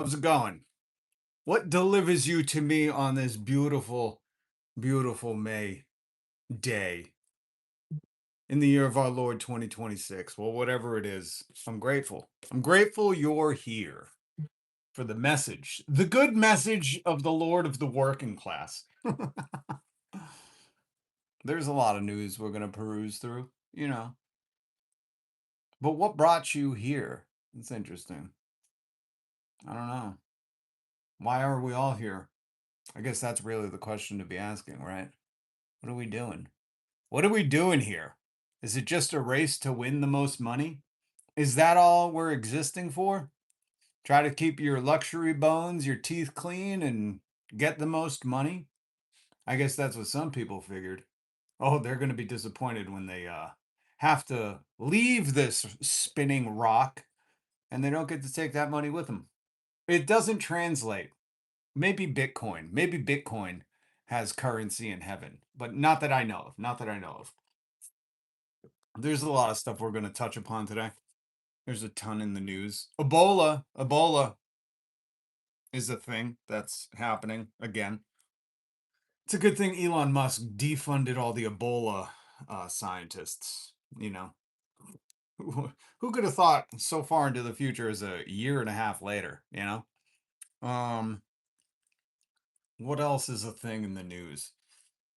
How's it going? What delivers you to me on this beautiful, beautiful May day in the year of our Lord 2026? Well, whatever it is, I'm grateful. I'm grateful you're here for the message, the good message of the Lord of the working class. There's a lot of news we're going to peruse through. But what brought you here? It's interesting. I don't know. Why are we all here? I guess that's really the question to be asking, right? What are we doing? What are we doing here? Is it just a race to win the most money? Is that all we're existing for? Try to keep your luxury bones, your teeth clean, and get the most money? I guess that's what some people figured. Oh, they're going to be disappointed when they have to leave this spinning rock and they don't get to take that money with them. It doesn't translate. Maybe Bitcoin. Maybe Bitcoin has currency in heaven, but not that I know of. Not that I know of. There's a lot of stuff we're going to touch upon today. There's a ton in the news. Ebola is a thing that's happening again. It's a good thing Elon Musk defunded all the Ebola scientists. Who could have thought so far into the future is a year and a half later? Um, what else is a thing in the news?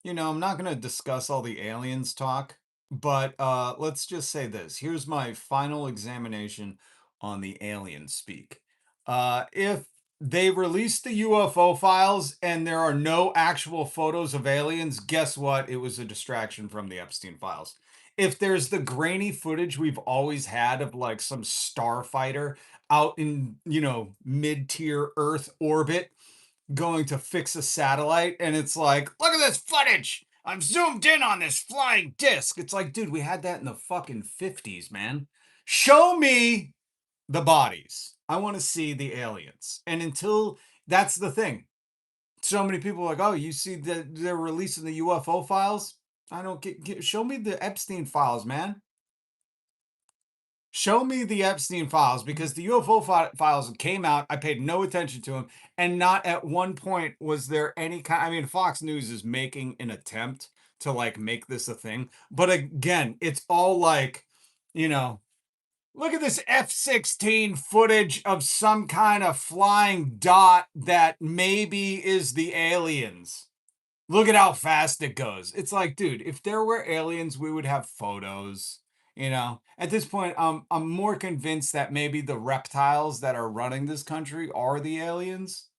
I'm not going to discuss all the aliens talk, but let's just say this. Here's my final examination on the alien speak. If they release the UFO files and there are no actual photos of aliens, guess what? It was a distraction from the Epstein files. If there's the grainy footage we've always had of like some starfighter out in, mid-tier Earth orbit going to fix a satellite and it's like, look at this footage. I'm zoomed in on this flying disc. It's like, dude, we had that in the fucking 50s, man. Show me the bodies. I want to see the aliens. And until that's the thing. So many people are like, oh, you see that they're releasing the UFO files? I don't show me the Epstein files, man. Show me the Epstein files because the UFO files came out. I paid no attention to them. And not at one point was there any kind. I mean, Fox News is making an attempt to like make this a thing. But again, it's all like, you know, look at this F-16 footage of some kind of flying dot that maybe is the aliens. Look at how fast it goes. It's like, dude, if there were aliens, we would have photos. At this point, I'm more convinced that maybe the reptiles that are running this country are the aliens.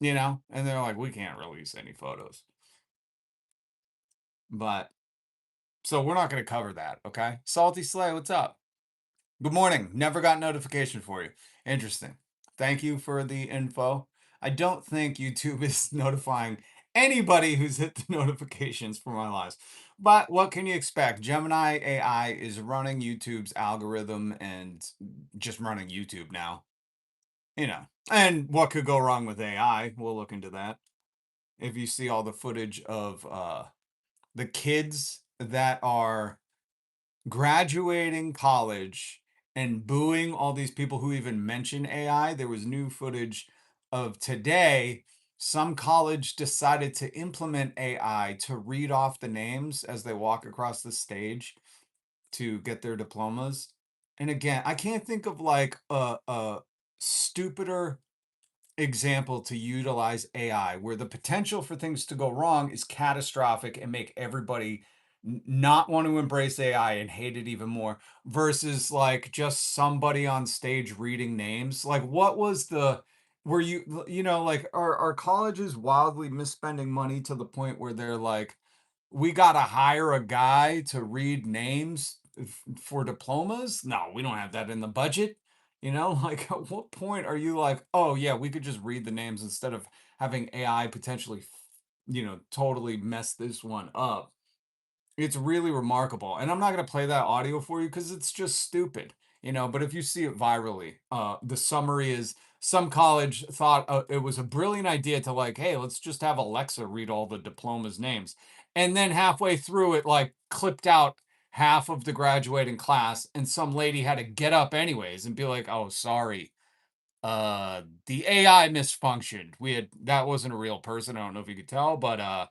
And they're like, we can't release any photos. But so we're not going to cover that. Okay. Salty Slay, what's up? Good morning. Never got notification for you. Interesting. Thank you for the info. I don't think YouTube is notifying anybody who's hit the notifications for my lives. But what can you expect? Gemini AI is running YouTube's algorithm and just running YouTube now. And what could go wrong with AI? We'll look into that. If you see all the footage of the kids that are graduating college and booing all these people who even mention AI. There was new footage of today. Some college decided to implement AI to read off the names as they walk across the stage to get their diplomas. And again, I can't think of like a stupider example to utilize AI where the potential for things to go wrong is catastrophic and make everybody not want to embrace AI and hate it even more versus like just somebody on stage reading names. Like what was the were like are colleges wildly misspending money to the point where they're like we got to hire a guy to read names for diplomas? No, we don't have that in the budget. Like at what point are you like, oh yeah, we could just read the names instead of having AI potentially, totally mess this one up. It's really remarkable. And I'm not going to play that audio for you because it's just stupid, but if you see it virally, the summary is some college thought it was a brilliant idea to like, hey, let's just have Alexa read all the diplomas names. And then halfway through it, like clipped out half of the graduating class and some lady had to get up anyways and be like, oh, sorry. the AI misfunctioned. That wasn't a real person. I don't know if you could tell, but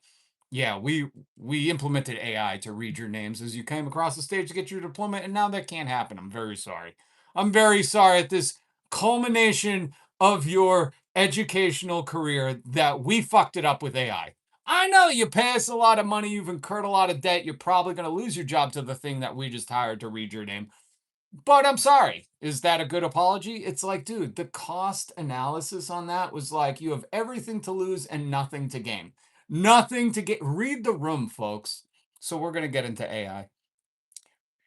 yeah, we implemented AI to read your names as you came across the stage to get your diploma, and now that can't happen. I'm very sorry. I'm very sorry at this culmination of your educational career that we fucked it up with AI. I know you pay us a lot of money, you've incurred a lot of debt, you're probably going to lose your job to the thing that we just hired to read your name. But I'm sorry. Is that a good apology? It's like, dude, the cost analysis on that was like, you have everything to lose and nothing to gain. Nothing to get. Read the room, folks. So we're going to get into AI.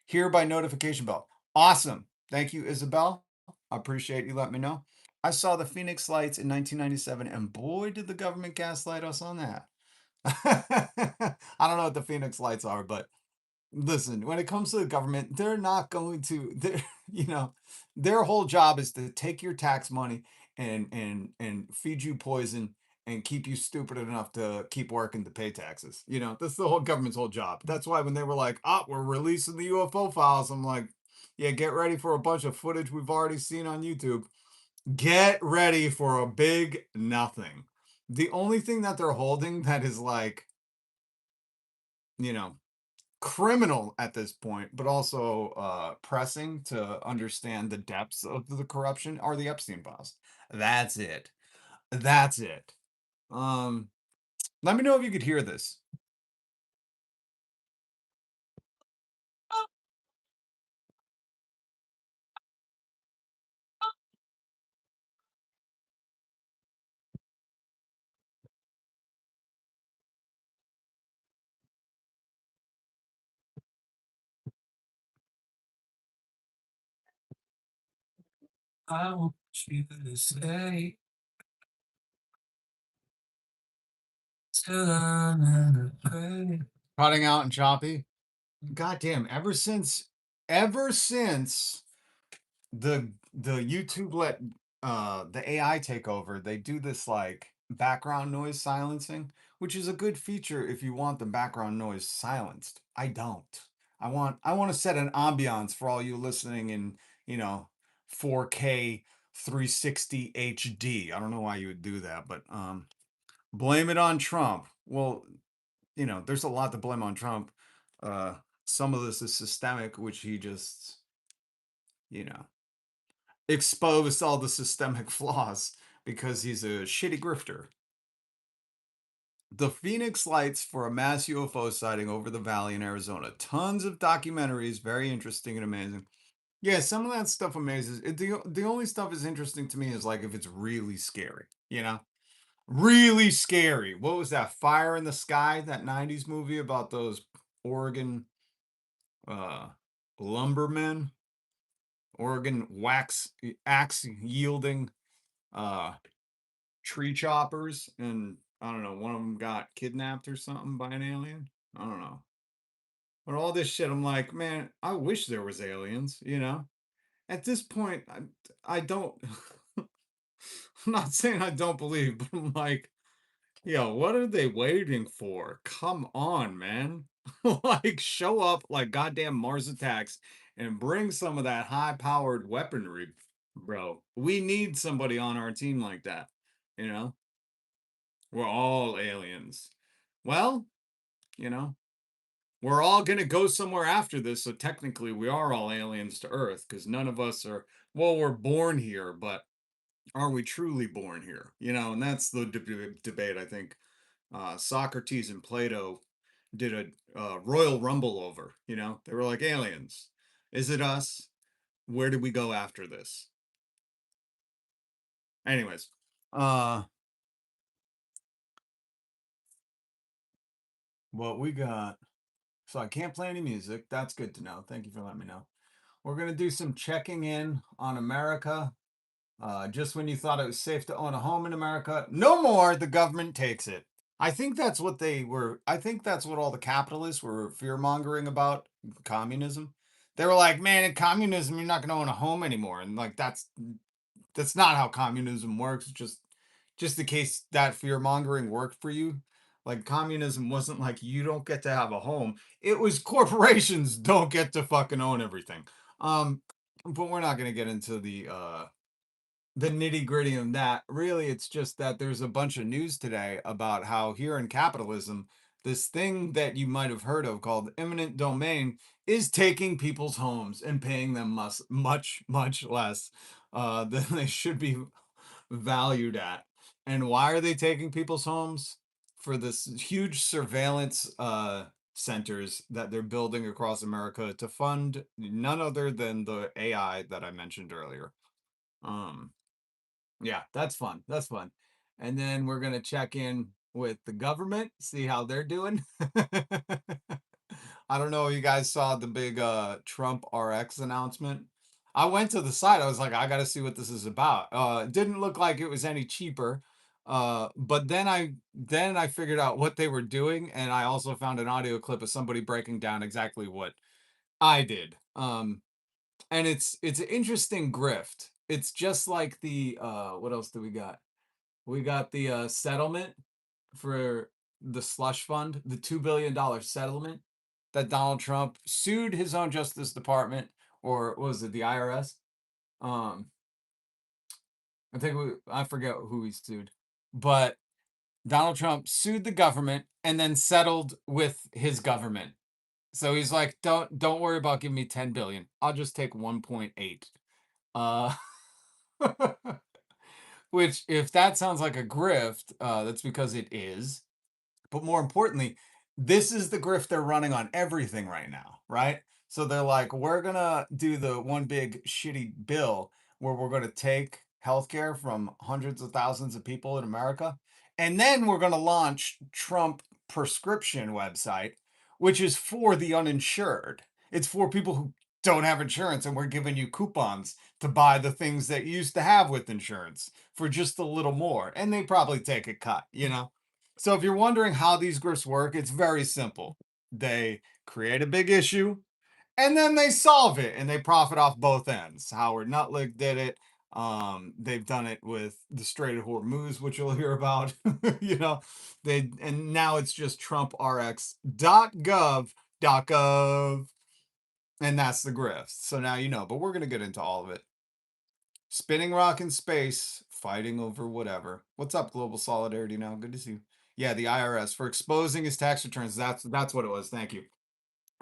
Here by notification bell. Awesome. Thank you, Isabel. I appreciate you letting me know. I saw the Phoenix Lights in 1997, and boy, did the government gaslight us on that. I don't know what the Phoenix Lights are, but listen, when it comes to the government, they're not going to they're you know, their whole job is to take your tax money and feed you poison and keep you stupid enough to keep working to pay taxes. That's the whole government's whole job. That's why when they were like, "Oh, we're releasing the UFO files," I'm like, "Yeah, get ready for a bunch of footage we've already seen on YouTube. Get ready for a big nothing." The only thing that they're holding that is like, you know, criminal at this point, but also pressing to understand the depths of the corruption are the Epstein files. That's it. That's it. Um, Let me know if you could hear this. I want you to stay till I'm in a grave. Cutting out and choppy. Goddamn! Ever since the YouTube let the AI take over, they do this like background noise silencing, which is a good feature if you want the background noise silenced. I don't. I want to set an ambiance for all you listening in, you know, 4K 360 HD. I don't know why you would do that, but blame it on Trump. Well, there's a lot to blame on Trump. Uh some of this is systemic, which he just, you know, exposed all the systemic flaws because he's a shitty grifter. The Phoenix Lights for a mass UFO sighting over the valley in Arizona. Tons of documentaries, very interesting and amazing. Yeah, some of that stuff amazes. The only stuff is interesting to me is like if it's really scary, really scary. What was that? Fire in the Sky, that 90s movie about those Oregon uh lumbermen, Oregon wax axe yielding uh tree choppers, and I don't know, one of them got kidnapped or something by an alien. I don't know. But all this shit, I'm like, man, I wish there was aliens. At this point, I don't. I'm not saying I don't believe, but I'm like, yo, what are they waiting for? Come on, man. Like, show up like goddamn Mars Attacks and bring some of that high-powered weaponry, bro. We need somebody on our team like that, you know? We're all aliens. Well, you know, we're all going to go somewhere after this, so technically we are all aliens to Earth because none of us are, well, we're born here, but are we truly born here? And that's the debate, I think. Socrates and Plato did a Royal Rumble over. They were like, aliens. Is it us? Where do we go after this? Anyways, uh, what we got. So I can't play any music. That's good to know. Thank you for letting me know. We're going to do some checking in on America. Just when you thought it was safe to own a home in America, no more. The government takes it. I think that's what they were. I think that's what all the capitalists were fear mongering about communism. They were like, man, in communism, you're not going to own a home anymore. And like, that's not how communism works. Just in case that fear mongering worked for you. Like communism wasn't like you don't get to have a home. It was corporations don't get to fucking own everything. Um, but we're not gonna get into the nitty gritty of that. Really, it's just that there's a bunch of news today about how here in capitalism, this thing that you might have heard of called eminent domain is taking people's homes and paying them much less than they should be valued at. And why are they taking people's homes? For this huge surveillance centers that they're building across America to fund none other than the AI that I mentioned earlier. Um, yeah, that's fun. That's fun. And then we're gonna check in with the government, see how they're doing. I don't know if you guys saw the big Trump RX announcement. I went to the site. I was like, I got to see what this is about. It didn't look like it was any cheaper. But then I figured out what they were doing, and I also found an audio clip of somebody breaking down exactly what I did. And it's an interesting grift. It's just like the what else do we got? We got the settlement for the slush fund, the $2 billion settlement that Donald Trump sued his own Justice Department, or what was it, the IRS? Um, I forget who he sued, but Donald Trump sued the government and then settled with his government. So he's like, don't worry about giving me 10 billion. I'll just take 1.8. Uh which, if that sounds like a grift, that's because it is. But more importantly, this is the grift they're running on everything right now, right? So they're like, we're gonna do the one big shitty bill where we're gonna take healthcare from hundreds of thousands of people in America, and then we're gonna launch Trump prescription website, which is for the uninsured. It's for people who don't have insurance, and we're giving you coupons to buy the things that you used to have with insurance for just a little more, and they probably take a cut. So if you're wondering how these grifts work, it's very simple. They create a big issue and then they solve it and they profit off both ends. Howard Nutlick did it. They've done it with the Strait of Hormuz, which you'll hear about. you know, and now it's just trumprx.gov.gov, and that's the grifts. So now you know, but we're gonna get into all of it. Spinning rock in space, fighting over whatever. What's up, Global Solidarity now? Good to see you. Yeah, the IRS for exposing his tax returns. That's what it was. Thank you.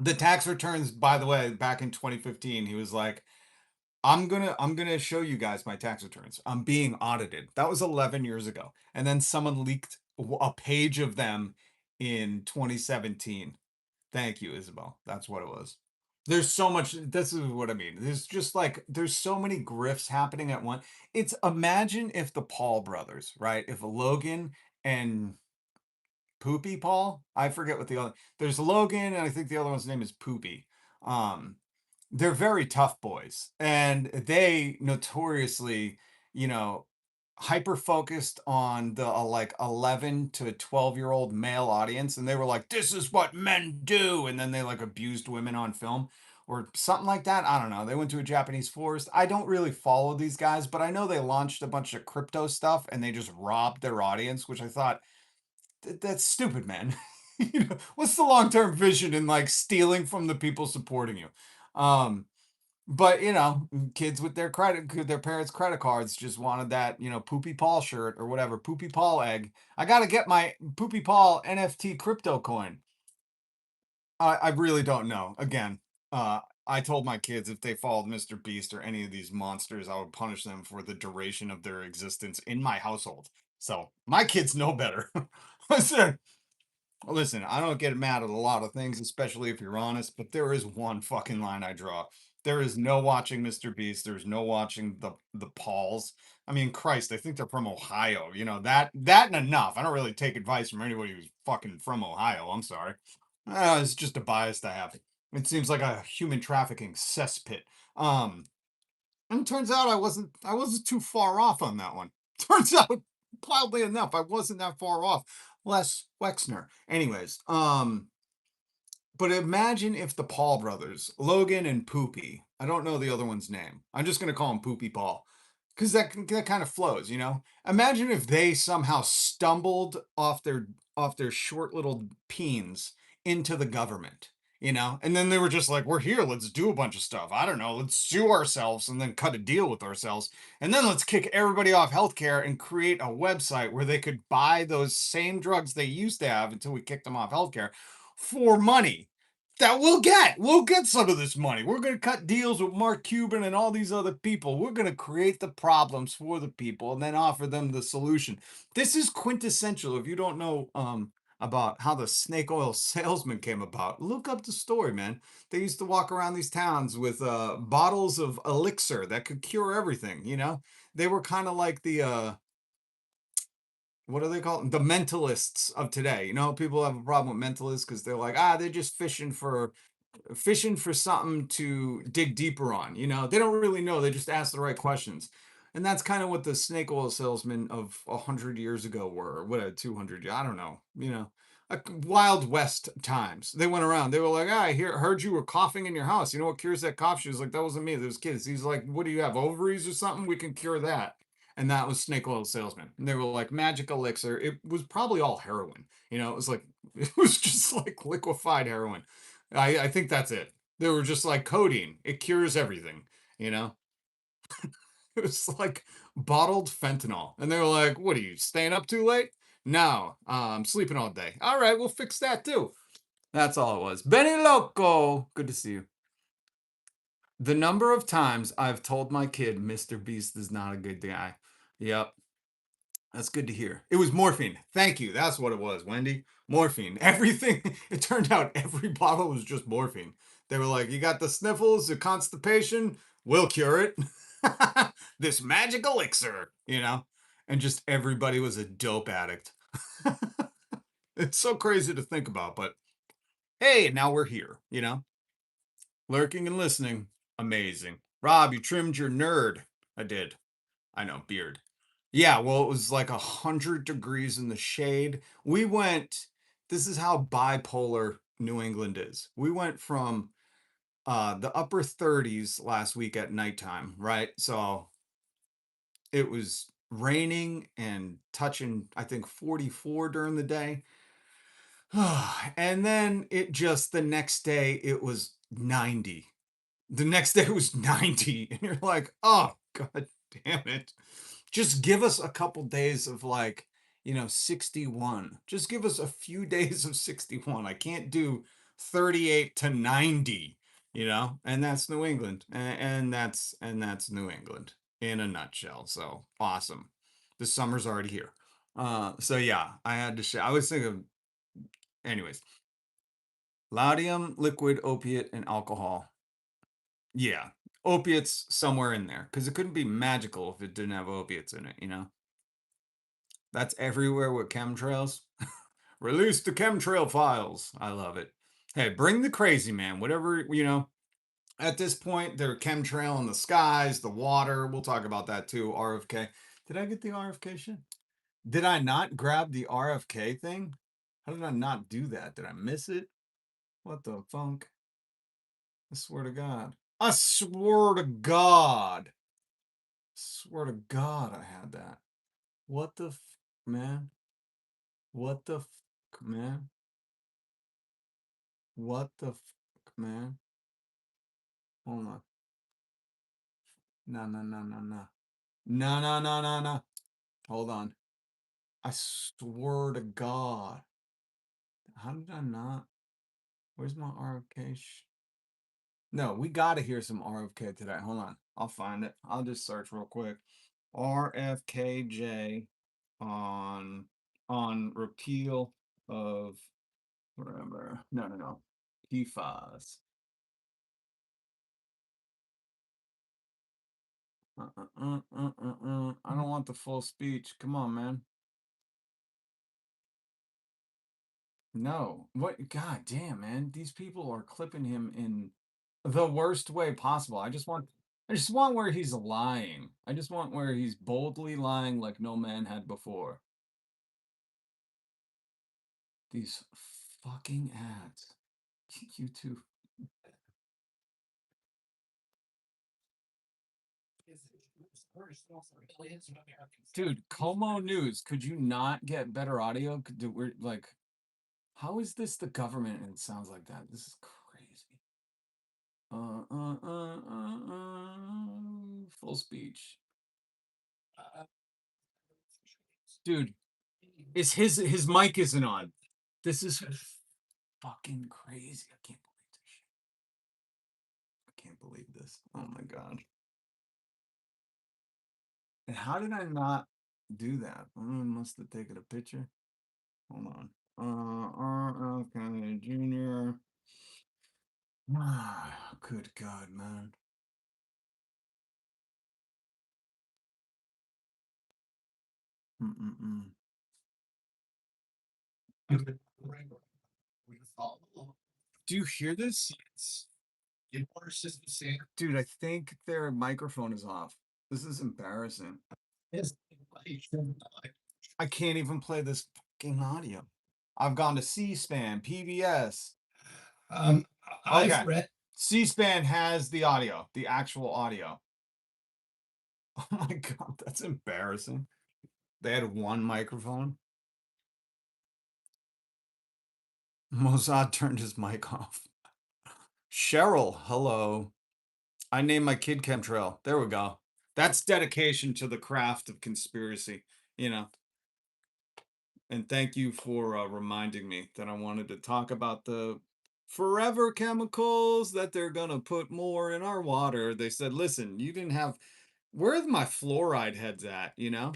The tax returns, by the way, back in 2015, he was like, I'm gonna show you guys my tax returns. I'm being audited. That was 11 years ago. And then someone leaked a page of them in 2017. Thank you, Isabel. That's what it was. There's so much. This is what I mean. There's just like there's so many grifts happening at once. It's imagine if the Paul brothers, right? If Logan and Poopy Paul, I forget what the other. There's Logan, and I think the other one's name is Poopy. Um, they're very tough boys, and they notoriously, you know, hyper focused on the like 11 to 12-year-old male audience, and they were like, this is what men do, and then they like abused women on film or something like that. I don't know. They went to a Japanese forest. I don't really follow these guys, but I know they launched a bunch of crypto stuff and they just robbed their audience, which I thought, that's stupid, man. What's the long-term vision in like stealing from the people supporting you? um but kids with their parents' credit cards just wanted that, Poopy Paul shirt or whatever, Poopy Paul egg. I got to get my Poopy Paul NFT crypto coin. I really don't know. Again, uh, I told my kids if they followed Mr. Beast or any of these monsters, I would punish them for the duration of their existence in my household. So my kids know better. Listen, Listen, I don't get mad at a lot of things, especially if you're honest, but there is one fucking line I draw. There is no watching Mr. Beast. There's no watching the Pauls. I mean, Christ, I think they're from Ohio. That and enough. I don't really take advice from anybody who's fucking from Ohio. I'm sorry. It's just a bias I have. It seems like a human trafficking cesspit. Um, and it turns out I wasn't too far off on that one. Turns out, wildly enough, I wasn't that far off. Les Wexner. Anyways, but imagine if the Paul brothers, Logan and Poopy, I don't know the other one's name. I'm just gonna call him Poopy Paul. Because that kind of flows. Imagine if they somehow stumbled off their short little peens into the government you know? And then they were just like, we're here, let's do a bunch of stuff. I don't know, let's sue ourselves and then cut a deal with ourselves. And then let's kick everybody off healthcare and create a website where they could buy those same drugs they used to have until we kicked them off healthcare for money that we'll get some of this money. We're going to cut deals with Mark Cuban and all these other people. We're going to create the problems for the people and then offer them the solution. This is quintessential. If you don't know about how the snake oil salesman came about, look up the story, man. They used to walk around these towns with bottles of elixir that could cure everything, you know? They were kind of like the what do they call them? The mentalists of today. You know, people have a problem with mentalists because they're like, they're just fishing for something to dig deeper on. You know, they don't really know. They just ask the right questions. And that's kind of what the snake oil salesmen of 100 years ago were, or what, 200, I don't know, you know, like Wild West times. They went around, they were like, heard you were coughing in your house. You know what cures that cough? She was like, that wasn't me, those kids. He's like, what do you have, ovaries or something? We can cure that. And that was snake oil salesman. And they were like, magic elixir. It was probably all heroin. You know, it was like, it was just like liquefied heroin. I think that's it. They were just like codeine. It cures everything, you know? It was like bottled fentanyl. And they were like, what are you, staying up too late? No, I'm sleeping all day. All right, we'll fix that too. That's all it was. Benny Loco. Good to see you. The number of times I've told my kid Mr. Beast is not a good guy. Yep. That's good to hear. It was morphine. Thank you. That's what it was, Wendy. Morphine. Everything. It turned out every bottle was just morphine. They were like, you got the sniffles, the constipation, we'll cure it. This magic elixir, you know? And just everybody was a dope addict. It's so crazy to think about, but hey, now we're here, you know? Lurking and listening. Amazing. Rob, you trimmed your nerd. I did. I know, beard. Yeah, well, it was like 100 degrees in the shade. We went, this is how bipolar New England is. We went from the upper 30s last week at nighttime, right? So it was raining and touching, I think, 44 during the day. And then it just, the next day, it was 90. The next day was 90. And you're like, oh, God damn it. Just give us a couple days of like, 61. Just give us a few days of 61. I can't do 38 to 90, and that's New England. And that's New England in a nutshell. So awesome. The summer's already here. So yeah, I had to share. I was thinking, anyways, laudanum, liquid, opiate, and alcohol. Yeah, opiates somewhere in there because it couldn't be magical if it didn't have opiates in it. That's everywhere with chemtrails. Release the chemtrail files. I love it. Hey, bring the crazy man. Whatever. At this point, they're chemtrail in the skies, the water. We'll talk about that too. RFK. Did I get the RFK shit? Did I not grab the RFK thing? How did I not do that? Did I miss it? What the funk? I swear to God. I swear to God. Swear to God I had that. What the man? What the man? What the man? Hold on. No, no, no, no, no. No, no, no, no, no. Hold on. I swear to God. How did I not? Where's my RFK? No, we got to hear some RFK today. Hold on. I'll find it. I'll just search real quick. RFKJ on repeal of whatever. No, no, no. PFAS. I don't want the full speech. Come on, man. No. What? God damn, man. These people are clipping him in the worst way possible. I just want where he's lying. I just want where he's boldly lying like no man had before. These fucking ads. You too. Dude, Como News, could you not get better audio? We're like, how is this the government and it sounds like that? This is Full speech. Dude, it's his mic isn't on. This is fucking crazy. I can't believe this shit. I can't believe this. Oh my god. And how did I not do that? I must have taken a picture. Hold on. RFK Jr. Good God, man. Mm-mm-mm. Do you hear this? Dude, I think their microphone is off. This is embarrassing. I can't even play this fucking audio. I've gone to C-SPAN, PBS. Okay. C-SPAN has the audio, the actual audio. Oh my God, that's embarrassing. They had one microphone. Mossad turned his mic off. Cheryl, hello. I named my kid Chemtrail. There we go. That's dedication to the craft of conspiracy, you know. And thank you for reminding me that I wanted to talk about the forever chemicals that they're going to put more in our water. They said, listen, you didn't have, where are my fluoride heads at, you know?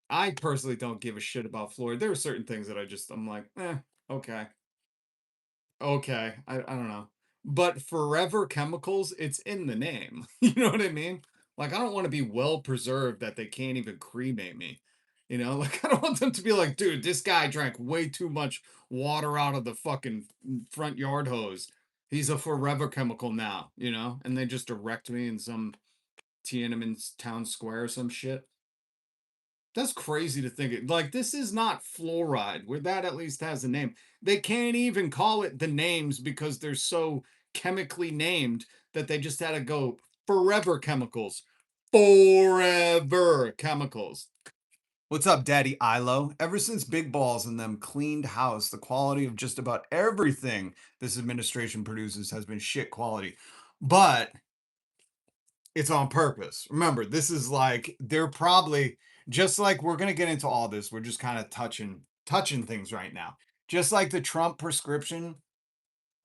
I personally don't give a shit about fluoride. There are certain things that I'm like, okay. Okay, I don't know. But forever chemicals, it's in the name. You know what I mean? Like, I don't want to be well preserved that they can't even cremate me. You know, like, I don't want them to be like, dude, this guy drank way too much water out of the fucking front yard hose. He's a forever chemical now, you know? And they just erect me in some Tiananmen town square or some shit. That's crazy to think it. Like, this is not fluoride, where that at least has a name. They can't even call it the names because they're so chemically named that they just had to go forever chemicals. Forever chemicals. What's up, Daddy Ilo? Ever since Big Balls and them cleaned house, the quality of just about everything this administration produces has been shit quality. But it's on purpose. Remember, this is like they're probably just like we're gonna get into all this. We're just kind of touching things right now. Just like the Trump prescription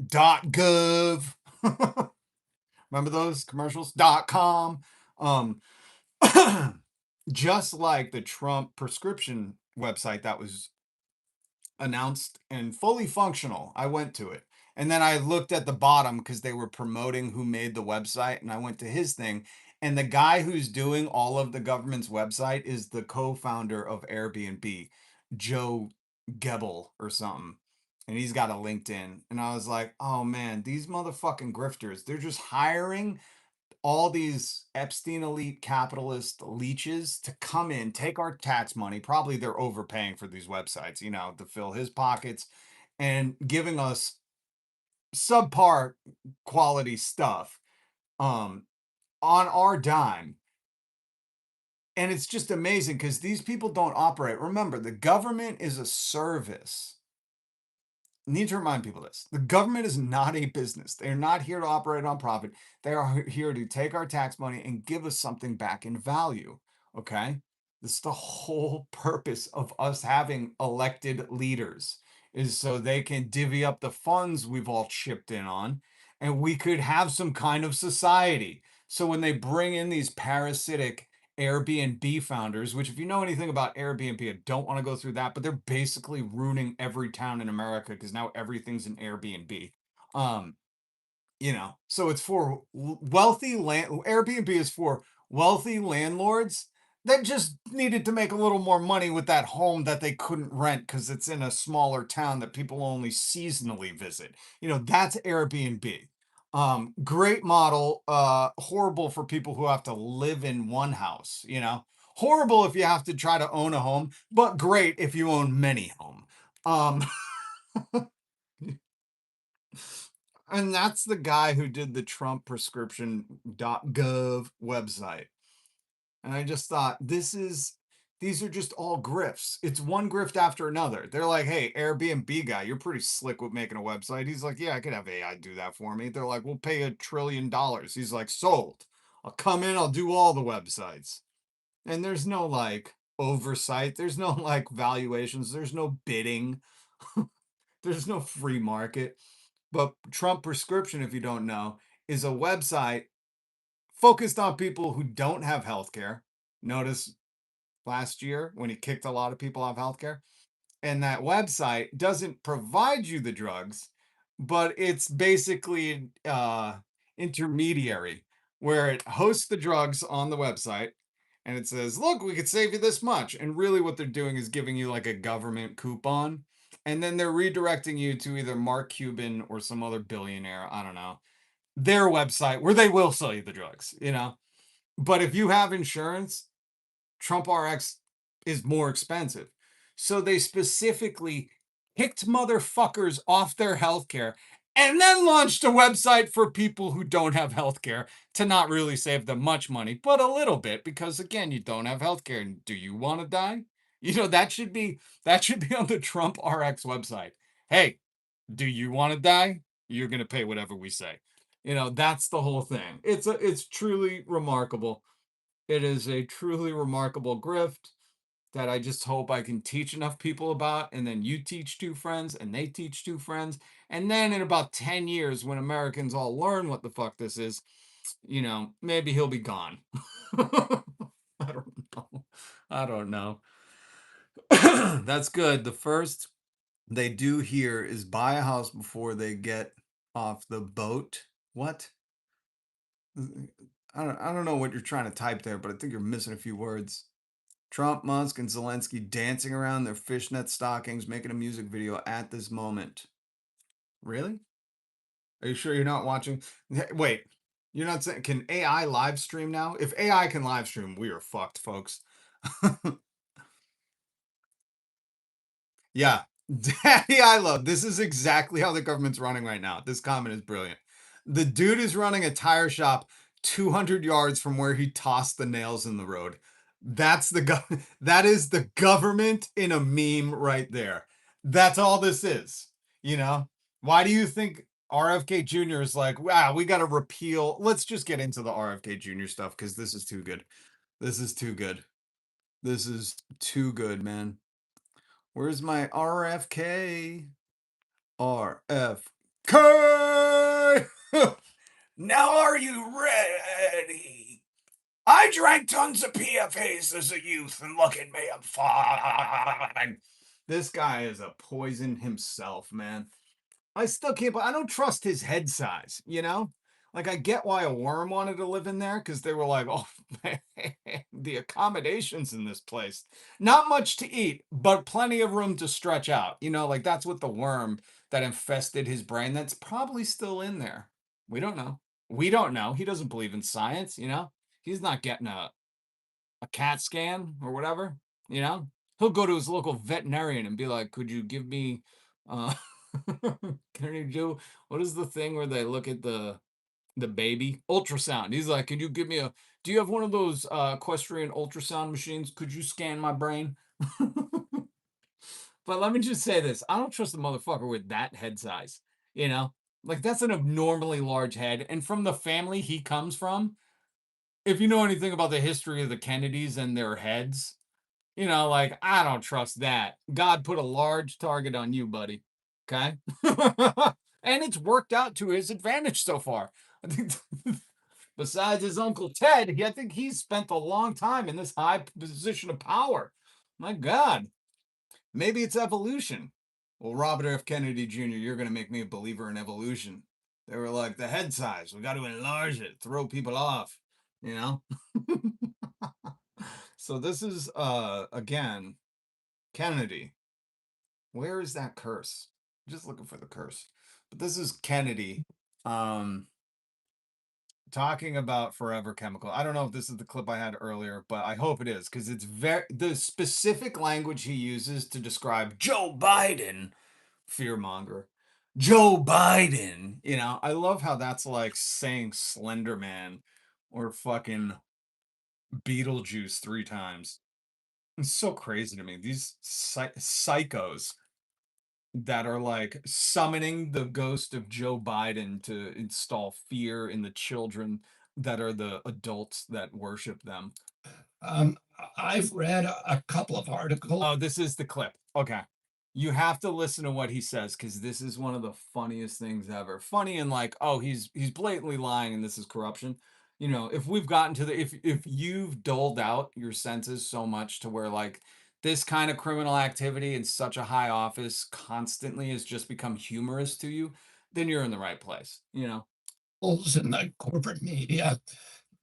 .gov. Remember those commercials? .com. Um just like the Trump prescription website that was announced and fully functional. I went to it. And then I looked at the bottom because they were promoting who made the website, and I went to his thing. And the guy who's doing all of the government's website is the co-founder of Airbnb, Joe Gebel or something. And he's got a LinkedIn. And I was like, oh man, these motherfucking grifters, they're just hiring all these Epstein elite capitalist leeches to come in, take our tax money. Probably they're overpaying for these websites, you know, to fill his pockets and giving us subpar quality stuff um on our dime. And it's just amazing because these people don't operate. Remember, the government is a service. Need to remind people this. The government is not a business. They're not here to operate on profit. They are here to take our tax money and give us something back in value. Okay? This is the whole purpose of us having elected leaders is so they can divvy up the funds we've all chipped in on and we could have some kind of society. So when they bring in these parasitic Airbnb founders, which if you know anything about Airbnb, I don't want to go through that, but they're basically ruining every town in America because now everything's an Airbnb. Um, you know, so it's for wealthy land. Airbnb is for wealthy landlords that just needed to make a little more money with that home that they couldn't rent because it's in a smaller town that people only seasonally visit. You know, that's Airbnb. Great model, horrible for people who have to live in one house, you know. Horrible if you have to try to own a home, but great if you own many home. Um And that's the guy who did the Trump prescription.gov website. And I just thought, this is These are just all grifts. It's one grift after another. They're like, hey, Airbnb guy, you're pretty slick with making a website. He's like, yeah, I could have AI do that for me. They're like, we'll pay $1 trillion. He's like, sold. I'll come in, I'll do all the websites. And there's no like oversight, there's no like valuations, there's no bidding, there's no free market. But Trump Prescription, if you don't know, is a website focused on people who don't have health care. Notice last year when he kicked a lot of people off healthcare. And that website doesn't provide you the drugs, but it's basically intermediary where it hosts the drugs on the website and it says, look, we could save you this much. And really what they're doing is giving you like a government coupon. And then they're redirecting you to either Mark Cuban or some other billionaire, I don't know, their website where they will sell you the drugs, you know? But if you have insurance, Trump RX is more expensive. So they specifically kicked motherfuckers off their healthcare and then launched a website for people who don't have healthcare to not really save them much money, but a little bit because again, you don't have healthcare. And do you want to die? You know, that should be on the Trump RX website. Hey, do you want to die? You're going to pay whatever we say. You know, that's the whole thing. It's truly remarkable. It is a truly remarkable grift that I just hope I can teach enough people about. And then you teach two friends, and they teach two friends. And then in about 10 years, when Americans all learn what the fuck this is, you know, maybe he'll be gone. I don't know. I don't know. That's good. The first they do here is buy a house before they get off the boat. What? I don't know what you're trying to type there, but I think you're missing a few words. Trump, Musk, and Zelensky dancing around their fishnet stockings, making a music video at this moment. Really? Are you sure you're not watching? Wait, you're not saying, can AI live stream now? If AI can live stream, we are fucked, folks. Yeah. Daddy, I love this is exactly how the government's running right now. This comment is brilliant. The dude is running a tire shop 200 yards from where he tossed the nails in the road. That is the government in a meme right there. That's all this is. You know? Why do you think RFK Jr. is like, wow, we got to repeal. Let's just get into the RFK Jr. stuff because this is too good. This is too good. This is too good, man. Where's my RFK? RFK! Now are you ready? I drank tons of PFAs as a youth, and look at me, I'm fine. This guy is a poison himself, man. I still can't, but I don't trust his head size, you know? Like, I get why a worm wanted to live in there because they were like, oh, man, the accommodations in this place. Not much to eat, but plenty of room to stretch out. You know, like that's what the worm that infested his brain, that's probably still in there. We don't know. We don't know. He doesn't believe in science, you know? He's not getting a CAT scan or whatever, you know? He'll go to his local veterinarian and be like, could you give me uh can you do what is the thing where they look at the baby? Ultrasound. He's like, can you give me a do you have one of those equestrian ultrasound machines? Could you scan my brain? But let me just say this. I don't trust the motherfucker with that head size. You know? Like that's an abnormally large head. And from the family he comes from, if you know anything about the history of the Kennedys and their heads, you know, like I don't trust that. God put a large target on you, buddy. Okay? And it's worked out to his advantage so far. I think besides his uncle Ted, I think he's spent a long time in this high position of power. My God. Maybe it's evolution. Well, Robert F. Kennedy Jr., you're going to make me a believer in evolution. They were like, the head size, we got to enlarge it, throw people off, you know? So this is, again, Kennedy. Where is that curse? I'm just looking for the curse. But this is Kennedy um, talking about Forever Chemical. I don't know if this is the clip I had earlier, but I hope it is because it's very the specific language he uses to describe Joe Biden, fearmonger. Joe Biden, you know, I love how that's like saying Slender Man or fucking Beetlejuice 3 times. It's so crazy to me. These psychos that are like summoning the ghost of Joe Biden to install fear in the children that are the adults that worship them. Um, I've read a couple of articles. Oh, this is the clip. Okay. You have to listen to what he says because this is one of the funniest things ever. Funny and like, oh, he's blatantly lying and this is corruption. You know, if we've gotten to the if you've doled out your senses so much to where like this kind of criminal activity in such a high office constantly has just become humorous to you, then you're in the right place, you know. In the corporate media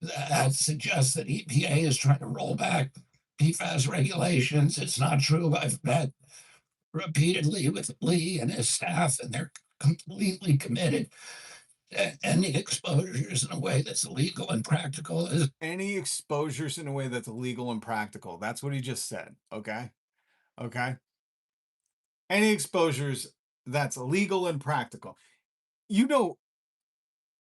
that suggests that EPA is trying to roll back PFAS regulations. It's not true. I've met repeatedly with Lee and his staff, and they're completely committed to ending exposures in a way that's legal and practical. Any exposures in a way that's legal and practical. That's what he just said. Okay. Okay. Any exposures that's legal and practical. You know,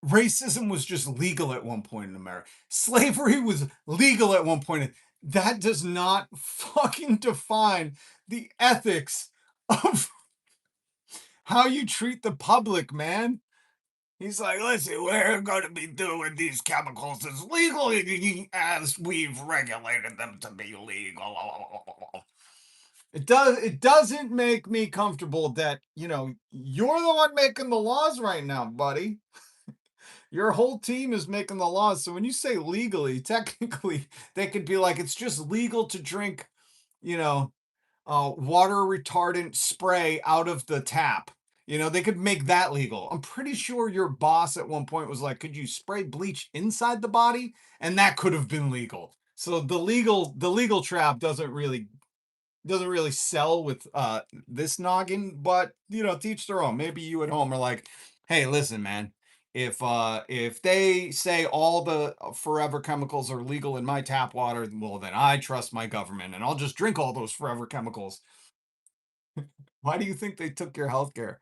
racism was just legal at one point in America. Slavery was legal at one point. That does not fucking define the ethics of how you treat the public, man. He's like, listen, we're going to be doing these chemicals as legally as we've regulated them to be legal. It doesn't make me comfortable that, you know, you're the one making the laws right now, buddy. Your whole team is making the laws. So when you say legally, technically they could be like it's just legal to drink, you know, water retardant spray out of the tap. You know, they could make that legal. I'm pretty sure your boss at one point was like, could you spray bleach inside the body? And that could have been legal. So the legal trap doesn't really sell with this noggin, but you know, teach their own. Maybe you at home are like, hey, listen, man, if they say all the forever chemicals are legal in my tap water, well then I trust my government and I'll just drink all those forever chemicals. Why do you think they took your health care?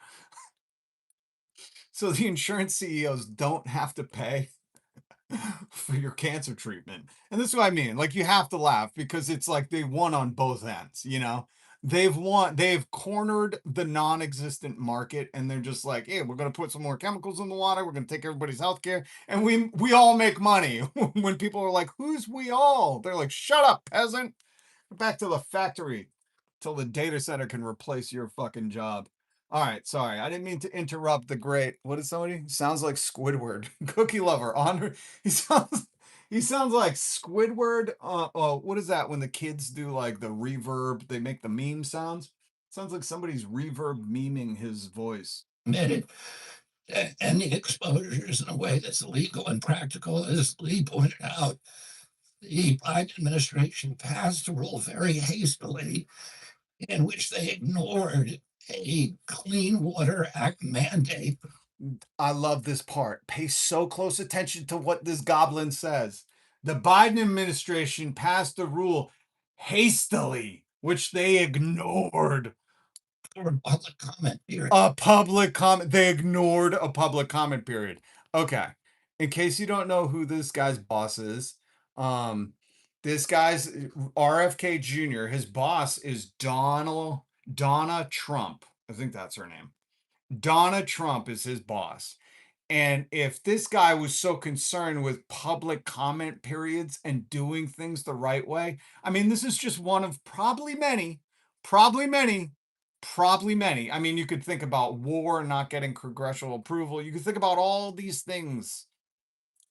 So the insurance CEOs don't have to pay for your cancer treatment. And this is what I mean. Like you have to laugh because it's like they won on both ends, you know? They've cornered the non-existent market and they're just like, hey, we're gonna put some more chemicals in the water, we're gonna take everybody's health care, and we all make money. When people are like, who's we all? They're like, shut up, peasant. Back to the factory till the data center can replace your fucking job. All right, sorry. I didn't mean to interrupt the great. What is somebody? Sounds like Squidward. Cookie lover. On he sounds like Squidward. Oh, what is that when the kids do like the reverb, they make the meme sounds? Sounds like somebody's reverb memeing his voice. Committed to ending exposures in a way that's legal and practical. As Lee pointed out, the Biden administration passed a rule very hastily in which they ignored a Clean Water Act mandate. I love this part. Pay so close attention to what this goblin says. The Biden administration passed a rule hastily, which they ignored. For public comment period. A public comment. They ignored a public comment period. Okay. In case you don't know who this guy's boss is, um, this guy's RFK Jr. His boss is Donna Trump. I think that's her name. Donna Trump is his boss. And if this guy was so concerned with public comment periods and doing things the right way, I mean, this is just one of probably many, probably many. I mean, you could think about war not getting congressional approval. You could think about all these things,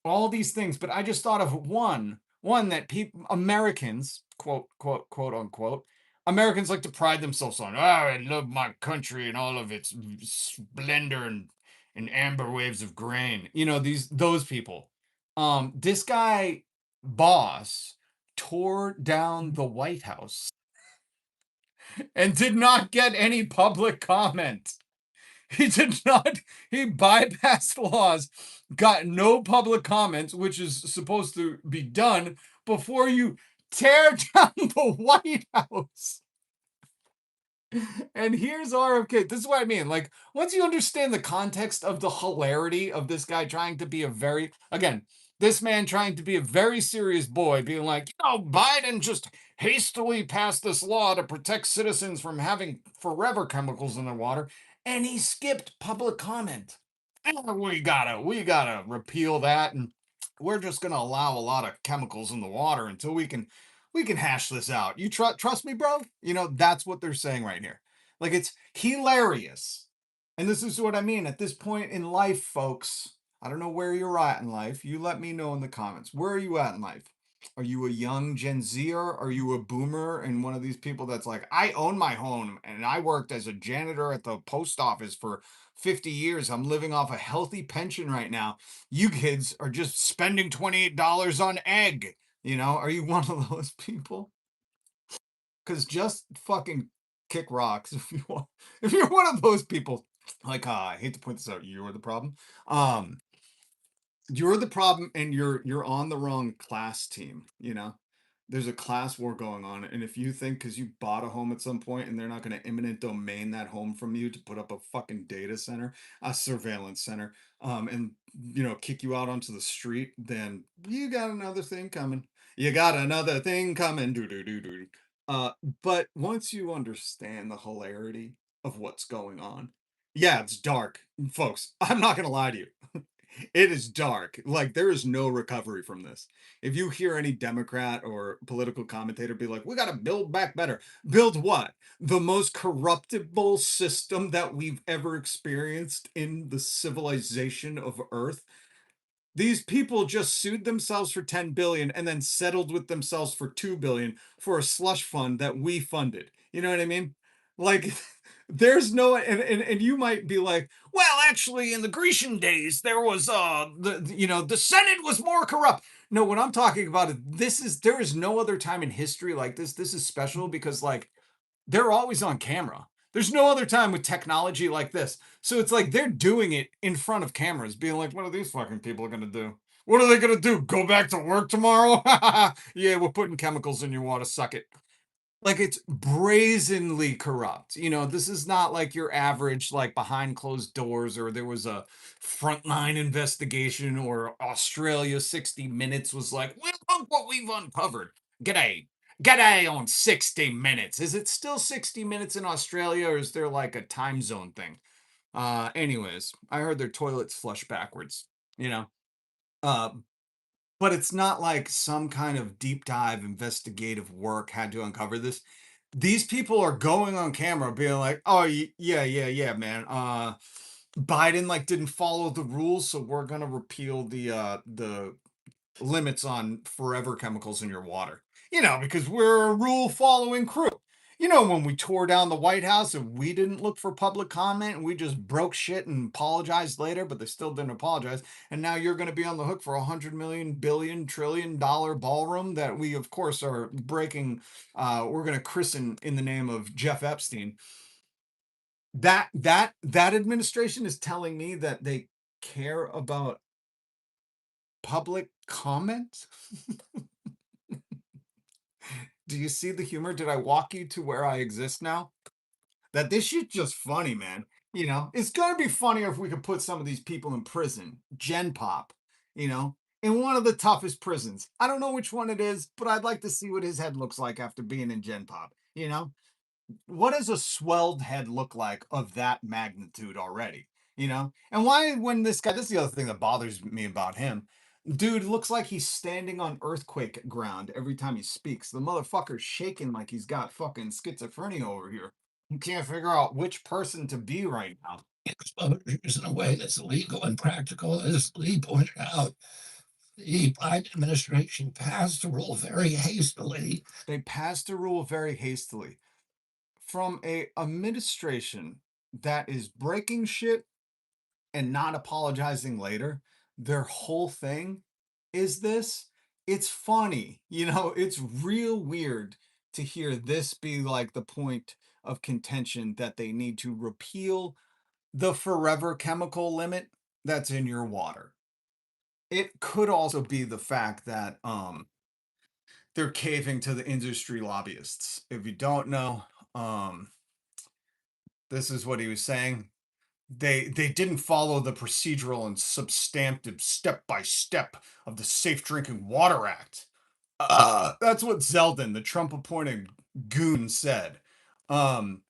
but I just thought of one that people Americans, quote unquote, Americans like to pride themselves on. Oh, I love my country and all of its splendor and amber waves of grain. You know, those people. This guy boss tore down the White House and did not get any public comment. He did not. He bypassed laws, got no public comments, which is supposed to be done before you tear down the White House. And here's RFK. This is what I mean. Like, once you understand the context of the hilarity of this guy trying to be a very, again, This man trying to be a very serious boy, being like, Biden just hastily passed this law to protect citizens from having forever chemicals in their water, and he skipped public comment. We gotta repeal that, and we're just gonna allow a lot of chemicals in the water until we can hash this out. You trust me, bro? That's what they're saying right here. Like, it's hilarious. And this is what I mean at this point in life, folks. I don't know where you're at in life. You let me know in the comments. Where are you at in life? Are you a young Gen Zer? Are you a boomer and one of these people that's like, I own my home and I worked as a janitor at the post office for 50 years. I'm living off a healthy pension right now. You kids are just spending $28 on egg. Are you one of those people? Because just fucking kick rocks if you want. If you're one of those people, like, I hate to point this out, you're the problem. Um, you're the problem, and you're on the wrong class team. There's a class war going on, and if you think because you bought a home at some point and they're not going to eminent domain that home from you to put up a fucking data center, a surveillance center, and kick you out onto the street, then you got another thing coming. You got another thing coming. Do do do do. Uh, but once you understand the hilarity of what's going on, yeah, it's dark, folks. I'm not gonna lie to you. It is dark. Like, there is no recovery from this. If you hear any Democrat or political commentator be like, we got to build back better, build what? The most corruptible system that we've ever experienced in the civilization of Earth. These people just sued themselves for 10 billion and then settled with themselves for 2 billion for a slush fund that we funded. You know what I mean? Like, there's no, and you might be like, well, actually in the Grecian days there was the Senate was more corrupt. No, what I'm talking about is there is no other time in history like this. This is special because, like, they're always on camera. There's no other time with technology like this. So it's like they're doing it in front of cameras, being like, what are these fucking people going to do? What are they going to do? Go back to work tomorrow? Yeah, we're putting chemicals in your water. Suck it. Like, it's brazenly corrupt. This is not like your average, like, behind closed doors, or there was a frontline investigation, or Australia 60 Minutes was like, well, look what we've uncovered. G'day. G'day on 60 Minutes. Is it still 60 Minutes in Australia, or is there like a time zone thing? Anyways, I heard their toilets flush backwards, you know? Uh, but it's not like some kind of deep dive investigative work had to uncover this. These people are going on camera being like, "Oh, yeah, yeah, yeah, man. Biden like didn't follow the rules, so we're gonna repeal the limits on forever chemicals in your water." Because we're a rule following crew. When we tore down the White House and we didn't look for public comment and we just broke shit and apologized later, but they still didn't apologize. And now you're going to be on the hook for $100 million billion trillion ballroom that we, of course, are breaking. We're going to christen in the name of Jeff Epstein. That administration is telling me that they care about public comment. Do you see the humor? Did I walk you to where I exist now? That this shit's just funny, man. It's gonna be funnier if we could put some of these people in prison. Gen Pop, you know, in one of the toughest prisons. I don't know which one it is, but I'd like to see what his head looks like after being in Gen Pop. What does a swelled head look like of that magnitude already? And why, when this is the other thing that bothers me about him. Dude looks like he's standing on earthquake ground every time he speaks. The motherfucker's shaking like he's got fucking schizophrenia over here. You can't figure out which person to be right now. Exposures in a way that's legal and practical. As Lee pointed out, the Biden administration passed a rule very hastily. They passed a rule very hastily from a administration that is breaking shit and not apologizing later. Their whole thing is this. It's funny. It's real weird to hear this be like the point of contention, that they need to repeal the forever chemical limit that's in your water. It could also be the fact that they're caving to the industry lobbyists. If you don't know, this is what he was saying. they didn't follow the procedural and substantive step by step of the Safe Drinking Water Act. That's what Zeldin, the Trump appointed goon, said. Um,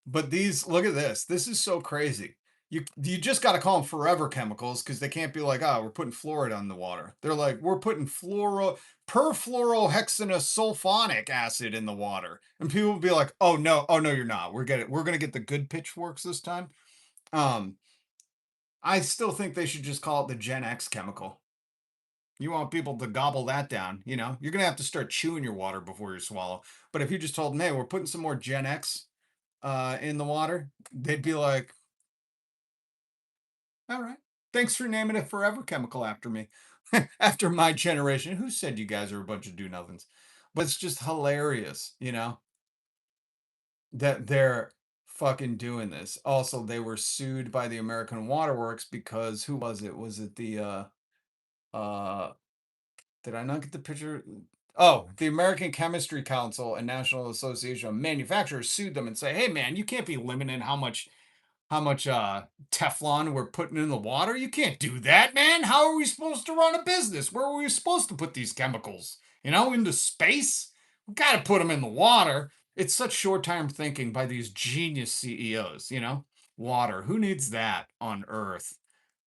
but these, look at this. This is so crazy. You just got to call them forever chemicals because they can't be like, oh, we're putting fluoride on the water. They're like, we're putting perfluorohexanosulfonic acid in the water, and people will be like, oh no, you're not. We're gonna get the good pitchforks this time. Um, I still think they should just call it the Gen X chemical. You want people to gobble that down, you're gonna have to start chewing your water before you swallow. But if you just told them, hey, we're putting some more Gen X in the water, they'd be like, all right, thanks for naming a forever chemical after me. After my generation. Who said you guys are a bunch of do nothings? But it's just hilarious, that they're fucking doing this. Also, they were sued by the American Waterworks because who was it? Was it the uh did I not get the picture? Oh, the American Chemistry Council and National Association of Manufacturers sued them and say, hey man, you can't be limiting how much Teflon we're putting in the water. You can't do that, man. How are we supposed to run a business? Where are we supposed to put these chemicals? Into space? We got to put them in the water. It's such short-term thinking by these genius CEOs. Water. Who needs that on Earth?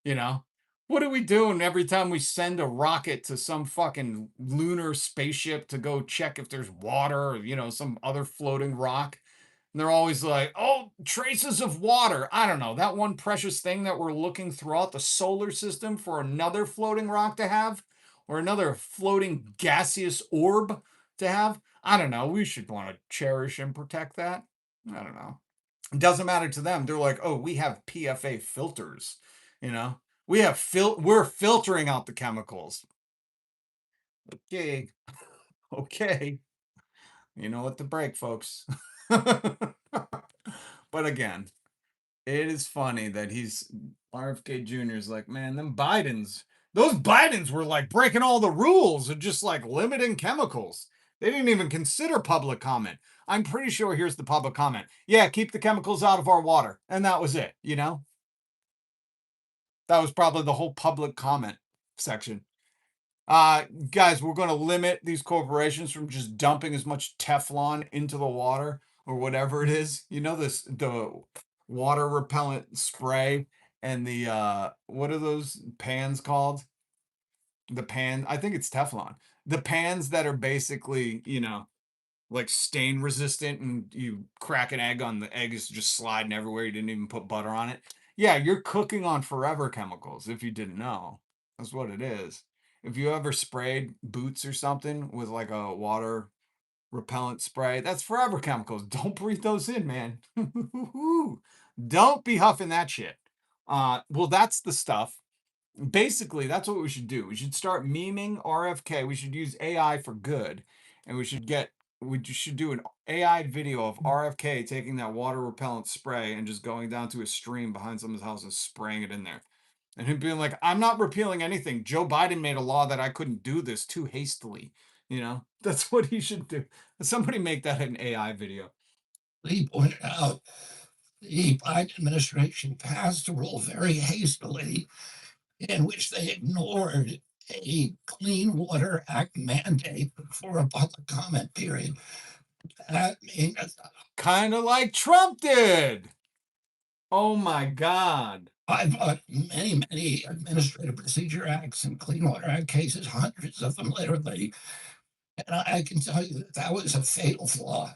You know? What are we doing every time we send a rocket to some fucking lunar spaceship to go check if there's water or, some other floating rock? And they're always like, oh, traces of water. I don't know. That one precious thing that we're looking throughout the solar system for another floating rock to have, or another floating gaseous orb to have. I don't know. We should want to cherish and protect that. I don't know. It doesn't matter to them. They're like, oh, we have PFA filters. You know, we're filtering out the chemicals. Okay. Okay. You know what to break, folks. But again, it is funny that he's RFK Jr. is like, man, those Bidens were like breaking all the rules of just like limiting chemicals. They didn't even consider public comment. I'm pretty sure here's the public comment. Yeah, keep the chemicals out of our water. And that was it. That was probably the whole public comment section. Guys, we're going to limit these corporations from just dumping as much Teflon into the water or whatever it is. The water repellent spray and the what are those pans called? The pan, I think it's Teflon. The pans that are basically, like stain resistant and you crack an egg on the egg is just sliding everywhere. You didn't even put butter on it. Yeah, you're cooking on forever chemicals if you didn't know. That's what it is. If you ever sprayed boots or something with like a water repellent spray, that's forever chemicals. Don't breathe those in, man. Don't be huffing that shit. Well, that's the stuff. Basically, that's what we should do. We should start memeing RFK. We should use AI for good, and we should do an AI video of RFK taking that water repellent spray and just going down to a stream behind someone's house and spraying it in there. And him being like, I'm not repealing anything. Joe Biden made a law that I couldn't do this too hastily. That's what he should do. Somebody make that an AI video. He pointed out the Biden administration passed a rule very hastily in which they ignored a Clean Water Act mandate for a public comment period. That means Kind of like Trump did. Oh my God. I've fought many Administrative Procedure Acts and Clean Water Act cases, hundreds of them literally. And I can tell you that that was a fatal flaw.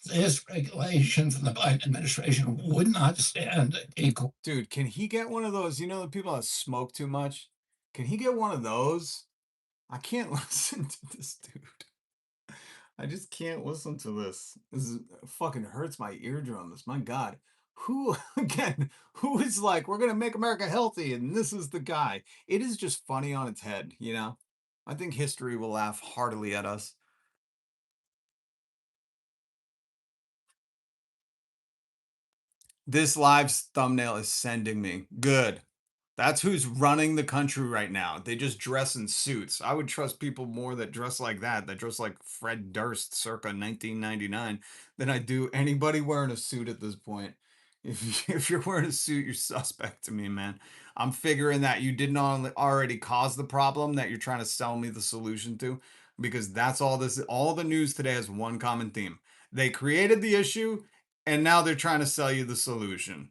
This regulation from the Biden administration would not stand a Dude, can he get one of those? The people that smoke too much? Can he get one of those? I can't listen to this dude. I just can't listen to this. Fucking hurts my eardrums. My God. Who, again, who is like, we're going to make America healthy and this is the guy? It is just funny on its head. I think history will laugh heartily at us. This live's thumbnail is sending me. Good. That's who's running the country right now. They just dress in suits. I would trust people more that dress like that dress like Fred Durst circa 1999, than I do anybody wearing a suit at this point. If you're wearing a suit, you're suspect to me, man. I'm figuring that you did not only already cause the problem that you're trying to sell me the solution to, because that's all the news today has one common theme. They created the issue and now they're trying to sell you the solution.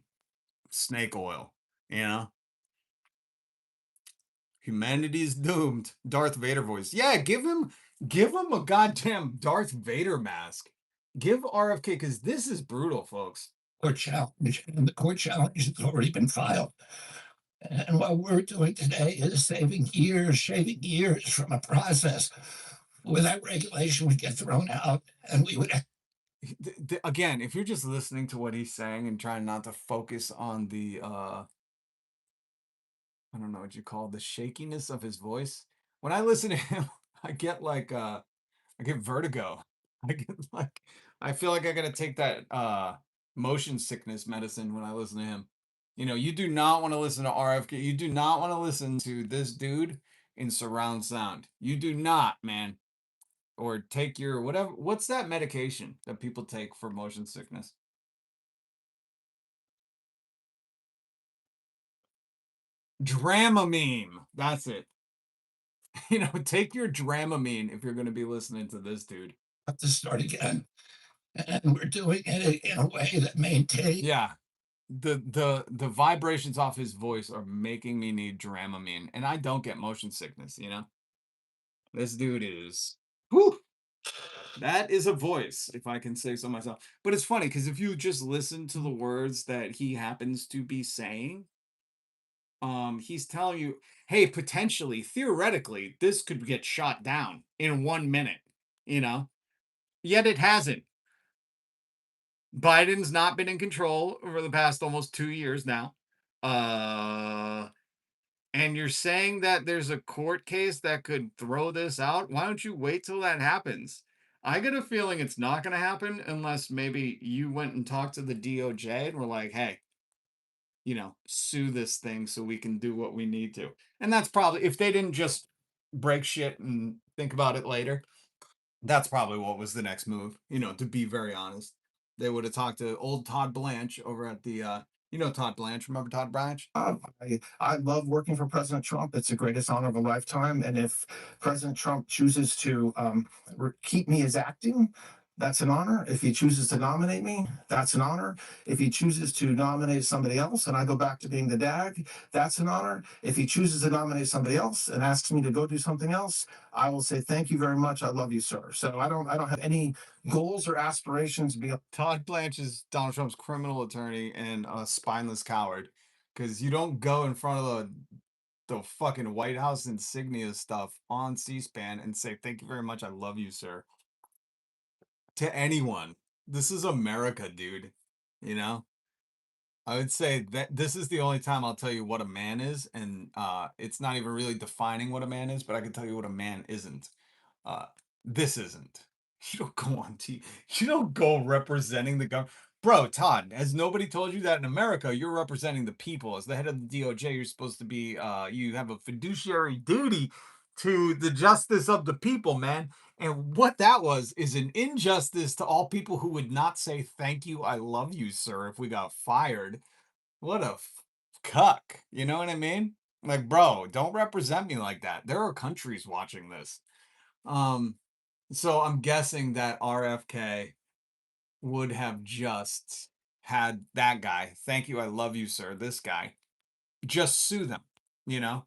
Snake oil, you know? Humanity's doomed. Darth Vader voice. Yeah, give him a goddamn Darth Vader mask. Give RFK, because this is brutal, folks. Court challenge, and the court challenge has already been filed. And what we're doing today is shaving years from a process where that regulation would get thrown out and we would. Again, if you're just listening to what he's saying and trying not to focus on the I don't know what you call the shakiness of his voice. When I listen to him, I get like I get vertigo. I get like I feel like I gotta take that motion sickness medicine when I listen to him. You know, you do not want to listen to RFK. You do not want to listen to this dude in surround sound. You do not, man. Or take your whatever. What's that medication that people take for motion sickness? Dramamine. That's it. You know, take your Dramamine if you're going to be listening to this dude. Have to start again. And we're doing it in a way that maintains. Yeah. The vibrations off his voice are making me need Dramamine, and I don't get motion sickness, you know? This dude is whew, that is a voice, if I can say so myself. But it's funny because if you just listen to the words that he happens to be saying, he's telling you, hey, potentially, theoretically, this could get shot down in 1 minute, you know? Yet it hasn't. Biden's not been in control over the past almost 2 years now. Uh, and you're saying that there's a court case that could throw this out? Why don't you wait till that happens? I get a feeling it's not going to happen unless maybe you went and talked to the DOJ and were like, hey, you know, sue this thing so we can do what we need to. And that's probably, if they didn't just break shit and think about it later, that's probably what was the next move, you know, to be very honest. They would have talked to old Todd Blanche over at the you know Todd Blanche, remember Todd Blanche? I love working for President Trump. It's the greatest honor of a lifetime. And if President Trump chooses to keep me as acting, that's an honor. If he chooses to nominate me, that's an honor. If he chooses to nominate somebody else and I go back to being the DAG, that's an honor. If he chooses to nominate somebody else and asks me to go do something else, I will say thank you very much. I love you, sir. So I don't have any goals or aspirations beyond. Todd Blanche is Donald Trump's criminal attorney and a spineless coward. Because you don't go in front of the fucking White House insignia stuff on C-SPAN and say, thank you very much, I love you, sir. To anyone. This is America, dude. You know? I would say that this is the only time I'll tell you what a man is, and it's not even really defining what a man is, but I can tell you what a man isn't. Uh, this isn't. You don't go on TV. You don't go representing the government. Bro, Todd, has nobody told you that in America you're representing the people? As the head of the DOJ, you're supposed to be, you have a fiduciary duty to the justice of the people, man. And what that was is an injustice to all people who would not say, thank you, I love you, sir, if we got fired. What a cuck. You know what I mean? Like, bro, don't represent me like that. There are countries watching this. Um, so I'm guessing that RFK would have just had that guy, thank you, I love you, sir, this guy, just sue them, you know?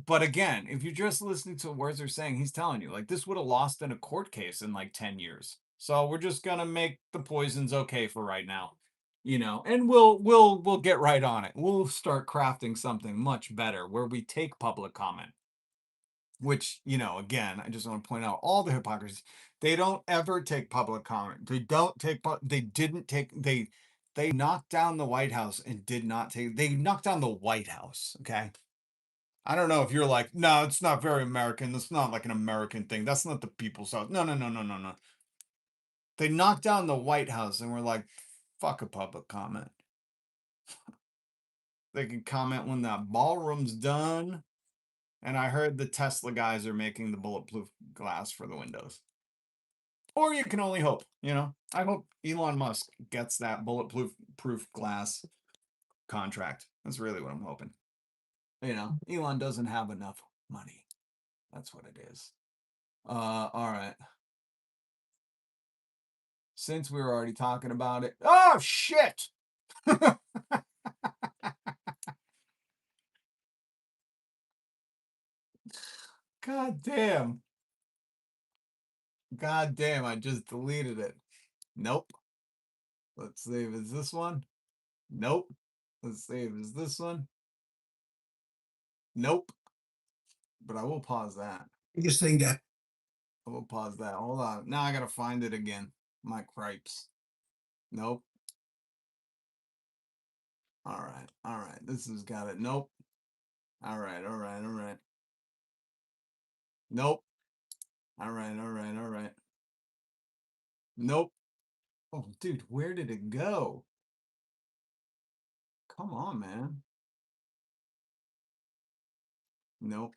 But again, if you're just listening to words they're saying, he's telling you, like, this would have lost in a court case in like 10 years. So we're just gonna make the poisons okay for right now, you know, and we'll get right on it. We'll start crafting something much better where we take public comment. Which, you know, again, I just want to point out all the hypocrisy. They don't ever take public comment. They don't take, they didn't take, they knocked down the White House and did not take, they knocked down the White House. Okay. I don't know if you're like, no, it's not very American. That's not like an American thing. That's not the people's house. No, no, no, no, no, no. They knocked down the White House and were like, fuck a public comment. They can comment when that ballroom's done. And I heard the Tesla guys are making the bulletproof glass for the windows. Or you can only hope, you know. I hope Elon Musk gets that bulletproof glass contract. That's really what I'm hoping. You know, Elon doesn't have enough money. That's what it is. All right. Since we were already talking about it. Oh shit! God damn. God damn, I just deleted it. Nope. Let's see if it's this one. Nope. Let's see if it's this one. Nope. But I will pause that. Biggest thing that I will pause that. Hold on. Now I gotta find it again. My cripes. Nope. All right. All right. This has got it. Nope. All right. All right. All right. Nope. All right. All right. All right. Nope. Oh, dude, where did it go? Come on, man. Nope.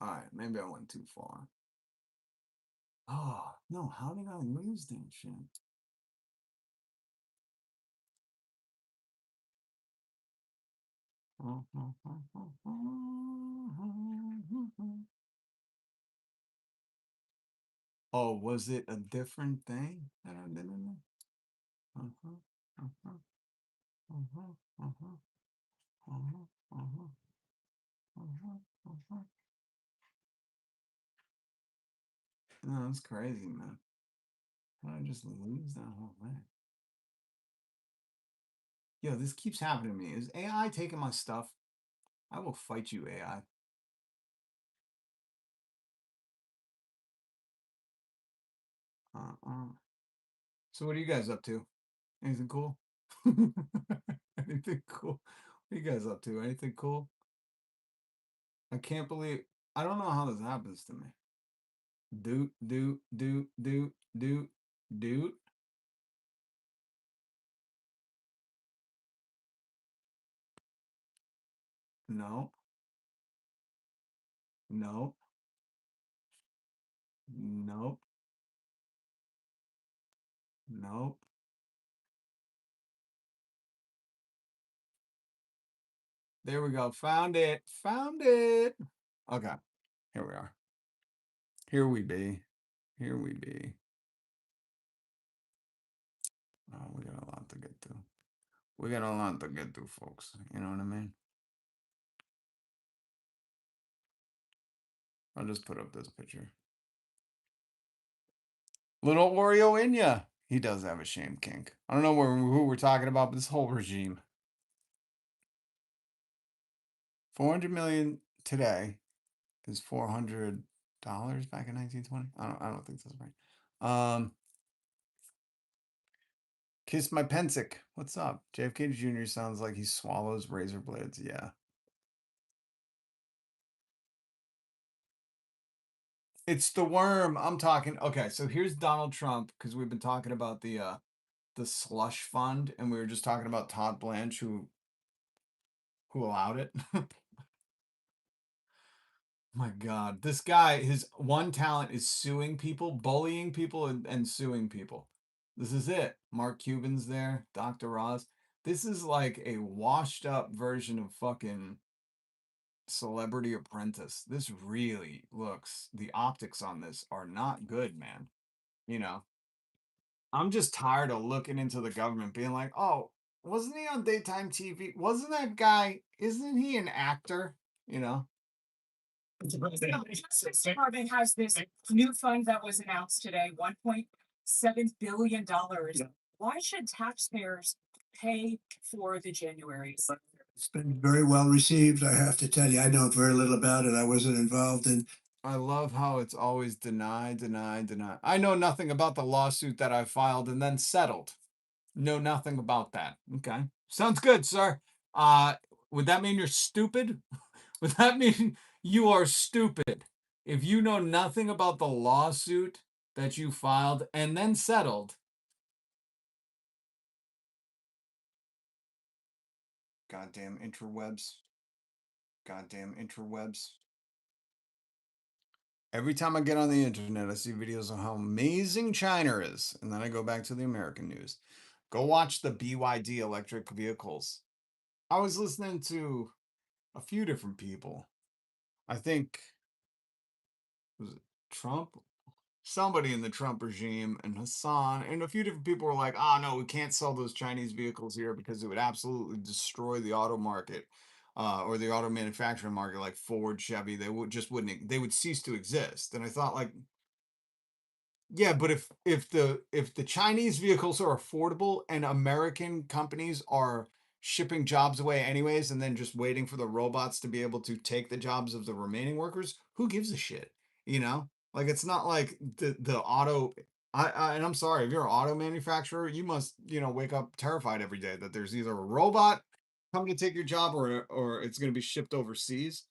All right. Maybe I went too far. Oh, no. How did I lose that shit? Oh, was it a different thing that I didn't know? No, that's crazy, man. How did I just lose that whole thing? Yo, this keeps happening to me. Is AI taking my stuff? I will fight you, AI. So what are you guys up to? Anything cool? Anything cool? What are you guys up to? Anything cool? I can't believe I don't know how this happens to me. Dude. No, no, nope, nope. There we go. Found it. Found it. Okay. Here we are. Here we be. Here we be. Oh, we got a lot to get to. We got a lot to get to, folks. You know what I mean? I'll just put up this picture. Little Oreo in ya. He does have a shame kink. I don't know who we're talking about, but this whole regime. 400 million today is $400 back in 1920. I don't think that's right. Kiss my pensick. What's up? JFK Jr. sounds like he swallows razor blades. Yeah. It's the worm. I'm talking. Okay, so here's Donald Trump because we've been talking about the slush fund, and we were just talking about Todd Blanche who allowed it. My God, this guy, his one talent is suing people, bullying people, and suing people. This is it. Mark Cuban's there, Dr. Roz. This is like a washed up version of fucking Celebrity Apprentice. This really looks, the optics on this are not good, man. You know, I'm just tired of looking into the government being like, oh, wasn't he on daytime TV? Wasn't that guy, isn't he an actor? You know? Justice Department has this new fund that was announced today, $1.7 billion. Yeah. Why should taxpayers pay for the Januaries? it's been very well received, I have to tell you. I know very little about it. I wasn't involved in. I love how it's always deny, deny, deny. I know nothing about the lawsuit that I filed and then settled. Know nothing about that. Okay. Sounds good, sir. Would that mean you're stupid? Would that mean you are stupid? If you know nothing about the lawsuit that you filed and then settled. Goddamn interwebs. Goddamn interwebs. Every time I get on the internet, I see videos of how amazing China is, and then I go back to the American news. Go watch the BYD electric vehicles. I was listening to a few different people. I think was it Trump, somebody in the Trump regime, and Hassan, and a few different people were like, "Ah, no, we can't sell those Chinese vehicles here because it would absolutely destroy the auto market, or the auto manufacturing market, like Ford, Chevy. They would just wouldn't. They would cease to exist." And I thought, like, yeah, but if the Chinese vehicles are affordable and American companies are shipping jobs away anyways, and then just waiting for the robots to be able to take the jobs of the remaining workers, who gives a shit? You know, like it's not like the auto. And I'm sorry, if you're an auto manufacturer, you must wake up terrified every day that there's either a robot coming to take your job or it's going to be shipped overseas.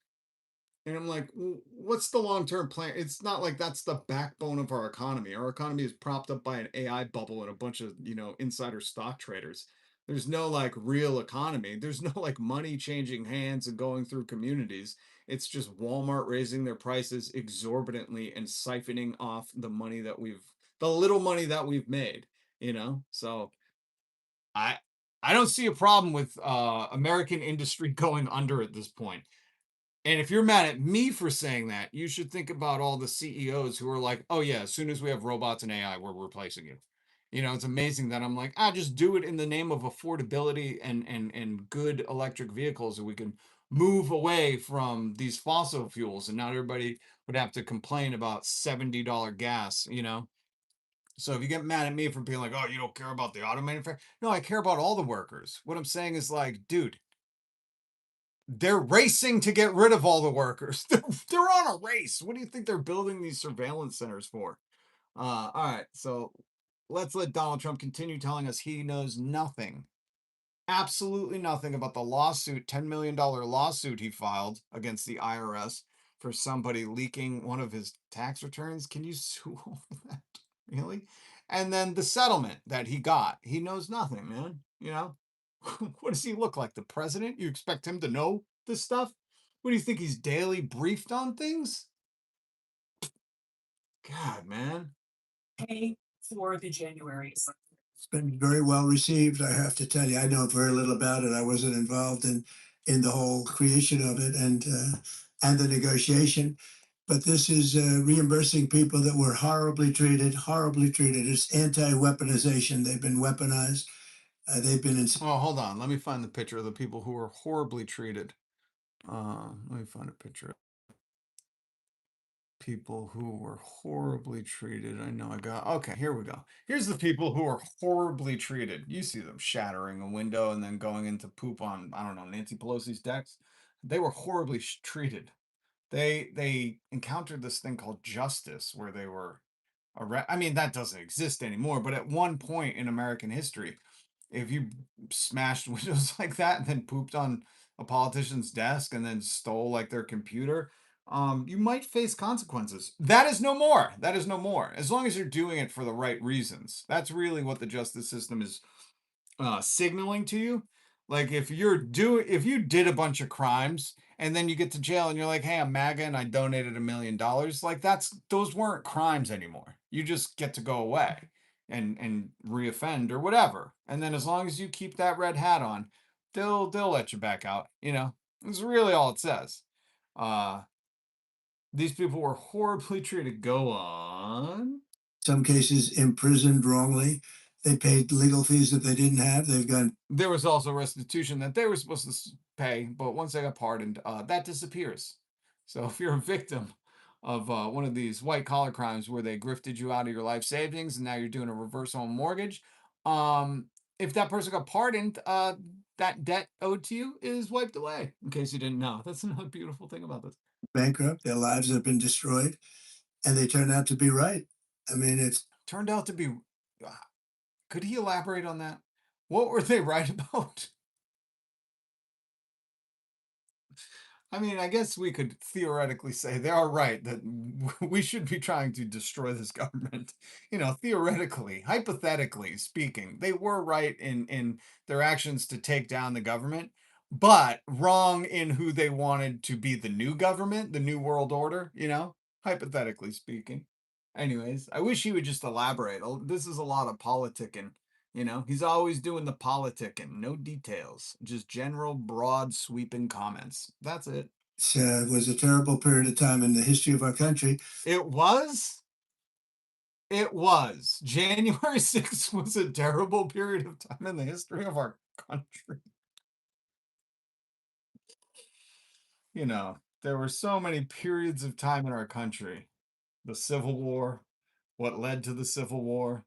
And I'm like, what's the long term plan? It's not like that's the backbone of our economy. Our economy is propped up by an AI bubble and a bunch of, insider stock traders. There's no like real economy. There's no like money changing hands and going through communities. It's just Walmart raising their prices exorbitantly and siphoning off the little money that we've made. So I, I don't see a problem with American industry going under at this point. And if you're mad at me for saying that, you should think about all the CEOs who are like, "Oh yeah, as soon as we have robots and AI, we're replacing you." It's amazing that I'm like, just do it in the name of affordability and good electric vehicles, so we can move away from these fossil fuels, and not everybody would have to complain about $70 gas. So if you get mad at me for being like, "Oh, you don't care about the auto manufacturer," no, I care about all the workers. What I'm saying is like, dude, they're racing to get rid of all the workers. They're on a race. What do you think they're building these surveillance centers for? All right, so let's let Donald Trump continue telling us he knows nothing, absolutely nothing about the lawsuit, $10 million lawsuit he filed against the IRS for somebody leaking one of his tax returns. Can you sue over that? Really? And then the settlement that he got. He knows nothing, man. What does he look like? The president? You expect him to know this stuff? What do you think? He's daily briefed on things? God, man. Pay for the Januaries. It's been very well received. I have to tell you, I know very little about it. I wasn't involved in the whole creation of it and the negotiation. But this is reimbursing people that were horribly treated. Horribly treated. It's anti-weaponization. They've been weaponized. They've been in. Oh, hold on. Let me find the picture of the people who were horribly treated. Let me find a picture. People who were horribly treated. I know I got. Okay, here we go. Here's the people who are horribly treated. You see them shattering a window and then going into poop on, I don't know, Nancy Pelosi's decks. They were horribly treated. They encountered this thing called justice where they were I mean, that doesn't exist anymore, but at one point in American history, if you smashed windows like that and then pooped on a politician's desk and then stole like their computer, you might face consequences. That is no more. That is no more. As long as you're doing it for the right reasons. That's really what the justice system is signaling to you. Like if you did a bunch of crimes and then you get to jail and you're like, "Hey, I'm MAGA and I donated $1 million," like those weren't crimes anymore. You just get to go away and reoffend or whatever. And then as long as you keep that red hat on, they'll let you back out. It's really all it says. Uh, these people were horribly treated. Go on. Some cases imprisoned wrongly. They paid legal fees that they didn't have. They've gone. There was also restitution that they were supposed to pay, but once they got pardoned, that disappears. So if you're a victim of one of these white collar crimes where they grifted you out of your life savings and now you're doing a reverse home mortgage, if that person got pardoned, that debt owed to you is wiped away. In case you didn't know, that's another beautiful thing about this. Bankrupt. Their lives have been destroyed, and they turn out to be right. I mean, it's Turned out to be. Could he elaborate on that? What were they right about? I mean, I guess we could theoretically say they are right that we should be trying to destroy this government. Theoretically, hypothetically speaking, they were right in their actions to take down the government, but wrong in who they wanted to be the new government, the new world order. hypothetically speaking. Anyways, I wish he would just elaborate. This is a lot of politicking. You know, he's always doing the politicking, no details, just general, broad, sweeping comments. That's it. It was a terrible period of time in the history of our country. It was. It was. January 6th was a terrible period of time in the history of our country. You know, there were so many periods of time in our country. The Civil War, what led to the Civil War.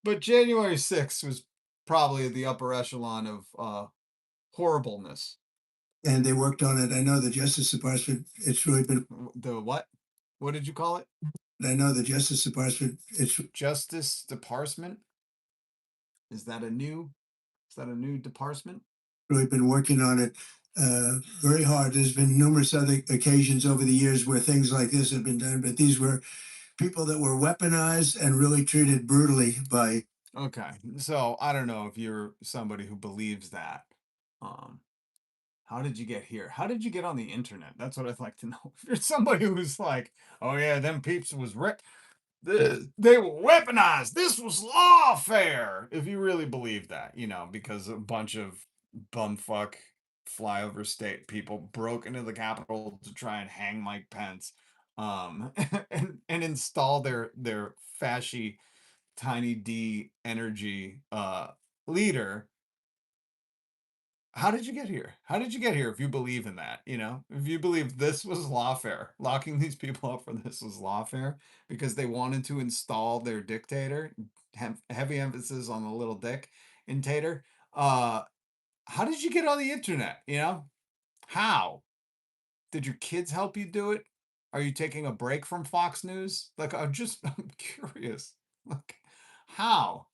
But January 6th was probably the upper echelon of horribleness. And they worked on it. I know the Justice Department, it's really been, The what? What did you call it? I know the Justice Department, it's Justice Department? Is that a new department? really been working on it very hard. There's been numerous other occasions over the years where things like this have been done, but these were people that were weaponized and really treated brutally by. Okay. So I don't know if you're somebody who believes that. How did you get here? How did you get on the internet? That's what I'd like to know. If you're somebody who's like, oh yeah, them peeps was they were weaponized. This was lawfare. If you really believe that, you know, because a bunch of bumfuck flyover state people broke into the Capitol to try and hang Mike Pence, and install their fascy tiny D energy leader. How did you get here? How did you get here if you believe in that? You know, if you believe this was lawfare, locking these people up for this was lawfare because they wanted to install their dictator, heavy emphasis on the little dick in Tater. How did you get on the internet? You know, how? Did your kids help you do it? Are you taking a break from Fox News? Like, I'm curious. Like, how?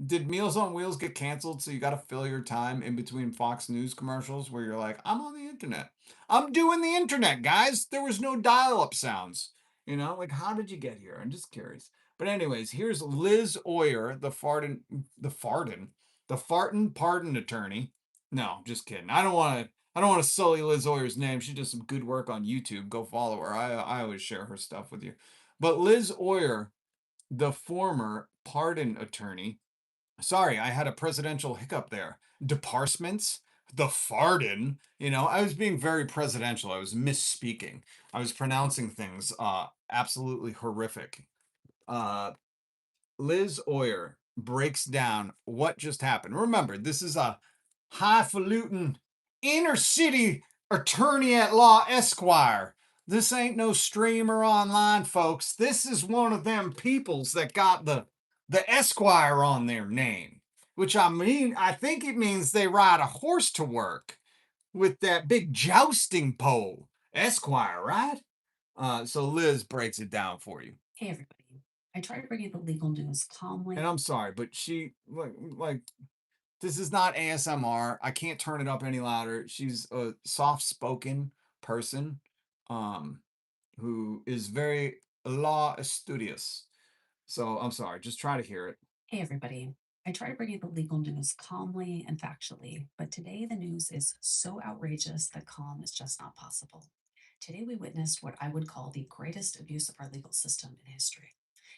Did Meals on Wheels get canceled? So you got to fill your time in between Fox News commercials where you're like, I'm on the internet. I'm doing the internet, guys. There was no dial up sounds. You know, like, how did you get here? I'm just curious. But, anyways, here's Liz Oyer, the fartin pardon attorney. No, just kidding. I don't want to sully Liz Oyer's name. She does some good work on YouTube. Go follow her. I always share her stuff with you. But Liz Oyer, the former pardon attorney, sorry, I had a presidential hiccup there. Departments, the Farden. You know, I was being very presidential. I was misspeaking. I was pronouncing things absolutely horrific. Liz Oyer breaks down what just happened. Remember, this is a highfalutin inner city attorney at law esquire. This ain't no streamer online, folks. This is one of them peoples that got the esquire on their name, which I think it means they ride a horse to work with that big jousting pole. Esquire, right? So Liz breaks it down for you. Hey, everybody. I try to bring you the legal news calmly. And I'm sorry, but she like this is not ASMR. I can't turn it up any louder. She's a soft-spoken person who is very law studious. So I'm sorry, just try to hear it. Hey, everybody. I try to bring you the legal news calmly and factually, but today the news is so outrageous that calm is just not possible. Today we witnessed what I would call the greatest abuse of our legal system in history.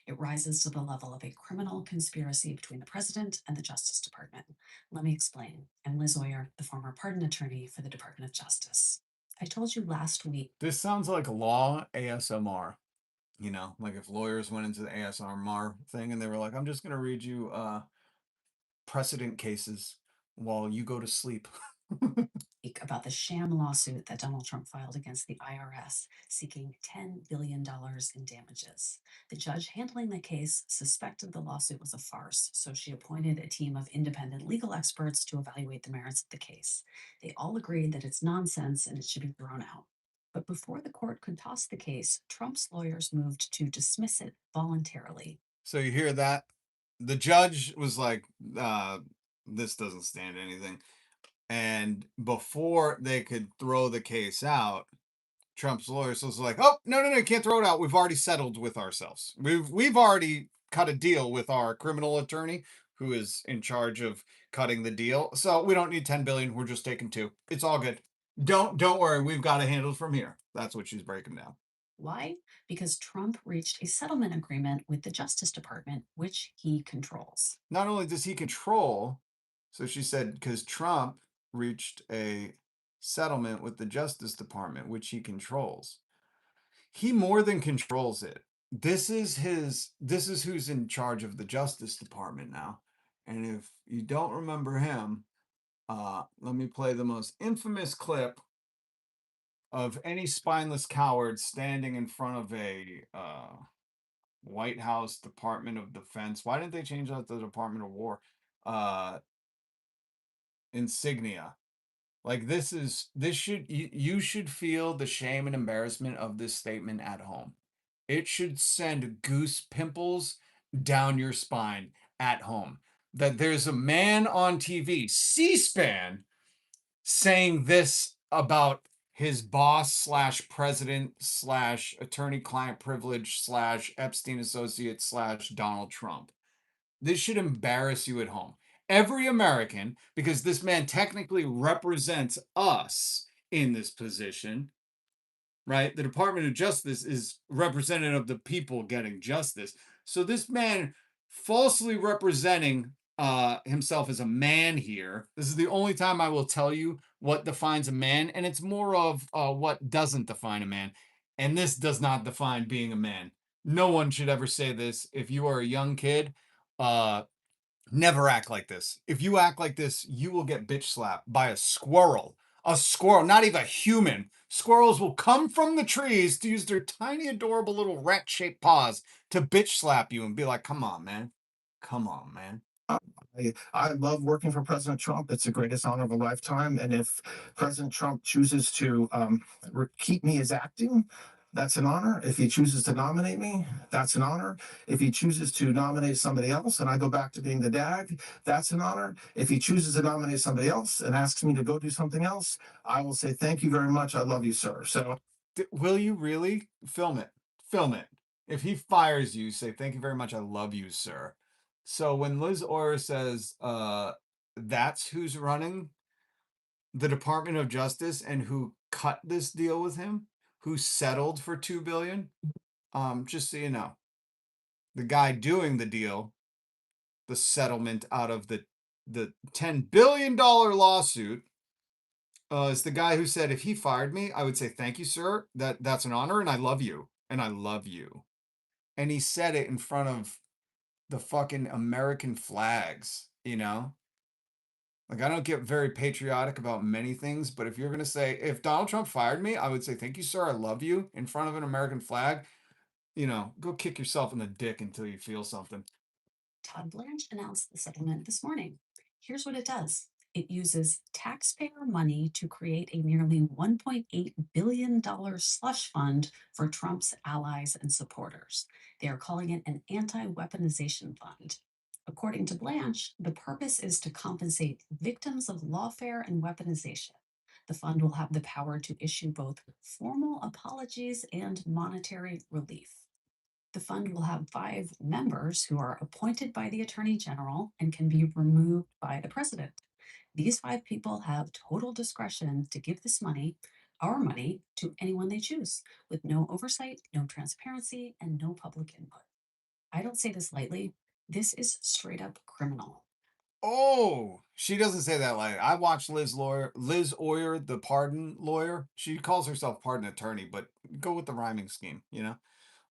It rises to the level of a criminal conspiracy between the president and the Justice Department. Let me explain. I'm Liz Oyer, the former pardon attorney for the Department of Justice. I told you last week. This sounds like law ASMR. You know, like if lawyers went into the ASMR thing and they were like, I'm just going to read you precedent cases while you go to sleep. About the sham lawsuit that Donald Trump filed against the IRS, seeking $10 billion in damages. The judge handling the case suspected the lawsuit was a farce, so she appointed a team of independent legal experts to evaluate the merits of the case. They all agreed that it's nonsense and it should be thrown out. But before the court could toss the case, Trump's lawyers moved to dismiss it voluntarily. So you hear that? The judge was like, this doesn't stand anything. And before they could throw the case out, Trump's lawyers was like, oh, no, you can't throw it out. We've already settled with ourselves. We've already cut a deal with our criminal attorney who is in charge of cutting the deal. So we don't need 10 billion. We're just taking 2. It's all good. Don't worry. We've got it handled from here. That's what she's breaking down. Why? Because Trump reached a settlement agreement with the Justice Department, which he controls. Not only does he control, so she said, because Trump reached a settlement with the Justice Department, which he controls. He more than controls it. This is who's in charge of the Justice Department now. And if you don't remember him, let me play the most infamous clip of any spineless coward standing in front of a White House Department of Defense. Why didn't they change that to the Department of War? Insignia. Like this should you should feel the shame and embarrassment of this statement at home. It should send goose pimples down your spine at home. That there's a man on TV, C-SPAN, saying this about his boss slash president slash attorney-client privilege slash Epstein associate slash Donald Trump. This should embarrass you at home. Every American, because this man technically represents us in this position, right? The Department of Justice is representative of the people getting justice. So this man falsely representing himself as a man here. This is the only time I will tell you what defines a man, and it's more of what doesn't define a man. And this does not define being a man. No one should ever say this. If you are a young kid, never act like this. If you act like this, you will get bitch slapped by a squirrel. A squirrel, not even a human. Squirrels will come from the trees to use their tiny, adorable little rat-shaped paws to bitch slap you and be like, come on, man. Come on, man. I love working for President Trump. It's the greatest honor of a lifetime. And if President Trump chooses to keep me as acting, that's an honor. If he chooses to nominate me, that's an honor. If he chooses to nominate somebody else and I go back to being the DAG, that's an honor. If he chooses to nominate somebody else and asks me to go do something else, I will say, thank you very much. I love you, sir. So Will you really? Film it. Film it. If he fires you, say, thank you very much. I love you, sir. So when Liz Orr says that's who's running the Department of Justice and who cut this deal with him, who settled for 2 billion, just so you know, the guy doing the deal, the settlement out of the $10 billion lawsuit, is the guy who said if he fired me, I would say thank you, sir. That's an honor, and I love you, and I love you. And he said it in front of the fucking American flags, you know? Like, I don't get very patriotic about many things, but if you're going to say, if Donald Trump fired me, I would say, thank you, sir. I love you in front of an American flag. You know, go kick yourself in the dick until you feel something. Todd Blanche announced the settlement this morning. Here's what it does. It uses taxpayer money to create a nearly $1.8 billion slush fund for Trump's allies and supporters. They are calling it an anti-weaponization fund. According to Blanche, the purpose is to compensate victims of lawfare and weaponization. The fund will have the power to issue both formal apologies and monetary relief. The fund will have 5 members who are appointed by the Attorney General and can be removed by the President. These 5 people have total discretion to give this money, our money, to anyone they choose, with no oversight, no transparency, and no public input. I don't say this lightly. This is straight up criminal. Oh, she doesn't say that like I watched Liz Oyer, the pardon lawyer. She calls herself pardon attorney, but go with the rhyming scheme, you know?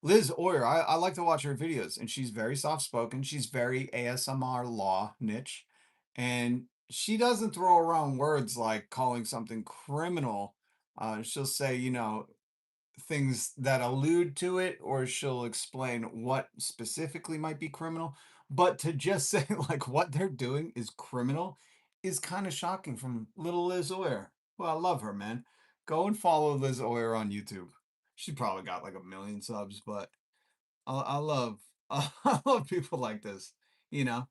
Liz Oyer, I like to watch her videos, and she's very soft spoken. She's very ASMR law niche, and she doesn't throw around words like calling something criminal. She'll say, you know, things that allude to it, or she'll explain what specifically might be criminal. But to just say like what they're doing is criminal is kind of shocking from little Liz Oyer. Well, I love her, man. Go and follow Liz Oyer on YouTube. She probably got like 1 million subs, but I love I love people like this, you know.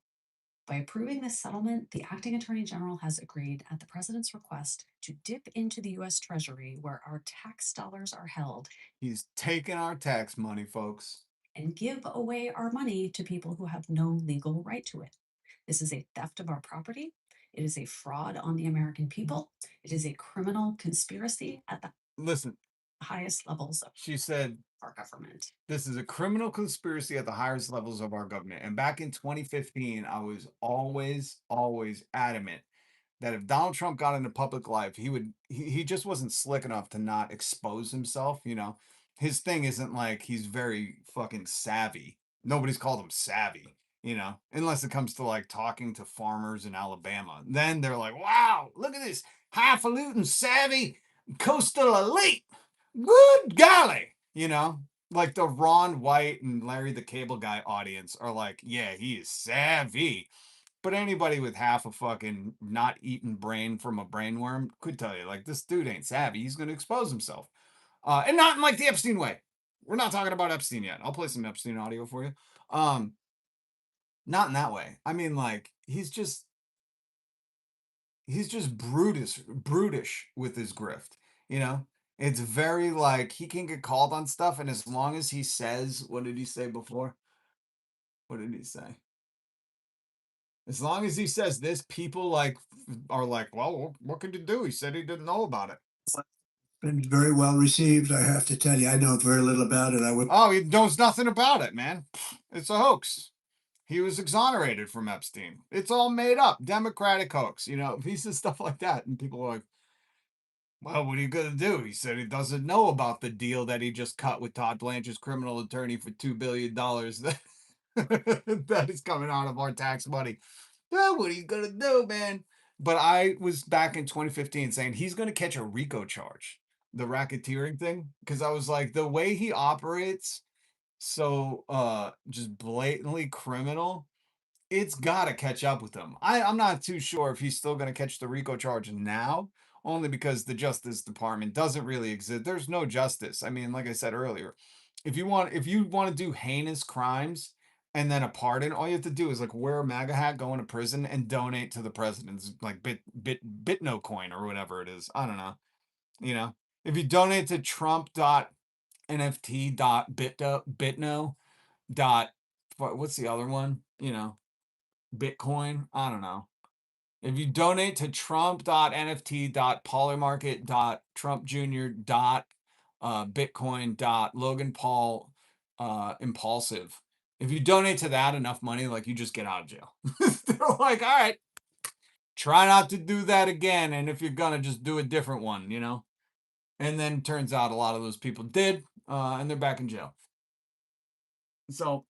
By approving this settlement, the acting attorney general has agreed at the president's request to dip into the U.S. Treasury where our tax dollars are held He's taking our tax money, folks. and give away our money to people who have no legal right to it. This is a theft of our property. It is a fraud on the American people. It is a criminal conspiracy at the Listen, highest levels of she said, our government. this is a criminal conspiracy at the highest levels of our government. And back in 2015, I was always adamant that if Donald Trump got into public life, he just wasn't slick enough to not expose himself, you know. His thing isn't like he's very fucking savvy. Nobody's called him savvy, you know, unless it comes to like talking to farmers in Alabama. Then they're like, wow, look at this highfalutin savvy coastal elite. Good golly, you know, like the Ron White and Larry the Cable Guy audience are like, yeah, he is savvy. But anybody with half a fucking not eaten brain from a brainworm could tell you, like, this dude ain't savvy. He's going to expose himself. And not in like the Epstein way. We're not talking about Epstein yet. I'll play some Epstein audio for you. Not in that way. I mean, like, he's just brutish with his grift, you know? It's very like he can get called on stuff, and as long as he says, what did he say before? What did he say? As long as he says this, people like are like, well, what could you do? He said he didn't know about it. Been very well received, I have to tell you. I know very little about it. I would Oh, he knows nothing about it, man. It's a hoax. He was exonerated from Epstein. It's all made up, Democratic hoax, you know, pieces of stuff like that. And people are like, well, what are you gonna do? He said he doesn't know about the deal that he just cut with Todd Blanche's criminal attorney for $2 billion that is coming out of our tax money. Well, what are you gonna do, man? But I was back in 2015 saying he's gonna catch a RICO charge, the racketeering thing, because I was like, the way he operates, so just blatantly criminal, it's got to catch up with him. I'm not too sure if he's still going to catch the RICO charge now, only because the Justice Department doesn't really exist. There's no justice. I mean, like I said earlier, if you want to do heinous crimes and then a pardon, all you have to do is like wear a MAGA hat, go into prison, and donate to the president's like Bitno coin or whatever it is. I don't know. You know, if you donate to Trump.nft.bitno dot what's the other one? You know, Bitcoin. I don't know. If you donate to trump.nft.polymarket.trumpjr. Bitcoin. Paul impulsive. If you donate to that enough money, like you just get out of jail. They're like, all right, try not to do that again. And if you're gonna just do a different one, you know? And then turns out a lot of those people did, and they're back in jail. So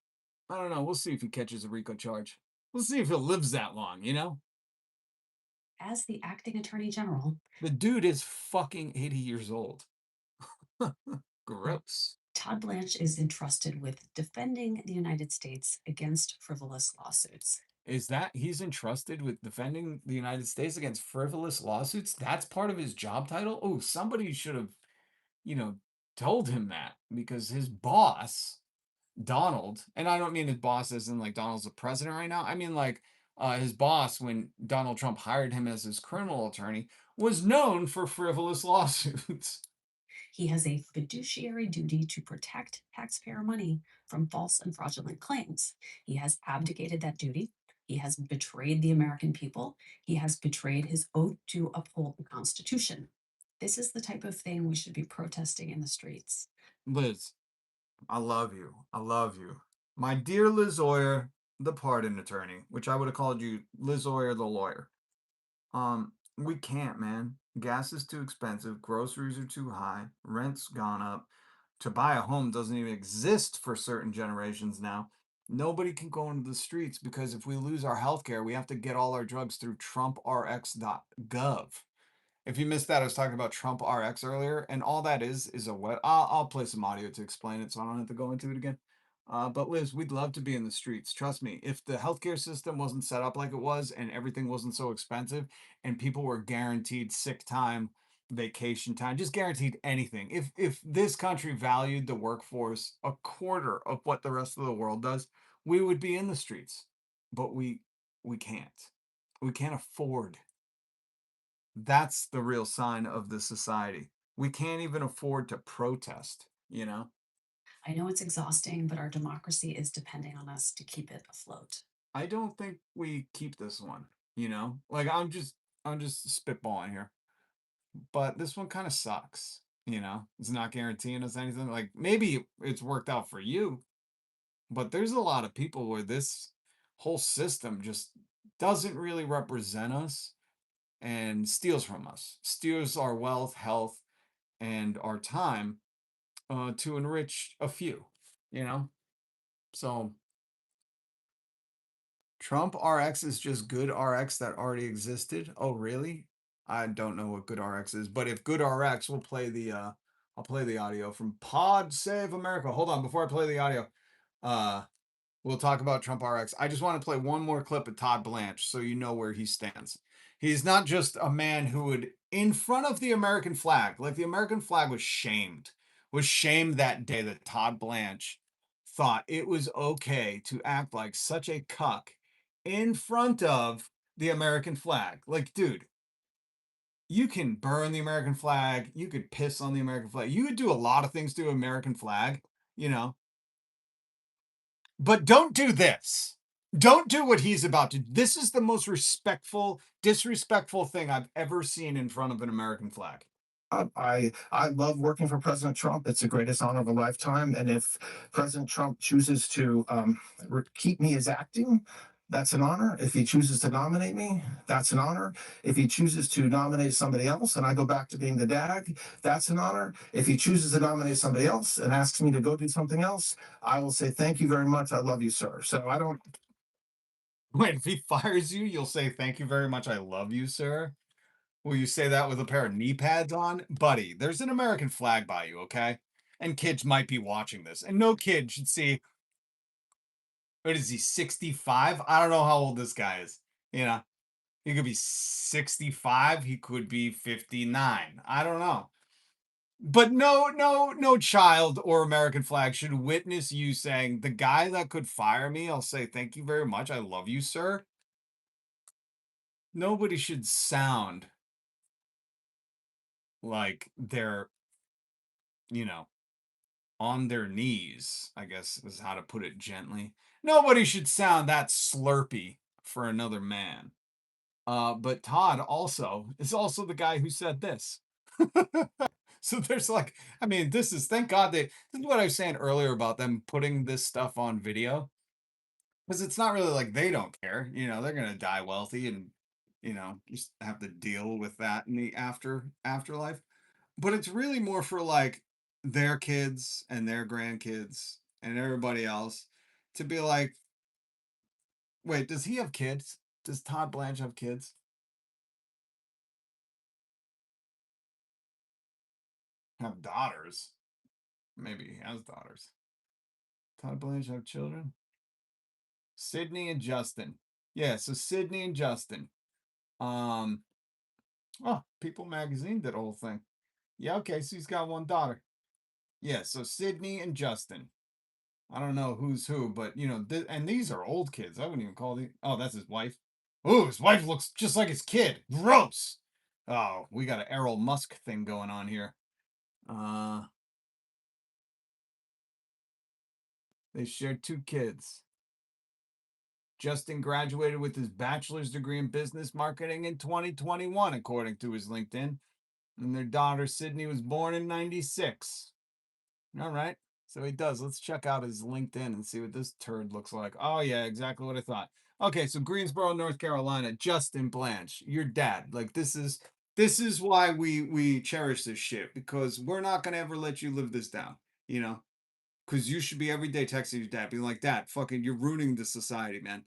I don't know. We'll see if he catches a RICO charge. We'll see if he lives that long, you know? As the acting attorney general, The dude is fucking 80 years old. Gross. Todd Blanche is entrusted with defending the United States against frivolous lawsuits. Is that he's entrusted with defending the United States against frivolous lawsuits? That's part of his job title? Oh, somebody should have, you know, told him that because his boss, Donald, and I don't mean his boss as in like Donald's the president right now. I mean like his boss, when Donald Trump hired him as his criminal attorney, was known for frivolous lawsuits. He has a fiduciary duty to protect taxpayer money from false and fraudulent claims. He has abdicated that duty. He has betrayed the American people. He has betrayed his oath to uphold the Constitution. This is the type of thing we should be protesting in the streets. Liz, I love you. I love you. My dear Liz Oyer, the pardon attorney, which I would have called you Liz Oyer, the lawyer. We can't, man. Gas is too expensive. Groceries are too high. Rent's gone up. To buy a home doesn't even exist for certain generations now. Nobody can go into the streets because if we lose our health care, we have to get all our drugs through trumprx.gov. If you missed that, I was talking about Trump RX earlier, and all that is a web. I'll play some audio to explain it so I don't have to go into it again. But Liz, we'd love to be in the streets. Trust me, if the healthcare system wasn't set up like it was and everything wasn't so expensive and people were guaranteed sick time, vacation time, just guaranteed anything. If this country valued the workforce a quarter of what the rest of the world does, we would be in the streets. But we can't. We can't afford. That's the real sign of the society. We can't even afford to protest, you know? I know it's exhausting, but our democracy is depending on us to keep it afloat. I don't think we keep this one, you know? Like I'm just spitballing here. But this one kind of sucks, you know? It's not guaranteeing us anything. Like maybe it's worked out for you, but there's a lot of people where this whole system just doesn't really represent us and steals from us, steals our wealth, health, and our time to enrich a few, you know? So Trump RX is just good RX that already existed. Oh, really? I don't know what good RX is, but if good RX, we'll play the I'll play the audio from Pod Save America. Hold on, before I play the audio, uh we'll talk about Trump RX. I just want to play one more clip of Todd Blanche so you know where he stands. He's not just a man who would, in front of the American flag, like the American flag was shamed that day that Todd Blanche thought it was okay to act like such a cuck in front of the American flag. Like, dude, you can burn the American flag. You could piss on the American flag. You could do a lot of things to American flag, you know, but don't do this. Don't do what he's about to. This is the most disrespectful thing I've ever seen in front of an American flag. I love working for President Trump. It's the greatest honor of a lifetime. And if President Trump chooses to keep me as acting, that's an honor. If he chooses to nominate me, that's an honor. If he chooses to nominate somebody else and I go back to being the DAG, that's an honor. If he chooses to nominate somebody else and asks me to go do something else, I will say, thank you very much. I love you, sir. So I don't. Wait, if he fires you, you'll say, "Thank you very much. I love you, sir." Will you say that with a pair of knee pads on? Buddy, there's an American flag by you, okay? And kids might be watching this. And no kid should see, what is he, 65? I don't know how old this guy is. You know, he could be 65. He could be 59. I don't know. But no child or American flag should witness you saying, the guy that could fire me, I'll say, "Thank you very much. I love you, sir." Nobody should sound like they're, you know, on their knees, I guess is how to put it gently. Nobody should sound that slurpy for another man. But Todd also is also the guy who said this. So there's like, I mean, thank God this is what I was saying earlier about them putting this stuff on video. Because it's not really like they don't care. You know, they're gonna die wealthy and, you know, just have to deal with that in the afterlife. But it's really more for like their kids and their grandkids and everybody else to be like, wait, does he have kids? Does Todd Blanche have kids? Have daughters? Maybe he has daughters. Todd Blanche have children? Sydney and Justin. Yeah, so Sydney and Justin. Um, oh, People Magazine did a whole thing. Yeah, okay, so he's got one daughter. Yeah, so Sydney and Justin. I don't know who's who, but you know, and these are old kids. I wouldn't even call these. Oh, that's his wife. Oh, his wife looks just like his kid. Gross. Oh, we got an Errol Musk thing going on here. They shared 2 kids. Justin graduated with his bachelor's degree in business marketing in 2021, according to his LinkedIn. And their daughter, Sydney, was born in 96. All right. So he does. Let's check out his LinkedIn and see what this turd looks like. Oh, yeah, exactly what I thought. Okay, so Greensboro, North Carolina, Justin Blanche, your dad. Like this is why we cherish this shit, because we're not gonna ever let you live this down, you know? Because you should be every day texting your dad, being like, "Dad, fucking, you're ruining the society, man."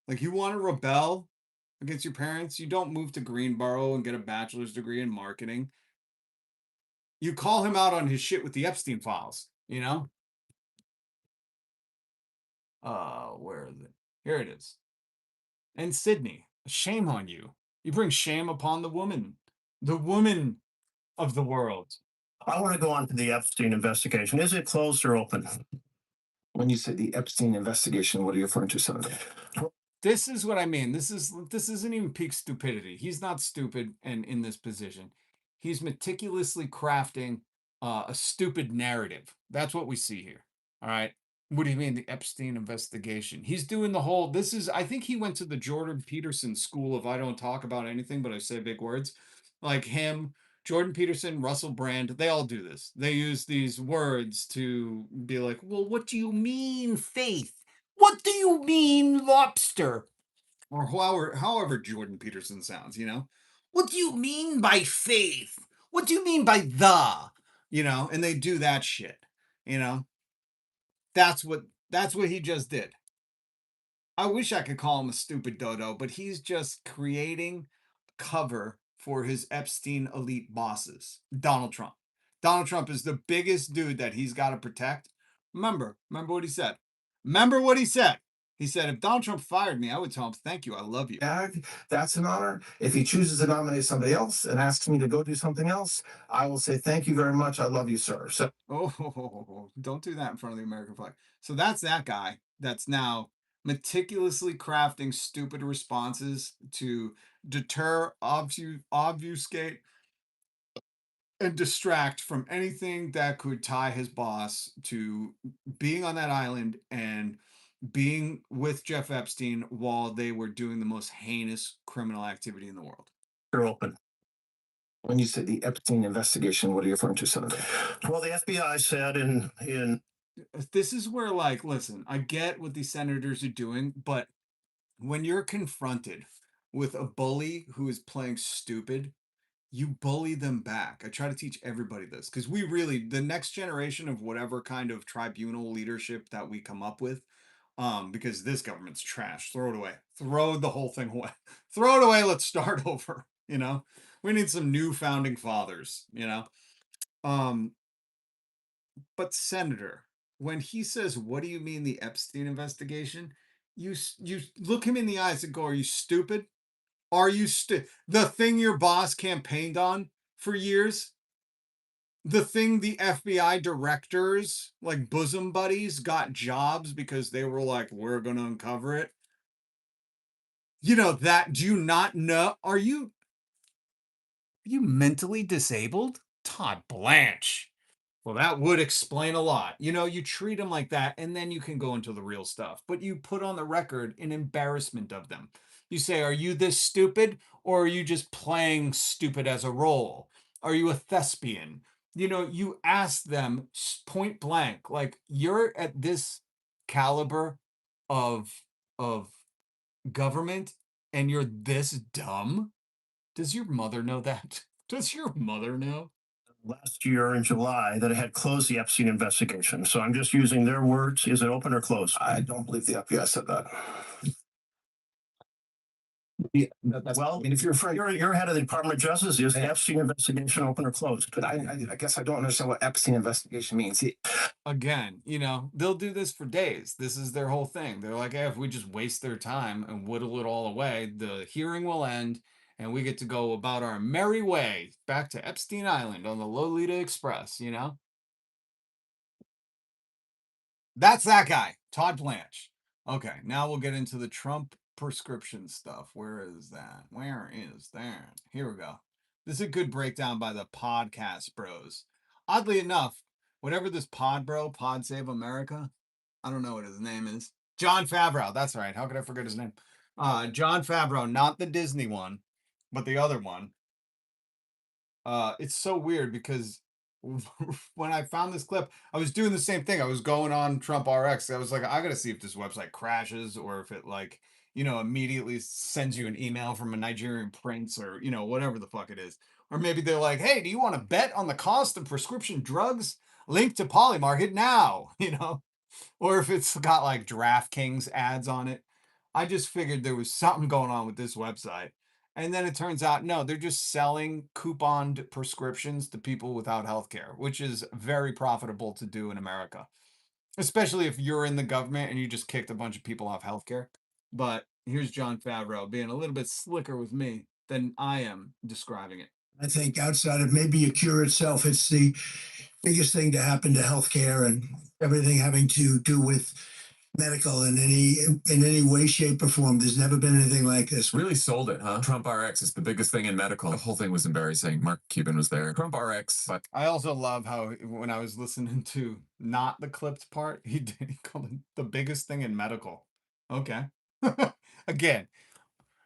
Like, you want to rebel against your parents? You don't move to Greenboro and get a bachelor's degree in marketing. You call him out on his shit with the Epstein files, you know? Where is it? Here it is. And Sydney, shame on you. You bring shame upon the woman of the world. I want to go on to the Epstein investigation. Is it closed or open? When you say the Epstein investigation, what are you referring to, Senator? This is what I mean. This isn't even peak stupidity. He's not stupid and in this position. He's meticulously crafting a stupid narrative. That's what we see here. All right. What do you mean the Epstein investigation? He's doing the whole, this is, I think he went to the Jordan Peterson school of I don't talk about anything, but I say big words. Like him, Jordan Peterson, Russell Brand, they all do this. They use these words to be like, well, what do you mean faith? What do you mean lobster? Or however Jordan Peterson sounds, you know? What do you mean by faith? What do you mean by the? You know, and they do that shit, you know? That's what he just did. I wish I could call him a stupid dodo, but he's just creating cover for his Epstein elite bosses. Donald Trump. Donald Trump is the biggest dude that he's got to protect. Remember what he said. Remember what he said. He said, if Donald Trump fired me, I would tell him, thank you, I love you. That's an honor. If he chooses to nominate somebody else and asks me to go do something else, I will say, thank you very much. I love you, sir. So, Don't do that in front of the American flag. So that's that guy that's now meticulously crafting stupid responses to deter, obfuscate, and distract from anything that could tie his boss to being on that island and being with Jeff Epstein while they were doing the most heinous criminal activity in the world. you're open. When you say the Epstein investigation, what are you referring to, Senator? Well, the FBI said in This is where, like, listen, I get what these senators are doing, but when you're confronted with a bully who is playing stupid, you bully them back. I try to teach everybody this because we really, the next generation of whatever kind of tribunal leadership that we come up with, because this government's trash, throw it away, throw the whole thing away, throw it away. Let's start over. You know, we need some new founding fathers. You know, um, but Senator, when he says, "What do you mean the Epstein investigation?" You look him in the eyes and go, "Are you stupid? Are you the thing your boss campaigned on for years? The thing the FBI directors, like bosom buddies, got jobs because they were like, we're going to uncover it. You know that, do you not know? Are you mentally disabled? Todd Blanche. Well, that would explain a lot. You know, you treat them like that, and then you can go into the real stuff. But you put on the record an embarrassment of them. You say, are you this stupid, or are you just playing stupid as a role? Are you a thespian? You know, you ask them point blank, like, you're at this caliber of government, and you're this dumb? Does your mother know that? Does your mother know? last year in July that it had closed the Epstein investigation. So I'm just using their words. Is it open or closed? I don't believe the FBI said that. Yeah, well, I mean, if you're head of the Department of Justice, is the Epstein investigation open or closed? But I guess I don't understand what Epstein investigation means. Again, you know, they'll do this for days. This is their whole thing. They're like, hey, if we just waste their time and whittle it all away, the hearing will end and we get to go about our merry way back to Epstein Island on the Lolita Express, you know? That's that guy, Todd Blanche. Okay, now we'll get into the Trump prescription stuff. Where is that? Where is that? Here we go. This is a good breakdown by the podcast bros. Oddly enough, whatever this pod bro, Pod Save America, I don't know what his name is. John Favreau. That's right. How could I forget his name? John Favreau, not the Disney one, but the other one. It's so weird because when I found this clip, I was doing the same thing. I was going on Trump RX. I was like, I gotta see if this website crashes or if it like, you know, immediately sends you an email from a Nigerian prince or, you know, whatever the fuck it is. Or maybe they're like, hey, do you want to bet on the cost of prescription drugs? Link to Polymarket now, you know? Or if it's got like DraftKings ads on it. I just figured there was something going on with this website. And then it turns out, no, they're just selling couponed prescriptions to people without health care, which is very profitable to do in America, especially if you're in the government and you just kicked a bunch of people off health care. But here's John Favreau being a little bit slicker with me than I am describing it. I think outside of maybe a cure itself, it's the biggest thing to happen to healthcare and everything having to do with medical in any way, shape, or form. There's never been anything like this. Really sold it, huh? Trump RX is the biggest thing in medical. The whole thing was embarrassing. Mark Cuban was there. Trump RX, but I also love how when I was listening to not the clipped part, he called it the biggest thing in medical. Okay. Again,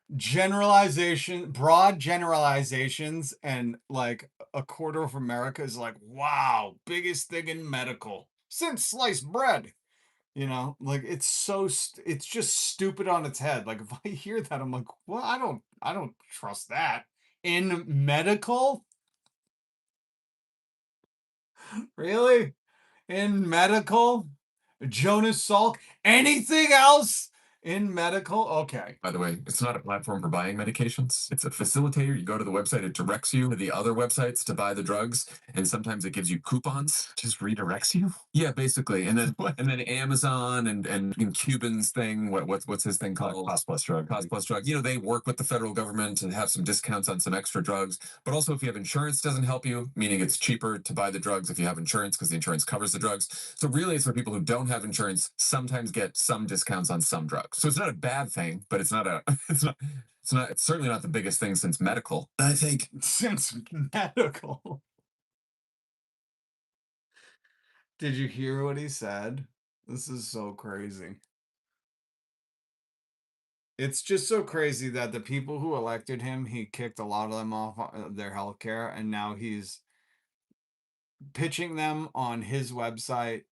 broad generalizations, and like a quarter of America is like, wow, biggest thing in medical since sliced bread. Like it's just stupid on its head. Like if I hear that, I'm like, well, I don't trust that. In medical? Really? In medical? Jonas Salk? Anything else in medical? Okay. by the way, it's not a platform for buying medications. It's a facilitator. You go to the website, it directs you to the other websites to buy the drugs, and sometimes it gives you coupons. Just redirects you. Yeah, basically. And then Amazon and Cuban's thing, what's his thing called? Cost plus drug. Cost plus drug. They work with the federal government and have some discounts on some extra drugs. But also, if you have insurance, doesn't help you, meaning it's cheaper to buy the drugs if you have insurance because the insurance covers the drugs. So really, it's for people who don't have insurance, sometimes get some discounts on some drugs. So it's not a bad thing, but it's not it's certainly not the biggest thing since medical. I think Since medical. Did you hear what he said? This is so crazy. It's just so crazy that the people who elected him, he kicked a lot of them off their health care, and now he's pitching them on his website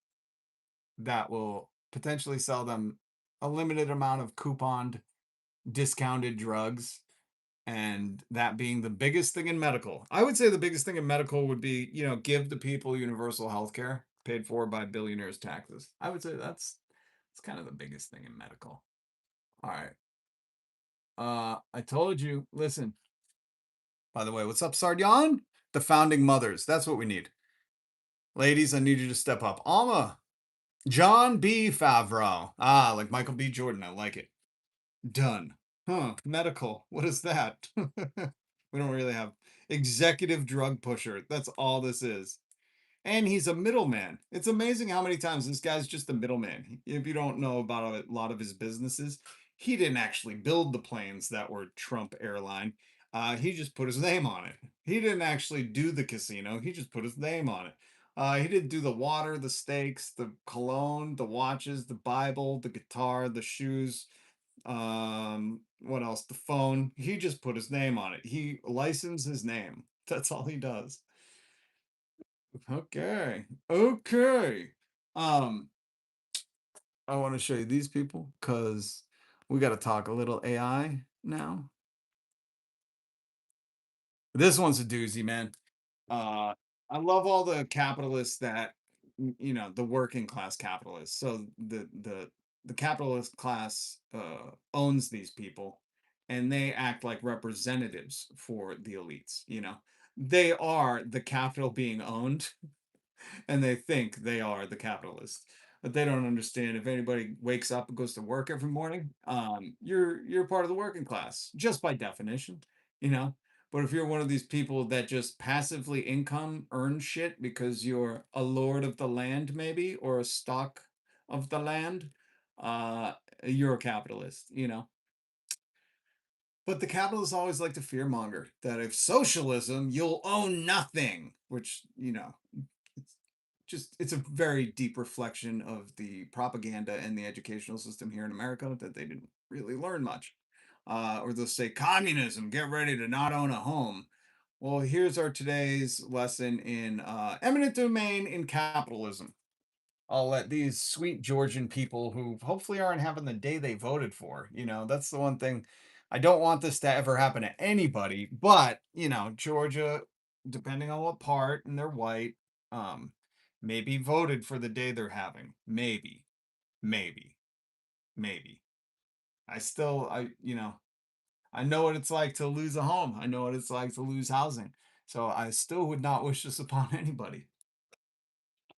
that will potentially sell them a limited amount of couponed, discounted drugs, and that being the biggest thing in medical. I would say the biggest thing in medical would be, give the people universal health care paid for by billionaires' taxes. I would say that's kind of the biggest thing in medical. All right. I told you, listen. By the way, what's up, Sardyon? The founding mothers. That's what we need. Ladies, I need you to step up. Alma. John B. Favreau. Ah, like Michael B. Jordan. I like it. Done. Huh. Medical. What is that? We don't really have executive drug pusher. That's all this is. And he's a middleman. It's amazing how many times this guy's just a middleman. If you don't know about a lot of his businesses, he didn't actually build the planes that were Trump airline. He just put his name on it. He didn't actually do the casino. He just put his name on it. He didn't do the water, the steaks, the cologne, the watches, the Bible, the guitar, the shoes. What else? The phone. He just put his name on it. He licensed his name. That's all he does. Okay. Okay. Um, I want to show you these people because we got to talk a little AI now. This one's a doozy, man. I love all the capitalists that the working class capitalists. So the capitalist class owns these people, and they act like representatives for the elites. They are the capital being owned, and they think they are the capitalists, but they don't understand. If anybody wakes up and goes to work every morning, you're part of the working class just by definition, you know. But if you're one of these people that just passively income earn shit because you're a lord of the land, maybe, or a stock of the land, you're a capitalist. But the capitalists always like to fearmonger that if socialism, you'll own nothing, which, it's a very deep reflection of the propaganda and the educational system here in America that they didn't really learn much. Or they'll say communism, get ready to not own a home. Well, here's our today's lesson in eminent domain in capitalism. I'll let these sweet Georgian people who hopefully aren't having the day they voted for. That's the one thing. I don't want this to ever happen to anybody, but Georgia, depending on what part, and they're white, maybe voted for the day they're having. Maybe, maybe, maybe. I know what it's like to lose a home. I know what it's like to lose housing. So I still would not wish this upon anybody.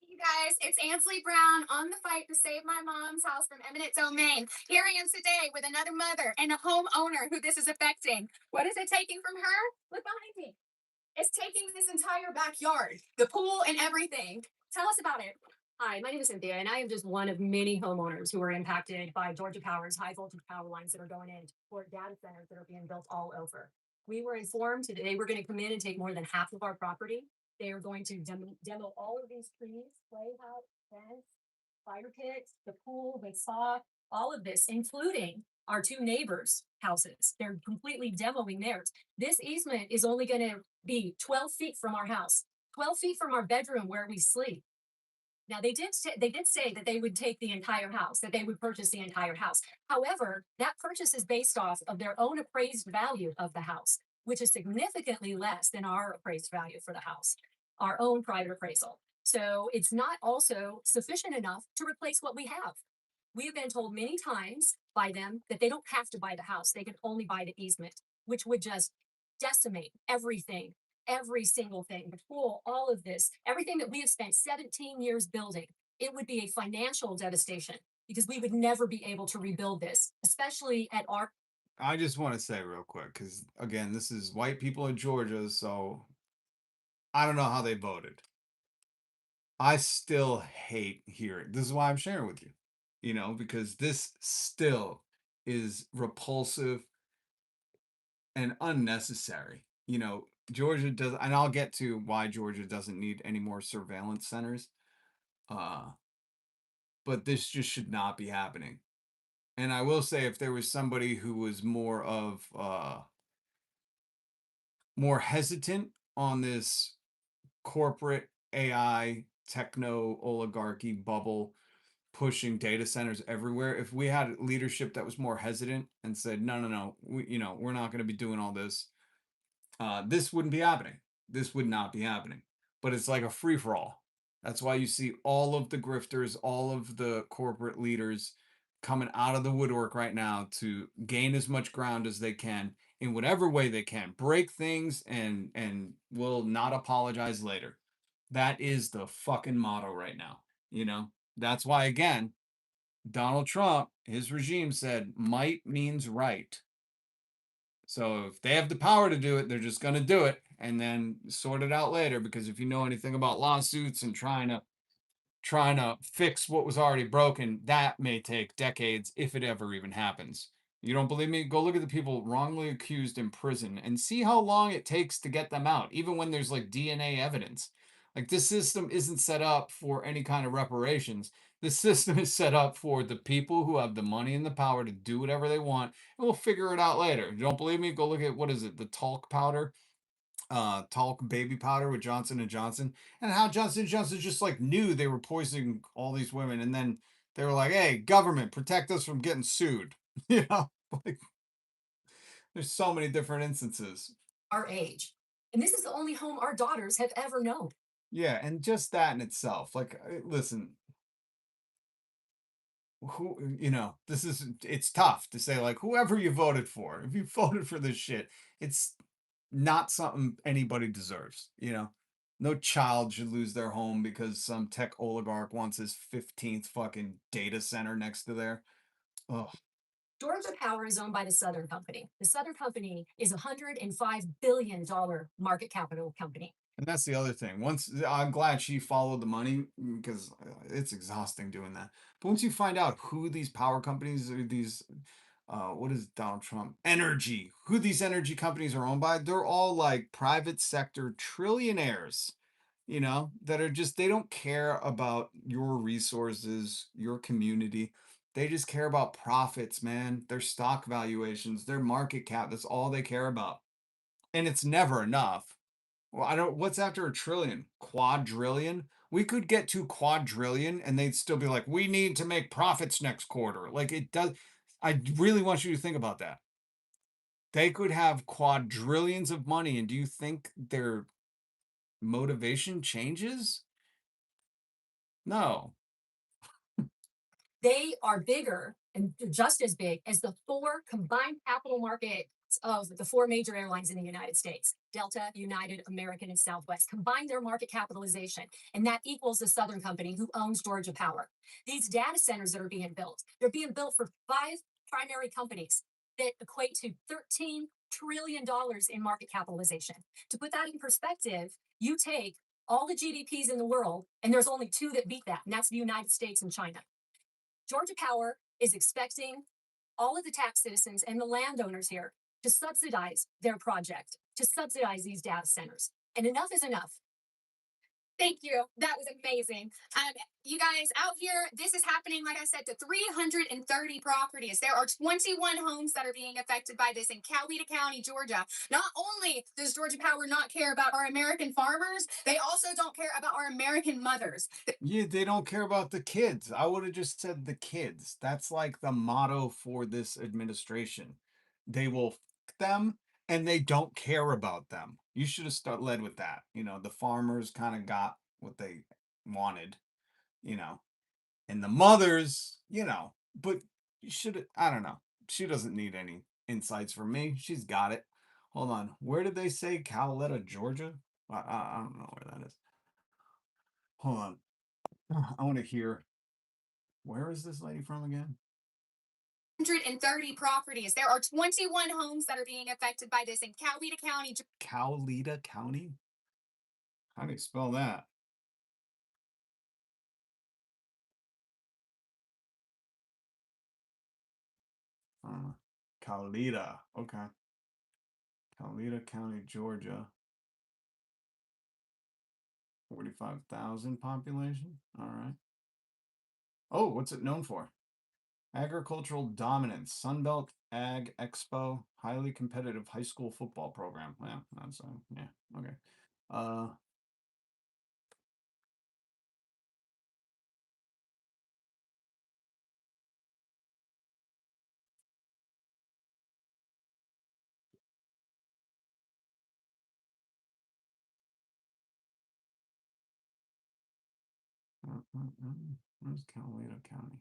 You guys, it's Ansley Brown on the fight to save my mom's house from eminent domain. Here I am today with another mother and a homeowner who this is affecting. What is it taking from her? Look behind me. It's taking this entire backyard, the pool and everything. Tell us about it. Hi, my name is Cynthia, and I am just one of many homeowners who are impacted by Georgia Power's high voltage power lines that are going in for data centers that are being built all over. We were informed that they were going to come in and take more than half of our property. They are going to demo all of these trees, playhouse, fence, fire pits, the pool, the saw, all of this, including our two neighbors' houses. They're completely demoing theirs. This easement is only going to be 12 feet from our house, 12 feet from our bedroom where we sleep. Now they did say that they would take the entire house, that they would purchase the entire house. However, that purchase is based off of their own appraised value of the house, which is significantly less than our appraised value for the house, our own private appraisal. So it's not also sufficient enough to replace what we have. We have been told many times by them that they don't have to buy the house, they can only buy the easement, which would just decimate everything, every single thing, the pool, all of this, everything that we have spent 17 years building. It would be a financial devastation because we would never be able to rebuild this, especially at our. I just want to say real quick, because again, this is white people in Georgia, so I don't know how they voted. I still hate hearing. This is why I'm sharing with you, because this still is repulsive and unnecessary. Georgia does, and I'll get to why Georgia doesn't need any more surveillance centers. Uh, but this just should not be happening. And I will say, if there was somebody who was more hesitant on this corporate AI techno oligarchy bubble pushing data centers everywhere, if we had leadership that was more hesitant and said, no, we're not going to be doing all this, this wouldn't be happening. This would not be happening. But it's like a free for all. That's why you see all of the grifters, all of the corporate leaders coming out of the woodwork right now to gain as much ground as they can in whatever way they can, break things and will not apologize later. That is the fucking motto right now. That's why, again, Donald Trump, his regime said might means right. So if they have the power to do it, they're just going to do it and then sort it out later. Because if you know anything about lawsuits and trying to fix what was already broken, that may take decades if it ever even happens. You don't believe me? Go look at the people wrongly accused in prison and see how long it takes to get them out, even when there's like DNA evidence. Like, this system isn't set up for any kind of reparations. The system is set up for the people who have the money and the power to do whatever they want, and we'll figure it out later. You don't believe me? Go look at, what is it, the talc powder, talc baby powder with Johnson and Johnson, and how Johnson and Johnson just like knew they were poisoning all these women, and then they were like, "Hey, government, protect us from getting sued." Like, there's so many different instances. Our age. And this is the only home our daughters have ever known. Yeah, and just that in itself, like, listen, it's tough to say, like, whoever you voted for, if you voted for this shit, it's not something anybody deserves. No child should lose their home because some tech oligarch wants his 15th fucking data center next to there. Oh, Georgia Power is owned by the Southern Company. The Southern Company is a $105 billion market capital company. and that's the other thing. Once I'm glad she followed the money, because it's exhausting doing that. But once you find out who these power companies are, these what is Donald Trump? Energy. Who these energy companies are owned by, they're all like private sector trillionaires, that are just, they don't care about your resources, your community. They just care about profits, man. Their stock valuations, their market cap. That's all they care about. And it's never enough. Well, what's after a trillion? Quadrillion? We could get to quadrillion and they'd still be like, we need to make profits next quarter. Like, it does. I really want you to think about that. They could have quadrillions of money, and do you think their motivation changes? No. They are bigger and just as big as the four combined capital markets of the four major airlines in the United States: Delta, United, American, and Southwest. Combine their market capitalization, and that equals the Southern Company, who owns Georgia Power. These data centers that are being built, they're being built for 5 primary companies that equate to $13 trillion in market capitalization. To put that in perspective, you take all the GDPs in the world, and there's only two that beat that, and that's the United States and China. Georgia Power is expecting all of the tax citizens and the landowners here to subsidize their project, to subsidize these data centers. And enough is enough. Thank you. That was amazing. You guys out here, this is happening, like I said, to 330 properties. There are 21 homes that are being affected by this in Coweta County, Georgia. Not only does Georgia Power not care about our American farmers, they also don't care about our American mothers. Yeah, they don't care about the kids. I would have just said the kids. That's like the motto for this administration. They will them and they don't care about them. You should have led with that. You know, the farmers kind of got what they wanted, you know, and the mothers, you know, but you should, I don't know. She doesn't need any insights from me. She's got it. Hold on. Where did they say Coweta, Georgia? I don't know where that is. Hold on. I want to hear. Where is this lady from again? 130 properties. There are 21 homes that are being affected by this in Coweta County. Coweta County? How do you spell that? Coweta. Okay. Coweta County, Georgia. 45,000 population. All right. Oh, what's it known for? Agricultural dominance, Sunbelt Ag Expo, highly competitive high school football program. Yeah, that's yeah, okay. Where's Coweta County?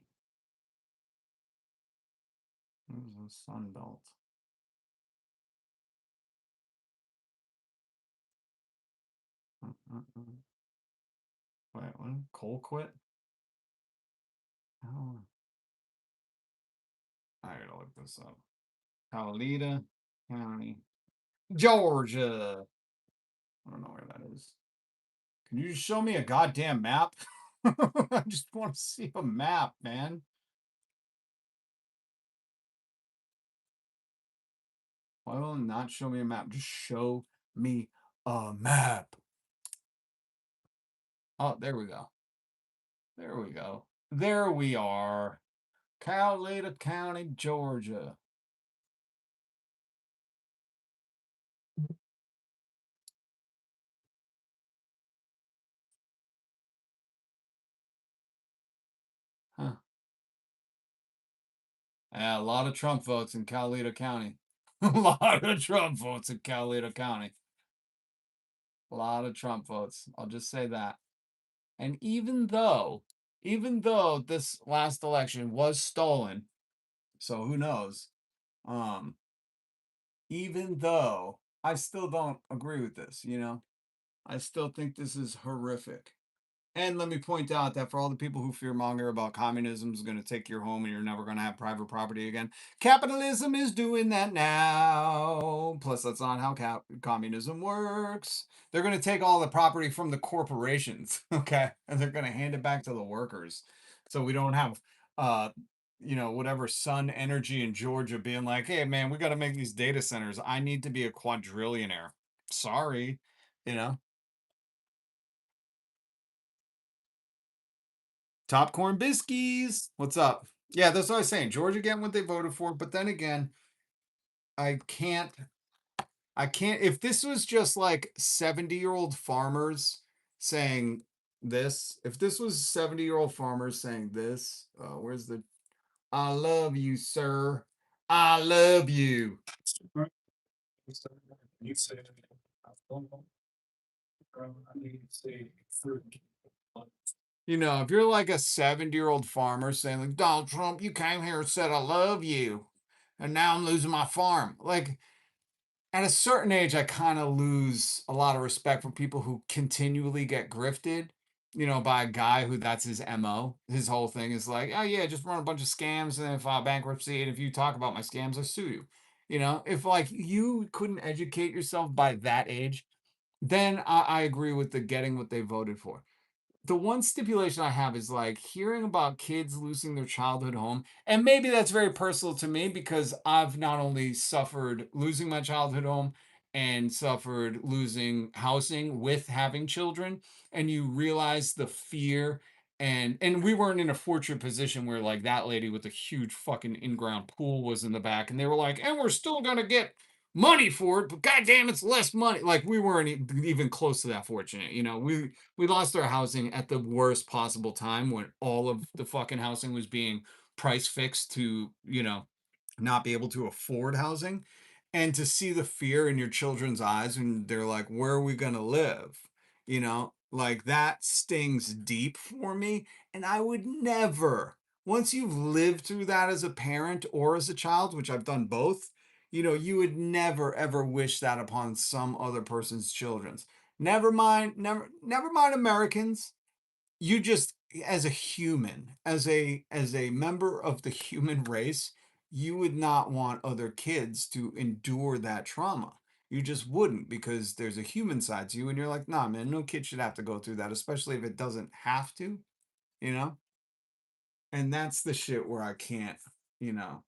Where's the Sunbelt? Wait, what? Colquitt? Oh, I gotta look this up. Coweta County, Georgia. I don't know where that is. Can you just show me a goddamn map? I just want to see a map, man. Why will it not show me a map? Just show me a map. Oh, there we go. There we go. There we are. Coweta County, Georgia. Huh. Yeah, a lot of Trump votes in Coweta County. A lot of Trump votes in Coweta County. A lot of Trump votes. I'll just say that. And even though this last election was stolen, so who knows? Even though I still don't agree with this, you know, I still think this is horrific. And let me point out that for all the people who fearmonger about communism is going to take your home and you're never going to have private property again, capitalism is doing that now. Plus, that's not how communism works. They're going to take all the property from the corporations, okay, and they're going to hand it back to the workers. So we don't have, you know, whatever Sun Energy in Georgia being like, hey, man, we got to make these data centers. I need to be a quadrillionaire. Sorry, you know. Popcorn Biscuits. What's up? Yeah, that's what I was saying. Georgia getting what they voted for, but then again, I can't. If this was just like 70-year-old farmers saying this, if this was 70-year-old farmers saying this, where's the I love you, sir. I love you. You know, if you're like a 70-year-old farmer saying, like, Donald Trump, you came here and said, I love you, and now I'm losing my farm. Like, at a certain age, I kind of lose a lot of respect for people who continually get grifted, you know, by a guy who that's his MO. His whole thing is like, oh, yeah, just run a bunch of scams and then file bankruptcy. And if you talk about my scams, I sue you. You know, if like you couldn't educate yourself by that age, then I agree with the getting what they voted for. The one stipulation I have is like hearing about kids losing their childhood home. And maybe that's very personal to me because I've not only suffered losing my childhood home and suffered losing housing with having children. And you realize the fear. And we weren't in a fortunate position where like that lady with a huge fucking in-ground pool was in the back and they were like, and we're still gonna get money for it, but goddamn, it's less money. Like we weren't even close to that fortunate. We lost our housing at the worst possible time when all of the fucking housing was being price fixed to, not be able to afford housing. And to see the fear in your children's eyes and they're like, where are we going to live? Like that stings deep for me. And I would never, once you've lived through that as a parent or as a child, which I've done both, you would never ever wish that upon some other person's children's. Never mind Americans. You just, as a human, as a member of the human race, you would not want other kids to endure that trauma. You just wouldn't, because there's a human side to you and you're like, nah, man, no kid should have to go through that, especially if it doesn't have to, you know? And that's the shit where I can't, you know,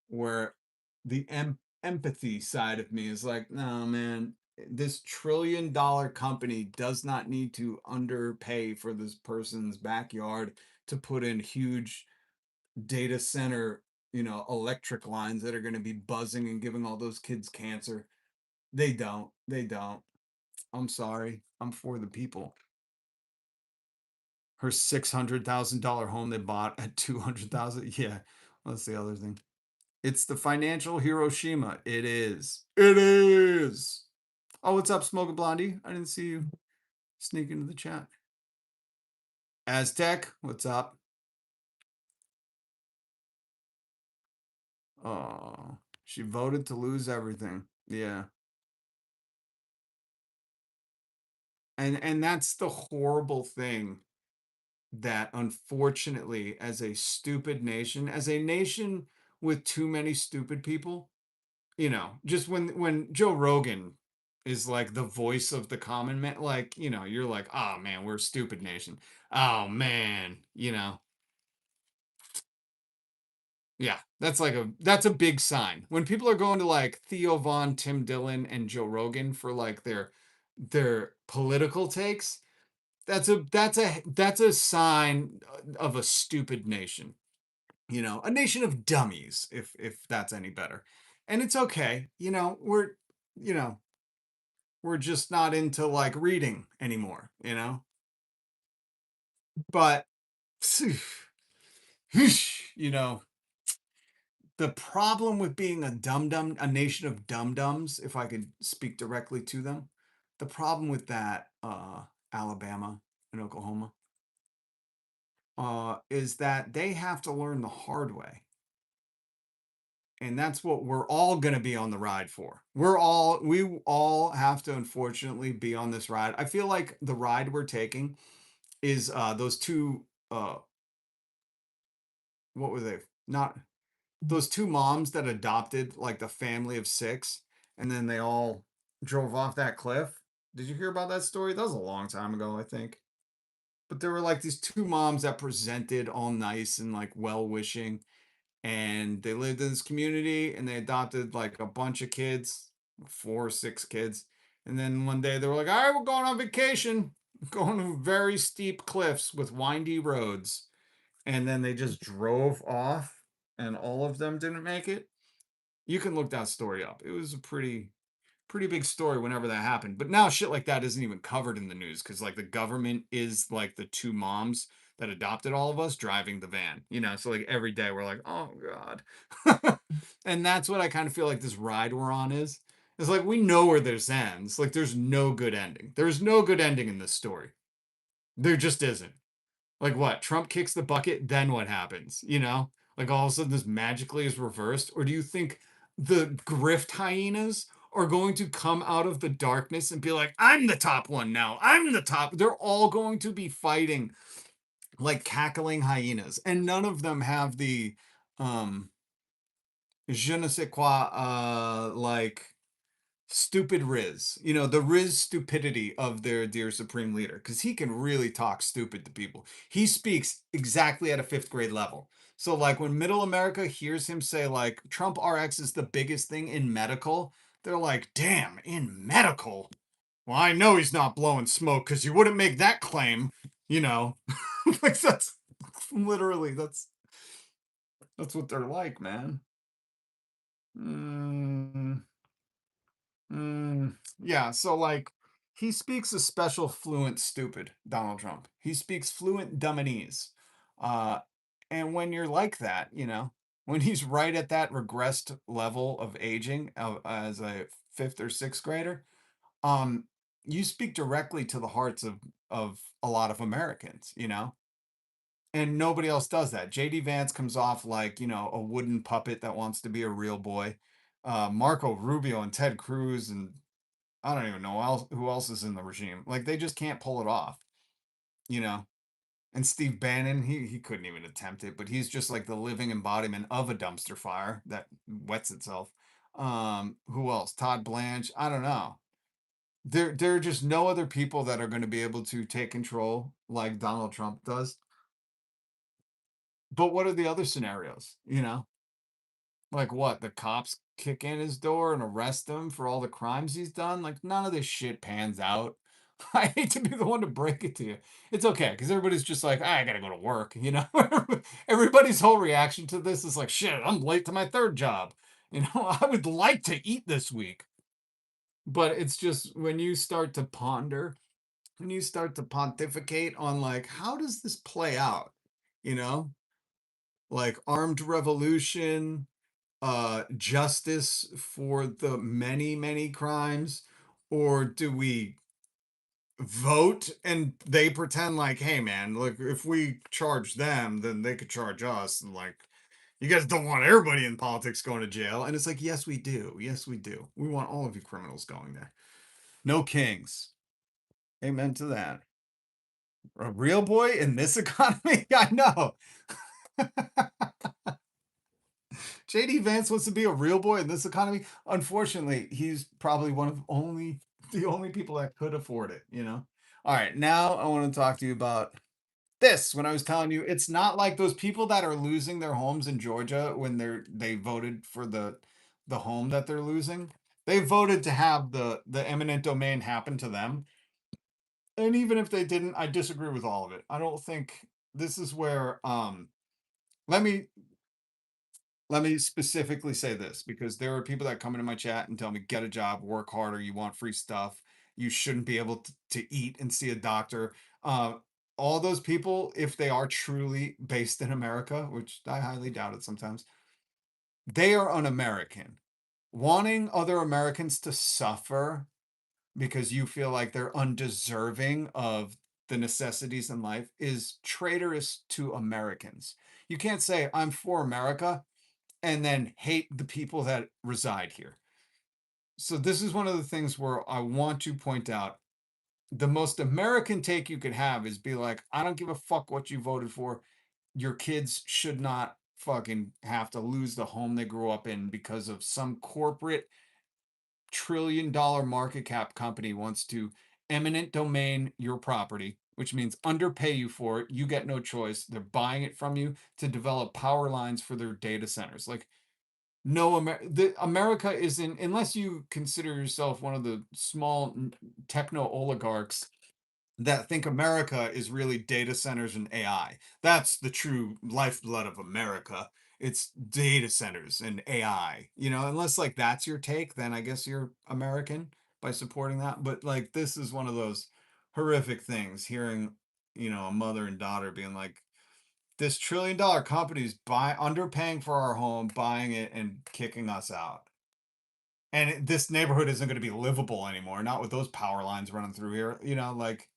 where the empathy side of me is like, no, man, this $1 trillion company does not need to underpay for this person's backyard to put in huge data center, electric lines that are going to be buzzing and giving all those kids cancer. They don't. They don't. I'm sorry. I'm for the people. Her $600,000 home they bought at 200,000. Yeah, that's the other thing. It's the financial Hiroshima. It is. It is. Oh, what's up, Smoking Blondie? I didn't see you sneak into the chat. Aztec, what's up? Oh, she voted to lose everything. Yeah. And that's the horrible thing that unfortunately, as a stupid nation, as a nation with too many stupid people, just when Joe Rogan is like the voice of the common man, like, you're like, oh man, we're a stupid nation. Oh man, yeah, that's a big sign. When people are going to like Theo Von, Tim Dillon, and Joe Rogan for like their political takes, that's a sign of a stupid nation. A nation of dummies, if that's any better. And it's okay. You know, we're just not into like reading anymore, But you know, the problem with being a nation of dum dums, if I could speak directly to them, the problem with that, Alabama and Oklahoma, is that they have to learn the hard way. And that's what we're all going to be on the ride for. We all have to unfortunately be on this ride. I feel like the ride we're taking is those two what were they? Not those two moms that adopted like the family of six and then they all drove off that cliff. Did you hear about that story? That was a long time ago, I think. But there were like these two moms that presented all nice and like well wishing, and they lived in this community and they adopted like a bunch of kids, 4 or 6 kids. And then one day they were like, all right, we're going on vacation, going to very steep cliffs with windy roads. And then they just drove off and all of them didn't make it. You can look that story up. It was a pretty big story whenever that happened. But now shit like that isn't even covered in the news because like the government is like the two moms that adopted all of us driving the van. So like every day we're like, oh God. And that's what I kind of feel like this ride we're on is. It's like we know where this ends. Like there's no good ending. There's no good ending in this story. There just isn't. Like what? Trump kicks the bucket, then what happens? Like all of a sudden this magically is reversed? Or do you think the grift hyenas are going to come out of the darkness and be like, I'm the top one now. I'm the top. They're all going to be fighting like cackling hyenas. And none of them have the je ne sais quoi, like stupid Riz, you know, the Riz stupidity of their dear supreme leader, because he can really talk stupid to people. He speaks exactly at a fifth grade level. So, like, when middle America hears him say, like, Trump RX is the biggest thing in medical, they're like, damn, in medical? Well, I know he's not blowing smoke because you wouldn't make that claim, you know. Like, that's literally, that's what they're like, man. Mm. Yeah, so like he speaks a special fluent stupid, Donald Trump. He speaks fluent dumbanese. Uh and when you're like that, you know, when he's right at that regressed level of aging as a fifth or sixth grader, um you speak directly to the hearts of a lot of Americans, you know? And nobody else does that. JD Vance comes off like, you know, a wooden puppet that wants to be a real boy. Marco Rubio and Ted Cruz and I don't even know who else is in the regime. Like they just can't pull it off, you know. And Steve Bannon, he couldn't even attempt it, but he's just like the living embodiment of a dumpster fire that wets itself. Who else? Todd Blanche. I don't know. There are just no other people that are going to be able to take control like Donald Trump does. But what are the other scenarios? You know, like what? The cops kick in his door and arrest him for all the crimes he's done? Like none of this shit pans out. I hate to be the one to break it to you. It's okay because everybody's just like, "Ah, I gotta go to work," you know. Everybody's whole reaction to this is like, "Shit, I'm late to my third job." You know, I would like to eat this week, but it's just when you start to ponder, when you start to pontificate on like, how does this play out? You know, like armed revolution, justice for the many, many crimes, or do we vote and they pretend like, hey man, look, if we charge them, then they could charge us, and like, you guys don't want everybody in politics going to jail. And it's like, yes, we do. Yes, we do. We want all of you criminals going there. No kings. Amen to that. A real boy in this economy? I know. JD Vance wants to be a real boy in this economy. Unfortunately, he's probably one of the only people that could afford it, you know? All right, now I want to talk to you about this. When I was telling you, it's not like those people that are losing their homes in Georgia when they voted for the home that they're losing. They voted to have the eminent domain happen to them. And even if they didn't, I disagree with all of it. I don't think this is where let me let me specifically say this because there are people that come into my chat and tell me get a job, work harder, you want free stuff, you shouldn't be able to eat and see a doctor. uh, all those people, if they are truly based in America, which I highly doubt it sometimes, they are un-American. Wanting other Americans to suffer because you feel like they're undeserving of the necessities in life is traitorous to Americans. You can't say I'm for America and then hate the people that reside here. So this is one of the things where I want to point out the most American take you could have is be like, I don't give a fuck what you voted for. Your kids should not fucking have to lose the home they grew up in because of some corporate $1 trillion market cap company wants to eminent domain your property, which means underpay you for it. You get no choice. They're buying it from you to develop power lines for their data centers. Like no, America isn't, unless you consider yourself one of the small techno oligarchs that think America is really data centers and AI. That's the true lifeblood of America. It's data centers and AI. You know, unless like that's your take, then I guess you're American by supporting that. But like this is one of those horrific things hearing, you know, a mother and daughter being like, this $1 trillion company's underpaying for our home, buying it and kicking us out. And this neighborhood isn't going to be livable anymore, not with those power lines running through here. You know, like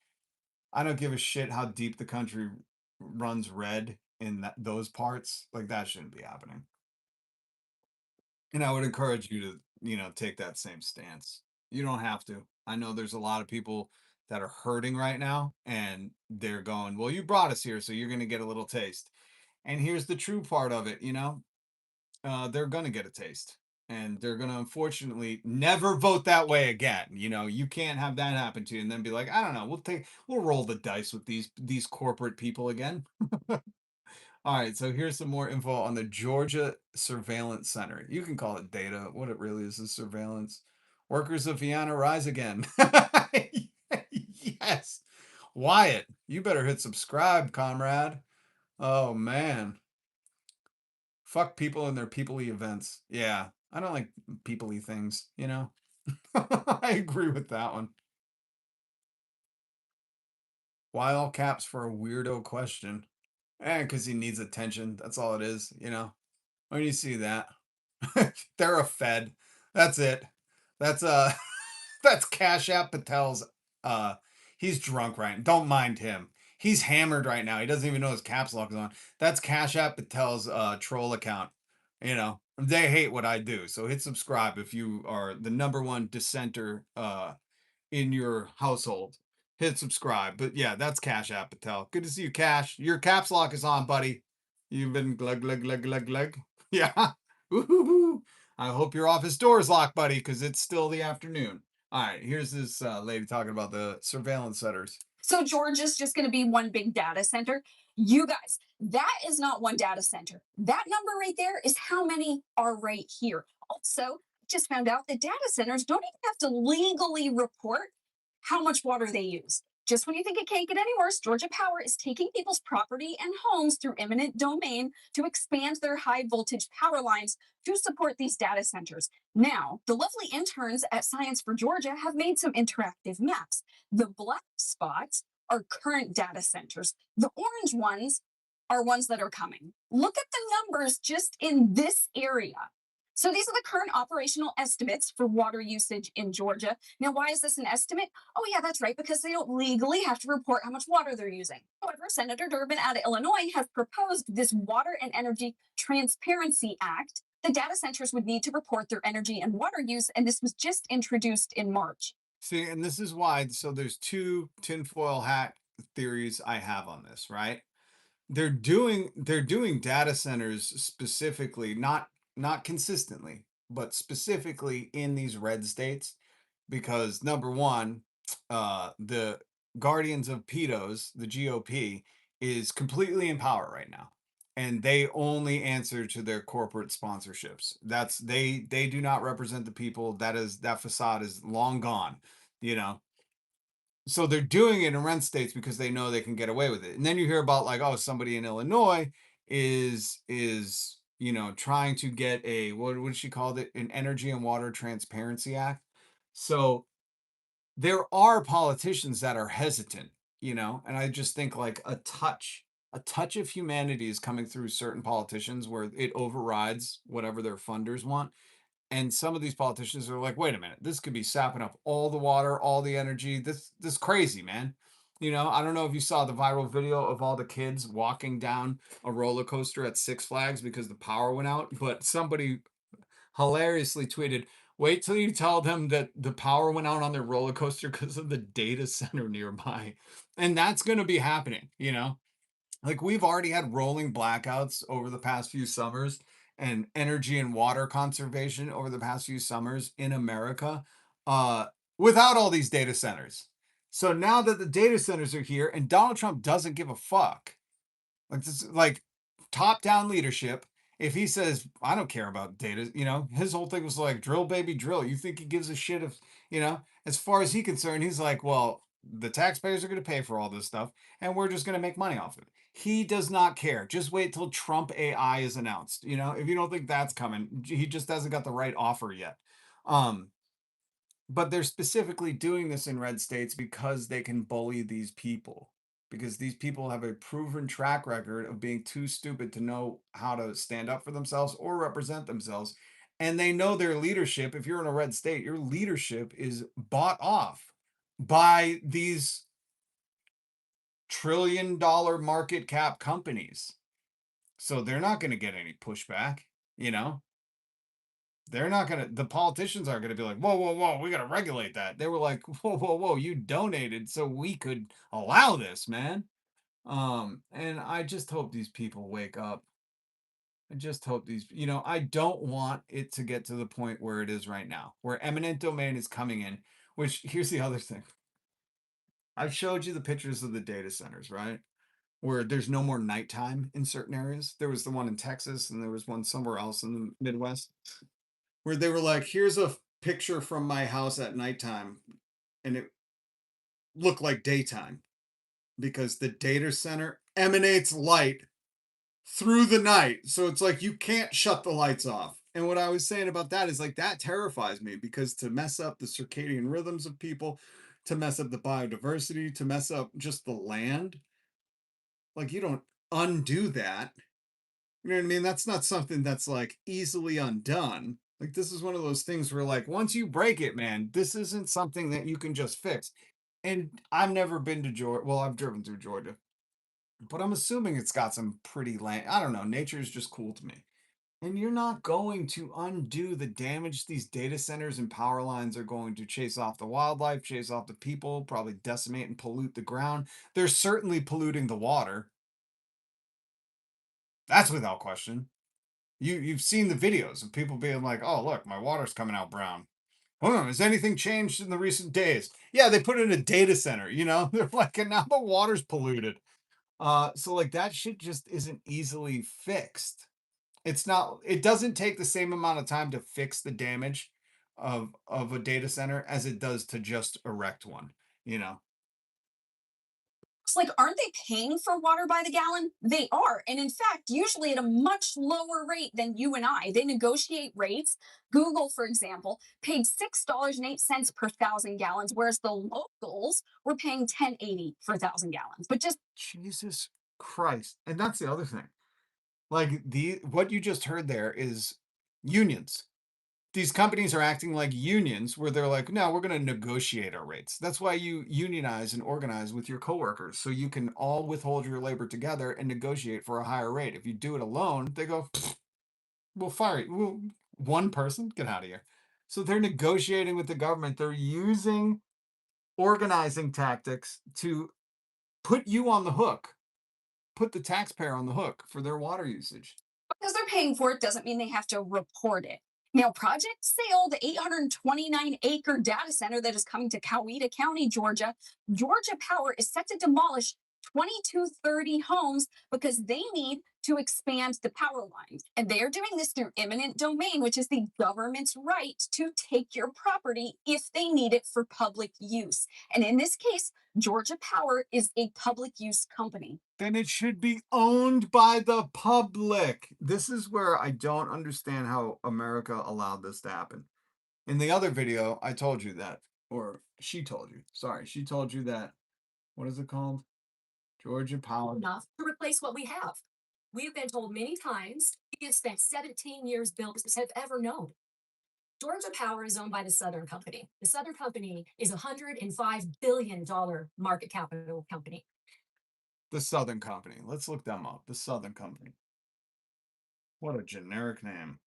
I don't give a shit how deep the country runs red in those parts. Like that shouldn't be happening. And I would encourage you to, you know, take that same stance. You don't have to. I know there's a lot of people that are hurting right now and they're going, well, you brought us here, so you're going to get a little taste. And here's the true part of it, you know, they're going to get a taste. And they're going to unfortunately never vote that way again. You know, you can't have that happen to you and then be like, I don't know, we'll roll the dice with these corporate people again. All right, so here's some more info on the Georgia Surveillance Center. You can call it data. What it really is surveillance. Workers of Vienna rise again. Yes. Wyatt, you better hit subscribe, comrade. Oh, man. Fuck people and their people-y events. Yeah, I don't like people-y things, you know? I agree with that one. Why all caps for a weirdo question? Because he needs attention. That's all it is, you know? When you see that. They're a Fed. That's it. That's that's Cash App Patel's he's drunk right. Don't mind him. He's hammered right now. He doesn't even know his caps lock is on. That's Cash App Patel's troll account. You know, they hate what I do. So hit subscribe if you are the #1 dissenter in your household. Hit subscribe. But yeah, that's Cash App Patel. Good to see you, Cash. Your caps lock is on, buddy. You've been glug glug glug glug glug. Yeah. Woo-hoo-hoo. I hope your office door is locked, buddy, because it's still the afternoon. All right, here's this lady talking about the surveillance centers. So Georgia's just going to be one big data center. You guys, that is not one data center. That number right there is how many are right here. Also, just found out that data centers don't even have to legally report how much water they use. Just when you think it can't get any worse, Georgia Power is taking people's property and homes through eminent domain to expand their high voltage power lines to support these data centers. Now, the lovely interns at Science for Georgia have made some interactive maps. The black spots are current data centers. The orange ones are ones that are coming. Look at the numbers just in this area. So these are the current operational estimates for water usage in Georgia. Now, why is this an estimate? Oh, yeah, that's right, because they don't legally have to report how much water they're using. However, Senator Durbin out of Illinois has proposed this Water and Energy Transparency Act. The data centers would need to report their energy and water use, and this was just introduced in March. See, and this is why. So there's two tinfoil hat theories I have on this, right? They're doing data centers specifically, not consistently, but specifically in these red states because number one, the Guardians of Pedos, the GOP, is completely in power right now. And they only answer to their corporate sponsorships. That's they do not represent the people. That facade is long gone, you know. So they're doing it in red states because they know they can get away with it. And then you hear about like, oh, somebody in Illinois is trying to get a what she called it, an Energy and Water Transparency Act. So there are politicians that are hesitant, and I just think like a touch of humanity is coming through certain politicians where it overrides whatever their funders want. And some of these politicians are like, wait a minute, this could be sapping up all the water, all the energy. This crazy, man. I don't know if you saw the viral video of all the kids walking down a roller coaster at Six Flags because the power went out, but somebody hilariously tweeted, wait till you tell them that the power went out on their roller coaster because of the data center nearby. And that's going to be happening, like we've already had rolling blackouts over the past few summers and energy and water conservation over the past few summers in America uh, without all these data centers. So now that the data centers are here and Donald Trump doesn't give a fuck, like this, like top down leadership. If he says, I don't care about data, his whole thing was like, drill, baby, drill. You think he gives a shit if, as far as he's concerned, he's like, well, the taxpayers are going to pay for all this stuff and we're just going to make money off of it. He does not care. Just wait till Trump AI is announced. If you don't think that's coming, he just hasn't got the right offer yet. But they're specifically doing this in red states because they can bully these people. Because these people have a proven track record of being too stupid to know how to stand up for themselves or represent themselves. And they know their leadership, if you're in a red state, your leadership is bought off by these trillion-dollar market cap companies. So they're not going to get any pushback, They're not going to, the politicians aren't going to be like, whoa, whoa, whoa, we got to regulate that. They were like, whoa, whoa, whoa, you donated so we could allow this, man. And I just hope these people wake up. I just hope these, you know, I don't want it to get to the point where it is right now, where eminent domain is coming in, which here's the other thing. I've showed you the pictures of the data centers, right? Where there's no more nighttime in certain areas. There was the one in Texas and there was one somewhere else in the Midwest where they were like, here's a picture from my house at nighttime. And it looked like daytime because the data center emanates light through the night. So it's like you can't shut the lights off. And what I was saying about that is like that terrifies me because to mess up the circadian rhythms of people, to mess up the biodiversity, to mess up just the land, like you don't undo that. You know what I mean? That's not something that's like easily undone. Like this is one of those things where like once you break it, man, this isn't something that you can just fix. And I've never been to Georgia. Well, I've driven through Georgia, but I'm assuming it's got some pretty land. I don't know. Nature is just cool to me. And you're not going to undo the damage these data centers and power lines are going to chase off the wildlife, chase off the people, probably decimate and pollute the ground. They're certainly polluting the water. That's without question. You've seen the videos of people being like, "Oh, look, my water's coming out brown." Has anything changed in the recent days? Yeah, they put in a data center, you know? They're like, and now the water's polluted. So like that shit just isn't easily fixed. It's not, it doesn't take the same amount of time to fix the damage of a data center as it does to just erect one, you know? It's like, aren't they paying for water by the gallon? They are. And in fact, usually at a much lower rate than you and I. They negotiate rates. Google, for example, paid $6.08 per thousand gallons, whereas the locals were paying $10.80 for 1,000 gallons. But just Jesus Christ. And that's the other thing. Like the what you just heard there is unions. These companies are acting like unions where they're like, no, we're going to negotiate our rates. That's why you unionize and organize with your coworkers so you can all withhold your labor together and negotiate for a higher rate. If you do it alone, they go, we'll fire you. One person, get out of here. So they're negotiating with the government. They're using organizing tactics to put you on the hook, put the taxpayer on the hook for their water usage. because they're paying for it doesn't mean they have to report it. Now, Project Sale, the 829-acre data center that is coming to Coweta County, Georgia, Georgia Power is set to demolish 2230 homes because they need to expand the power lines. And they are doing this through eminent domain, which is the government's right to take your property if they need it for public use. And in this case, Georgia Power is a public use company. Then it should be owned by the public. This is where I don't understand how America allowed this to happen. In the other video, I told you that, or she told you. Sorry, she told you that. What is it called? Georgia Power. Enough to replace what we have. We have been told many times we have spent 17 years building this have ever known. Georgia Power is owned by the Southern Company. The Southern Company is a $105 billion market capital company. The Southern Company. Let's look them up. The Southern Company. What a generic name.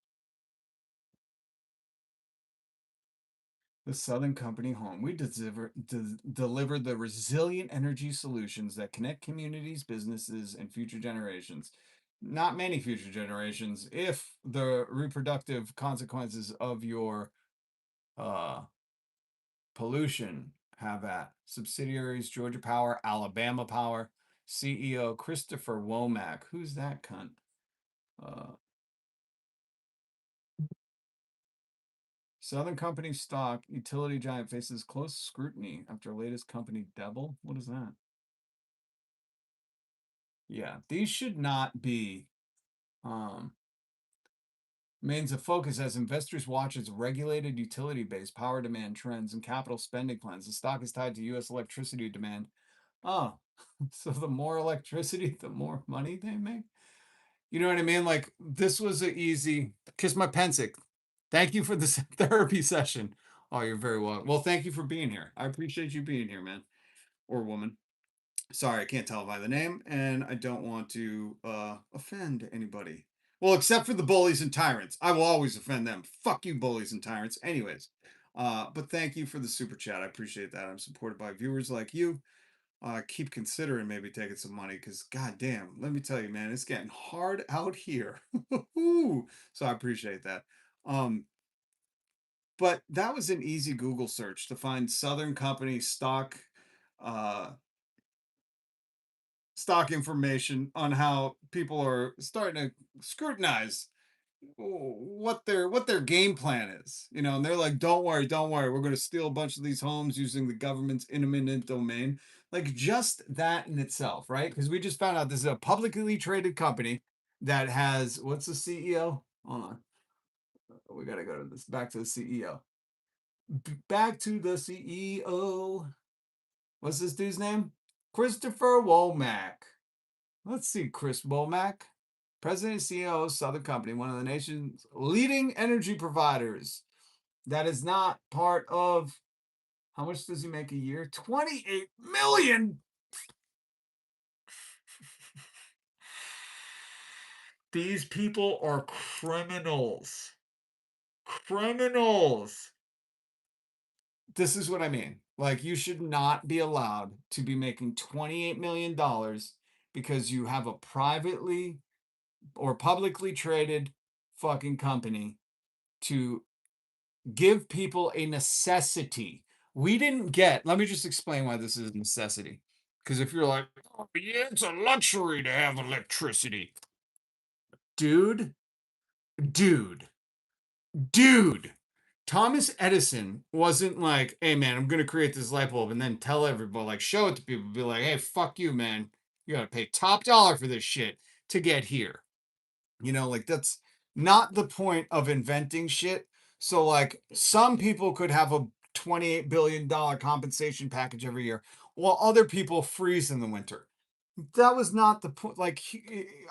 The Southern Company Home. We deliver the resilient energy solutions that connect communities, businesses, and future generations. Not many future generations, if the reproductive consequences of your pollution have at. Subsidiaries: Georgia Power, Alabama Power. CEO Christopher Womack. Who's that cunt? Southern Company stock utility giant faces close scrutiny after latest company Devil. What is that? Yeah, these should not be remains a focus as investors watch its regulated utility-based power demand trends and capital spending plans. The stock is tied to U.S. electricity demand. Oh, so the more electricity, the more money they make. You know what I mean? Like this was an easy kiss my pensic. Thank you for this therapy session. Oh, you're very welcome. Well, thank you for being here. I appreciate you being here, man or woman. Sorry, I can't tell by the name, and I don't want to offend anybody. Well, except for the bullies and tyrants. I will always offend them. Fuck you, bullies and tyrants. Anyways, but thank you for the super chat. I appreciate that. I'm supported by viewers like you. keep considering maybe taking some money because goddamn, let me tell you, man, it's getting hard out here. So I appreciate that. But that was an easy Google search to find Southern Company stock stock information on how people are starting to scrutinize what their game plan is, you know, and they're like, don't worry, we're going to steal a bunch of these homes using the government's eminent domain. Like just that in itself, right? Because we just found out this is a publicly traded company that has, what's the CEO? Hold on, we got to go to this, back to the CEO. Back to the CEO. What's this dude's name? Christopher Womack. Let's see, Chris Womack, President and CEO of Southern Company, one of the nation's leading energy providers. That is not part of, how much does he make a year? 28 million. These people are criminals. Criminals. This is what I mean. Like, you should not be allowed to be making $28 million because you have a privately or publicly traded fucking company to give people a necessity. We didn't get, let me just explain why this is a necessity. Because if you're like, oh, yeah, it's a luxury to have electricity. Dude, dude, dude. Thomas Edison wasn't like, hey man, I'm gonna create this light bulb and then tell everybody, like show it to people, be like, hey, fuck you, man. You gotta pay top dollar for this shit to get here. You know, like that's not the point of inventing shit. So like some people could have a $28 billion compensation package every year while other people freeze in the winter. That was not the point. Like,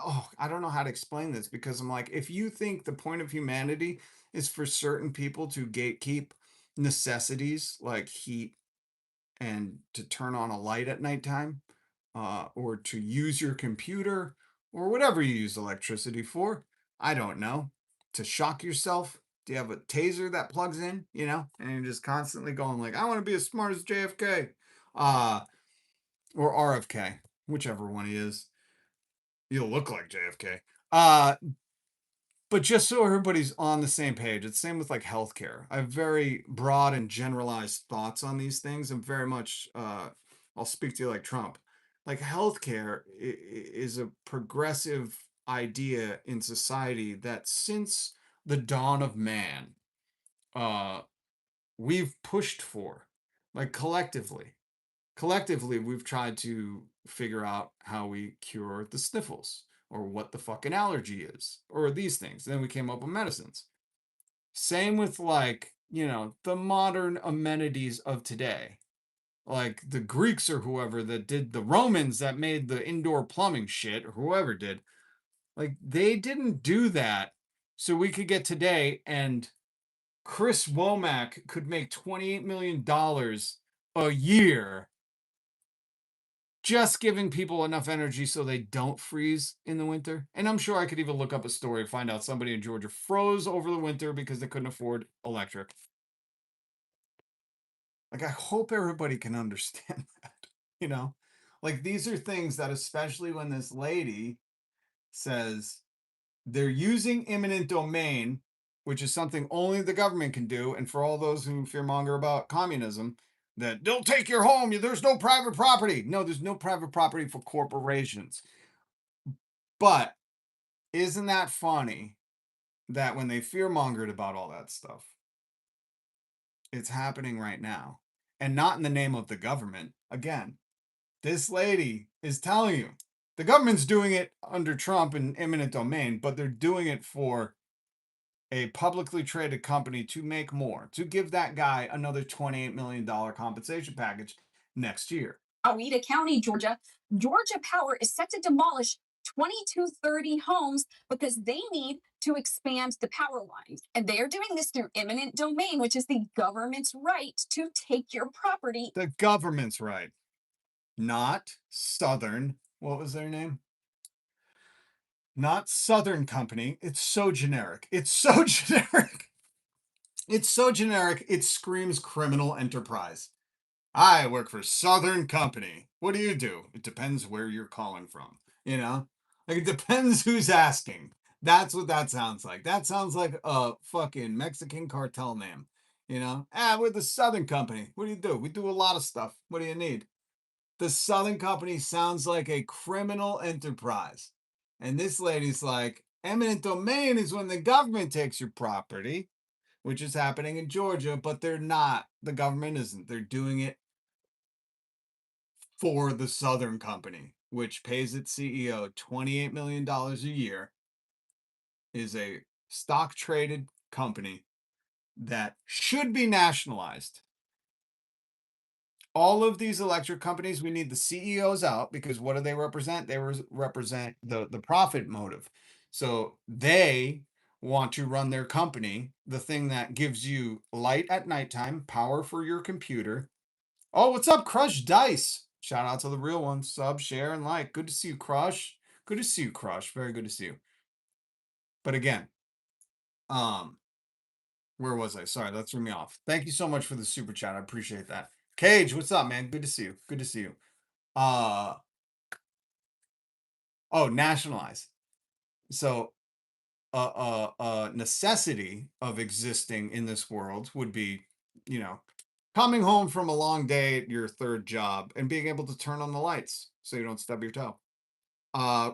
oh, I don't know how to explain this because I'm like, if you think the point of humanity is for certain people to gatekeep necessities like heat and to turn on a light at nighttime, or to use your computer or whatever you use electricity for, I don't know, to shock yourself. Do you have a taser that plugs in, you know, and you're just constantly going like, I want to be as smart as JFK, or RFK, whichever one he is. You'll look like JFK. But just so everybody's on the same page, it's same with like healthcare. I have very broad and generalized thoughts on these things. I'm very much, I'll speak to you like Trump. Like healthcare is a progressive idea in society that since the dawn of man, uh, we've pushed for, like collectively. Collectively, we've tried to figure out how we cure the sniffles or what the fucking allergy is or these things. Then we came up with medicines. Same with like, you know, the modern amenities of today. Like the Greeks or whoever that did, the Romans that made the indoor plumbing shit or whoever did. Like they didn't do that so we could get today and Chris Womack could make $28 million a year just giving people enough energy so they don't freeze in the winter. And I'm sure I could even look up a story and find out somebody in Georgia froze over the winter because they couldn't afford electric. Like, I hope everybody can understand that, you know? Like, these are things that, especially when this lady says they're using eminent domain, which is something only the government can do. And for all those who fearmonger about communism, that they'll take your home, there's no private property. No, there's no private property for corporations. But isn't that funny that when they fearmongered about all that stuff, it's happening right now and not in the name of the government? Again, this lady is telling you the government's doing it under Trump and eminent domain, but they're doing it for a publicly traded company to make more, to give that guy another $28 million compensation package next year. Alameda County, Georgia, Georgia Power is set to demolish 2230 homes because they need to expand the power lines. And they are doing this through eminent domain, which is the government's right to take your property. The government's right, not Southern. What was their name? Not Southern Company. It's so generic. It's so generic. It's so generic. It screams criminal enterprise. I work for Southern Company. What do you do? It depends where you're calling from. You know, like it depends who's asking. That's what that sounds like. That sounds like a fucking Mexican cartel name. You know, we're the Southern Company. What do you do? We do a lot of stuff. What do you need? The Southern Company sounds like a criminal enterprise. And this lady's like, eminent domain is when the government takes your property, which is happening in Georgia, but they're not. The government isn't. They're doing it for the Southern Company, which pays its CEO $28 million a year, is a stock traded company that should be nationalized. All of these electric companies, we need the CEOs out because what do they represent? They represent the profit motive. So they want to run their company, the thing that gives you light at nighttime, power for your computer. Oh, what's up, Crush Dice? Shout out to the real ones. Sub, share, and like. Good to see you, Crush. Good to see you, Crush. Very good to see you. But again, where was I? Sorry, that threw me off. Thank you so much for the super chat. I appreciate that. Cage, what's up, man? Good to see you. Good to see you. Oh, nationalize. So a necessity of existing in this world would be, you know, coming home from a long day at your third job and being able to turn on the lights so you don't stub your toe.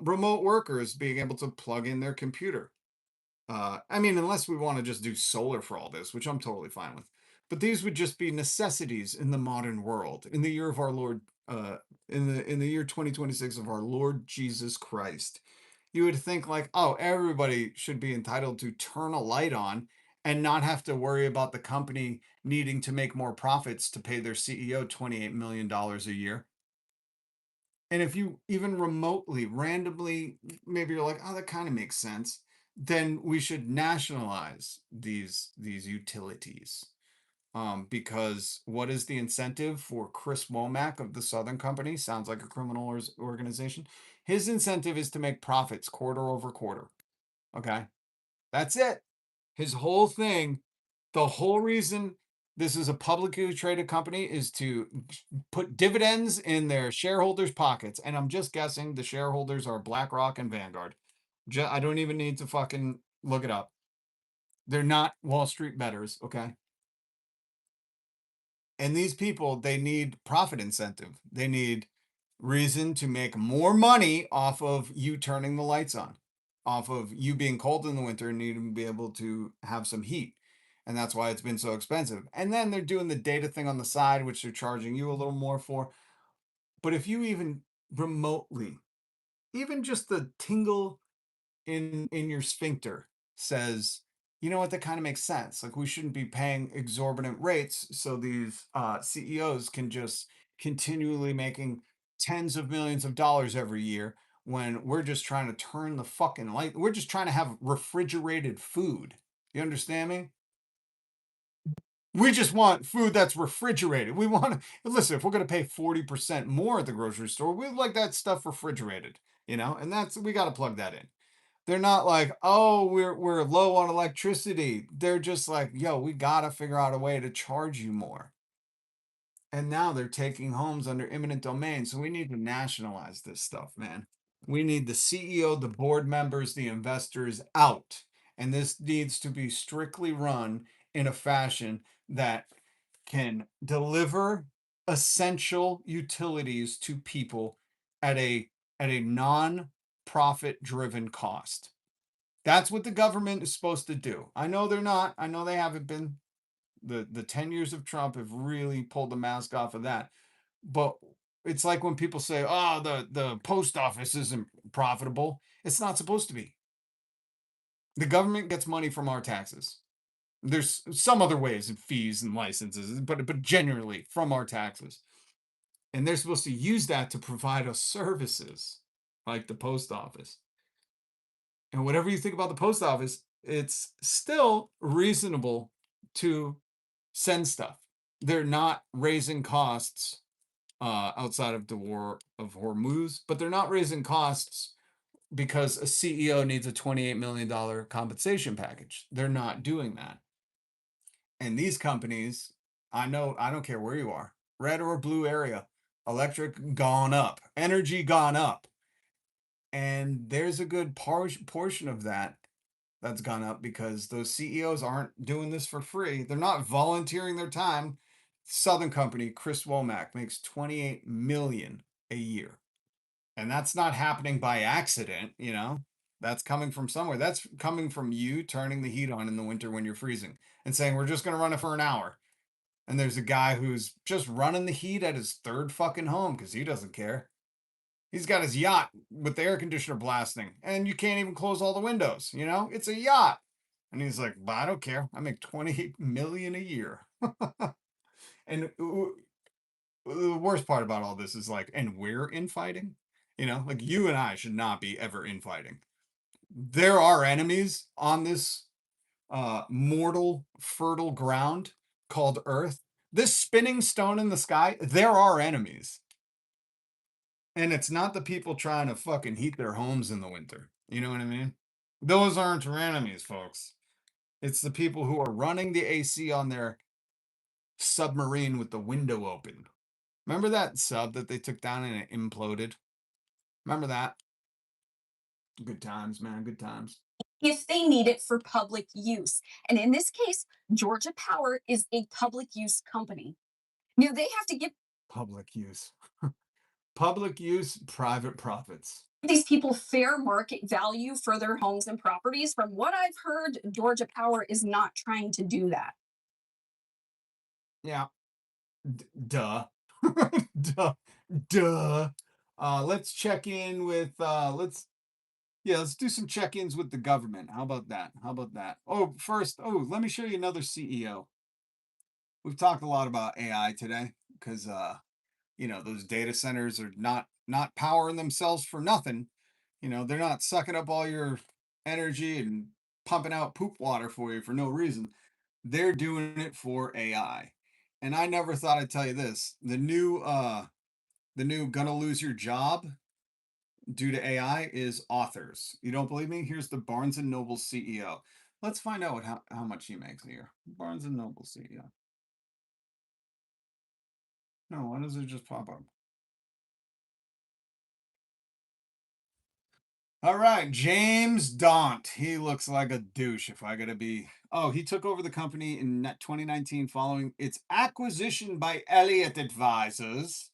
Remote workers being able to plug in their computer. I mean, unless we want to just do solar for all this, which I'm totally fine with. But these would just be necessities in the modern world, in the year of our Lord, in the year 2026 of our Lord Jesus Christ. You would think like, oh, everybody should be entitled to turn a light on and not have to worry about the company needing to make more profits to pay their CEO $28 million a year. And if you even remotely, randomly, maybe you're like, oh, that kind of makes sense, then we should nationalize these utilities. Because what is the incentive for Chris Womack of the Southern Company? Sounds like a criminal organization. His incentive is to make profits quarter over quarter. Okay. That's it. His whole thing, the whole reason this is a publicly traded company is to put dividends in their shareholders' pockets. And I'm just guessing the shareholders are BlackRock and Vanguard. I don't even need to fucking look it up. They're not Wall Street bettors, okay? And these people, they need profit incentive. They need reason to make more money off of you turning the lights on, off of you being cold in the winter and needing to be able to have some heat. And that's why it's been so expensive. And then they're doing the data thing on the side, which they're charging you a little more for. But if you even remotely, even just the tingle in your sphincter says, you know what, that kind of makes sense. Like we shouldn't be paying exorbitant rates so these CEOs can just continually making tens of millions of dollars every year when we're just trying to turn the fucking light. We're just trying to have refrigerated food. You understand me? We just want food that's refrigerated. We want to listen, if we're going to pay 40% more at the grocery store, we'd like that stuff refrigerated, you know, and that's, we got to plug that in. They're not like, oh, we're low on electricity. They're just like, yo, we gotta figure out a way to charge you more. And now they're taking homes under eminent domain. So we need to nationalize this stuff, man. We need the CEO, the board members, the investors out. And this needs to be strictly run in a fashion that can deliver essential utilities to people at a non-profit driven cost. That's what the government is supposed to do. I know they're not. I know they haven't been. The 10 years of Trump have really pulled the mask off of that. But it's like when people say, oh, the post office isn't profitable. It's not supposed to be. The government gets money from our taxes. There's some other ways of fees and licenses, but generally from our taxes. And they're supposed to use that to provide us services like the post office. And whatever you think about the post office, it's still reasonable to send stuff. They're not raising costs outside of the war of Hormuz, but they're not raising costs because a CEO needs a $28 million compensation package. They're not doing that. And these companies, I know, I don't care where you are, red or blue area, electric gone up, energy gone up. And there's a good portion of that that's gone up because those CEOs aren't doing this for free. They're not volunteering their time. Southern Company, Chris Womack makes 28 million a year. And that's not happening by accident, you know. That's coming from somewhere. That's coming from you turning the heat on in the winter when you're freezing and saying we're just going to run it for an hour. And there's a guy who's just running the heat at his third fucking home because he doesn't care. He's got his yacht with the air conditioner blasting, and you can't even close all the windows. You know, it's a yacht, and he's like, "But I don't care. I make 28 million a year." And the worst part about all this is like, and we're infighting. You know, like you and I should not be ever infighting. There are enemies on this mortal, fertile ground called Earth. This spinning stone in the sky, there are enemies. And it's not the people trying to fucking heat their homes in the winter. You know what I mean? Those aren't your enemies, folks. It's the people who are running the AC on their submarine with the window open. Remember that sub that they took down and it imploded? Remember that? Good times, man. Good times. If they need it for public use. And in this case, Georgia Power is a public use company. Now they have to give Public use. Public use, private profits. these people fair market value for their homes and properties. From what I've heard, Georgia Power is not trying to do that. Yeah. Duh. Duh. Duh. Let's check in with let's do some check-ins with the government. How about that? How about that? Oh, first, let me show you another CEO. We've talked a lot about AI today because you know, those data centers are not powering themselves for nothing. You know, they're not sucking up all your energy and pumping out poop water for you for no reason. They're doing it for AI. And I never thought I'd tell you this. The new gonna lose your job due to AI is authors. You don't believe me? Here's the Barnes and Noble CEO. Let's find out how much he makes a year. Barnes and Noble CEO. No, why does it just pop up? All right, James Daunt. He looks like a douche if I gotta be. Oh, he took over the company in 2019 following its acquisition by Elliott Advisors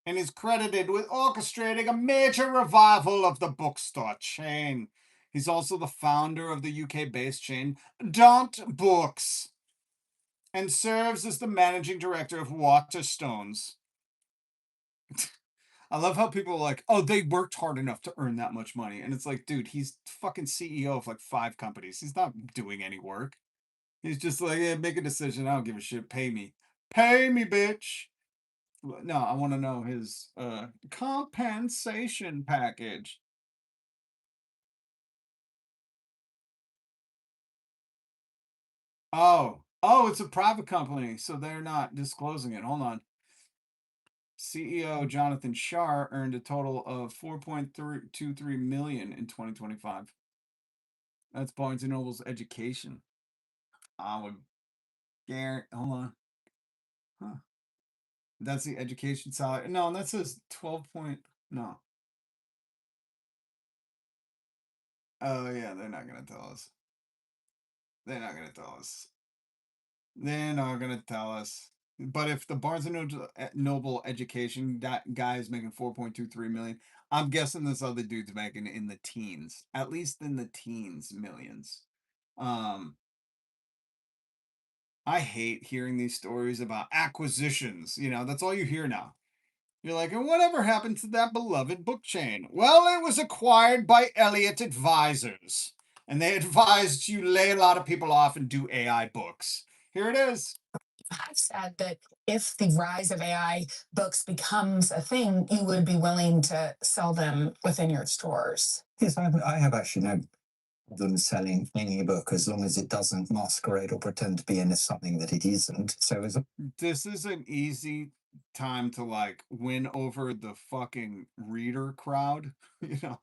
and is credited with orchestrating a major revival of the bookstore chain. He's also the founder of the UK-based chain Daunt Books and serves as the managing director of Waterstones. I love how people are like, oh, they worked hard enough to earn that much money. And it's like, dude, he's fucking CEO of like 5 companies. He's not doing any work. He's just like, yeah, make a decision. I don't give a shit. Pay me. Pay me, bitch. No, I want to know his compensation package. Oh, it's a private company, so they're not disclosing it. Hold on. CEO Jonathan Shar earned a total of 4.23 million in 2025. That's Barnes and Noble's education. I would guarantee. Hold on. Huh. That's the education salary. No, that says 12 point. No. Oh, yeah, they're not going to tell us. They're not going to tell us. They're not going to tell us. But if the Barnes and Noble education that guy is making 4.23 million, I'm guessing this other dude's making in the teens, at least in the teens millions. I hate hearing these stories about acquisitions. You know, that's all you hear now. You're like, and whatever happened to that beloved book chain? Well, it was acquired by Elliott Advisors, and they advised you lay a lot of people off and do AI books. Here it is. I've said that if the rise of AI books becomes a thing, you would be willing to sell them within your stores. Yes, I have actually no problem selling any book as long as it doesn't masquerade or pretend to be in something that it isn't. So as This is an easy time to like win over the fucking reader crowd. You know,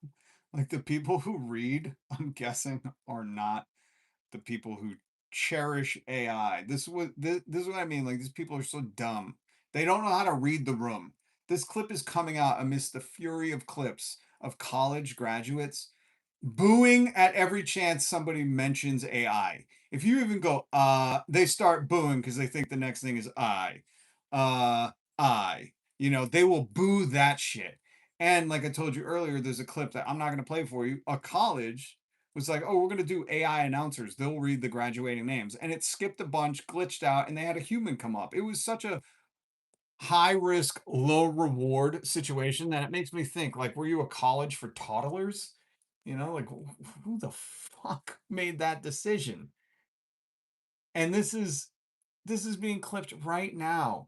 like the people who read, I'm guessing, are not the people who cherish AI. This is what I mean. Like these people are so dumb. They don't know how to read the room. This clip is coming out amidst the fury of clips of college graduates booing at every chance somebody mentions AI. If you even go, they start booing because they think the next thing is I. You know, they will boo that shit. And like I told you earlier, there's a clip that I'm not going to play for you. A college was like, oh, we're going to do AI announcers. They'll read the graduating names. And it skipped a bunch, glitched out, and they had a human come up. It was such a high risk, low reward situation that it makes me think, like, were you a college for toddlers? You know, like, who the fuck made that decision? And this is being clipped right now,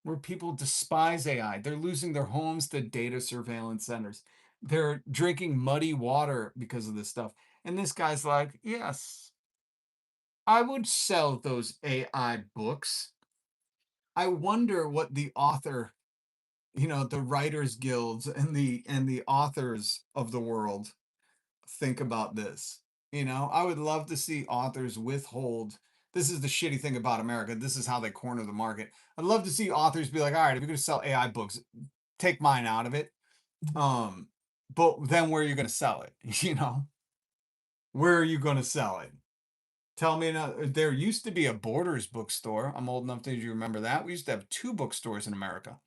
where people despise AI. They're losing their homes to data surveillance centers. They're drinking muddy water because of this stuff. And this guy's like, yes, I would sell those AI books. I wonder what the author, you know, the writers guilds and the authors of the world think about this. You know, I would love to see authors withhold. This is the shitty thing about America. This is how they corner the market. I'd love to see authors be like, all right, if you're going to sell AI books, take mine out of it. But then where are you going to sell it? You know, where are you going to sell it? Tell me, there used to be a Borders bookstore. I'm old enough to you remember that. We used to have 2 bookstores in America.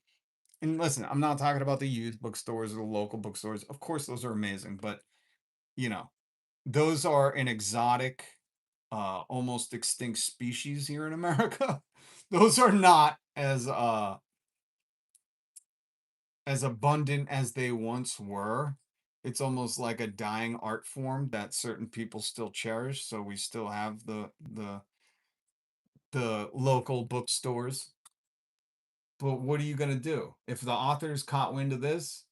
And listen, I'm not talking about the youth bookstores or the local bookstores. Of course, those are amazing, but you know, those are an exotic, almost extinct species here in America. Those are not as abundant as they once were. It's almost like a dying art form that certain people still cherish. So we still have the local bookstores. But what are you gonna do if the authors caught wind of this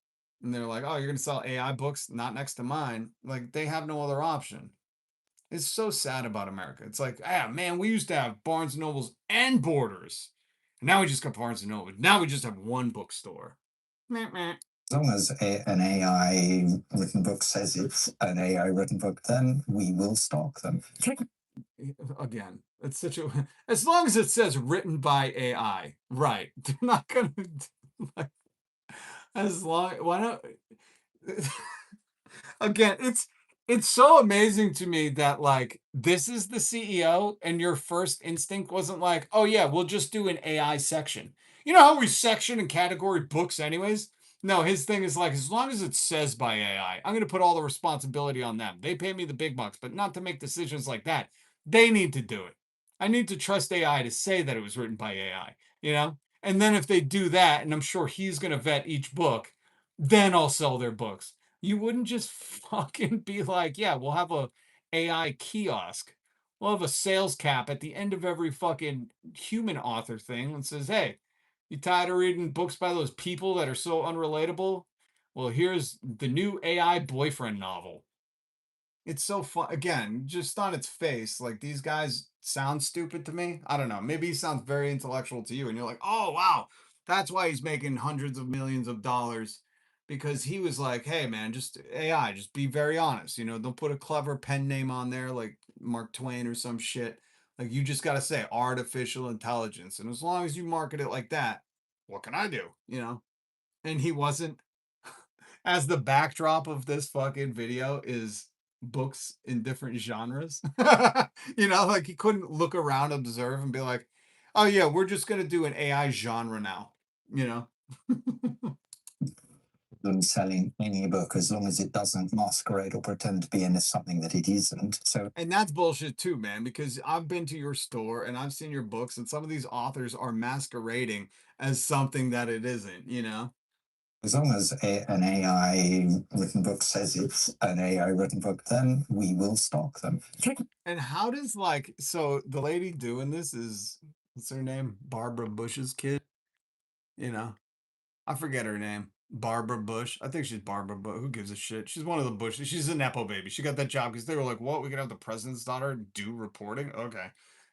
and they're like, "Oh, you're gonna sell AI books, not next to mine"? Like they have no other option. It's so sad about America. It's like, ah, man, we used to have Barnes and Nobles and Borders. Now we just got Barnes and Noble. Now we just have one bookstore. Meh, meh. As long as an AI written book says it's an AI written book, then we will stock them. Again, it's such a. As long as it says written by AI, right? They're not gonna. Like, as long. Why not? Again, it's so amazing to me that like this is the CEO and your first instinct wasn't like, oh yeah, we'll just do an AI section. You know how we section and category books anyways? No, his thing is like, as long as it says by AI, I'm gonna put all the responsibility on them. They pay me the big bucks, but not to make decisions like that. They need to do it. I need to trust AI to say that it was written by AI, you know? And then if they do that, and I'm sure he's gonna vet each book, then I'll sell their books. You wouldn't just fucking be like, yeah, we'll have a AI kiosk. We'll have a sales cap at the end of every fucking human author thing that says, hey, you tired of reading books by those people that are so unrelatable? Well, here's the new AI boyfriend novel. It's so fun. Again, just on its face, like these guys sound stupid to me. I don't know. Maybe he sounds very intellectual to you, and you're like, oh, wow, that's why he's making hundreds of millions of dollars because he was like, hey, man, just AI, just be very honest. You know, don't put a clever pen name on there like Mark Twain or some shit. Like, you just got to say artificial intelligence. And as long as you market it like that, what can I do? You know? And he wasn't, as the backdrop of this fucking video is books in different genres. You know, like he couldn't look around, observe, and be like, oh yeah, we're just gonna do an AI genre now, you know. Them selling any book as long as it doesn't masquerade or pretend to be into something that it isn't. So, And that's bullshit too, man, because I've been to your store and I've seen your books, and some of these authors are masquerading as something that it isn't, you know. as long as an AI written book says it's an AI written book, then we will stock them. And how does like so the lady doing this is what's her name? Barbara Bush's kid, you know. I forget her name. Barbara Bush. I think she's Barbara Bush. Who gives a shit? She's one of the Bushes. She's a Nepo baby. She got that job because they were like, what? We could have the president's daughter do reporting? Okay.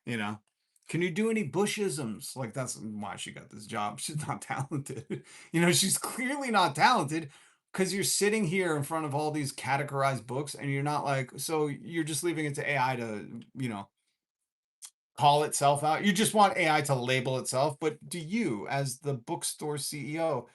You know, can you do any Bushisms? Like, that's why she got this job. She's not talented. You know, she's clearly not talented because you're sitting here in front of all these categorized books and you're not like, so you're just leaving it to AI to, you know, call itself out. You just want AI to label itself. But do you, as the bookstore CEO,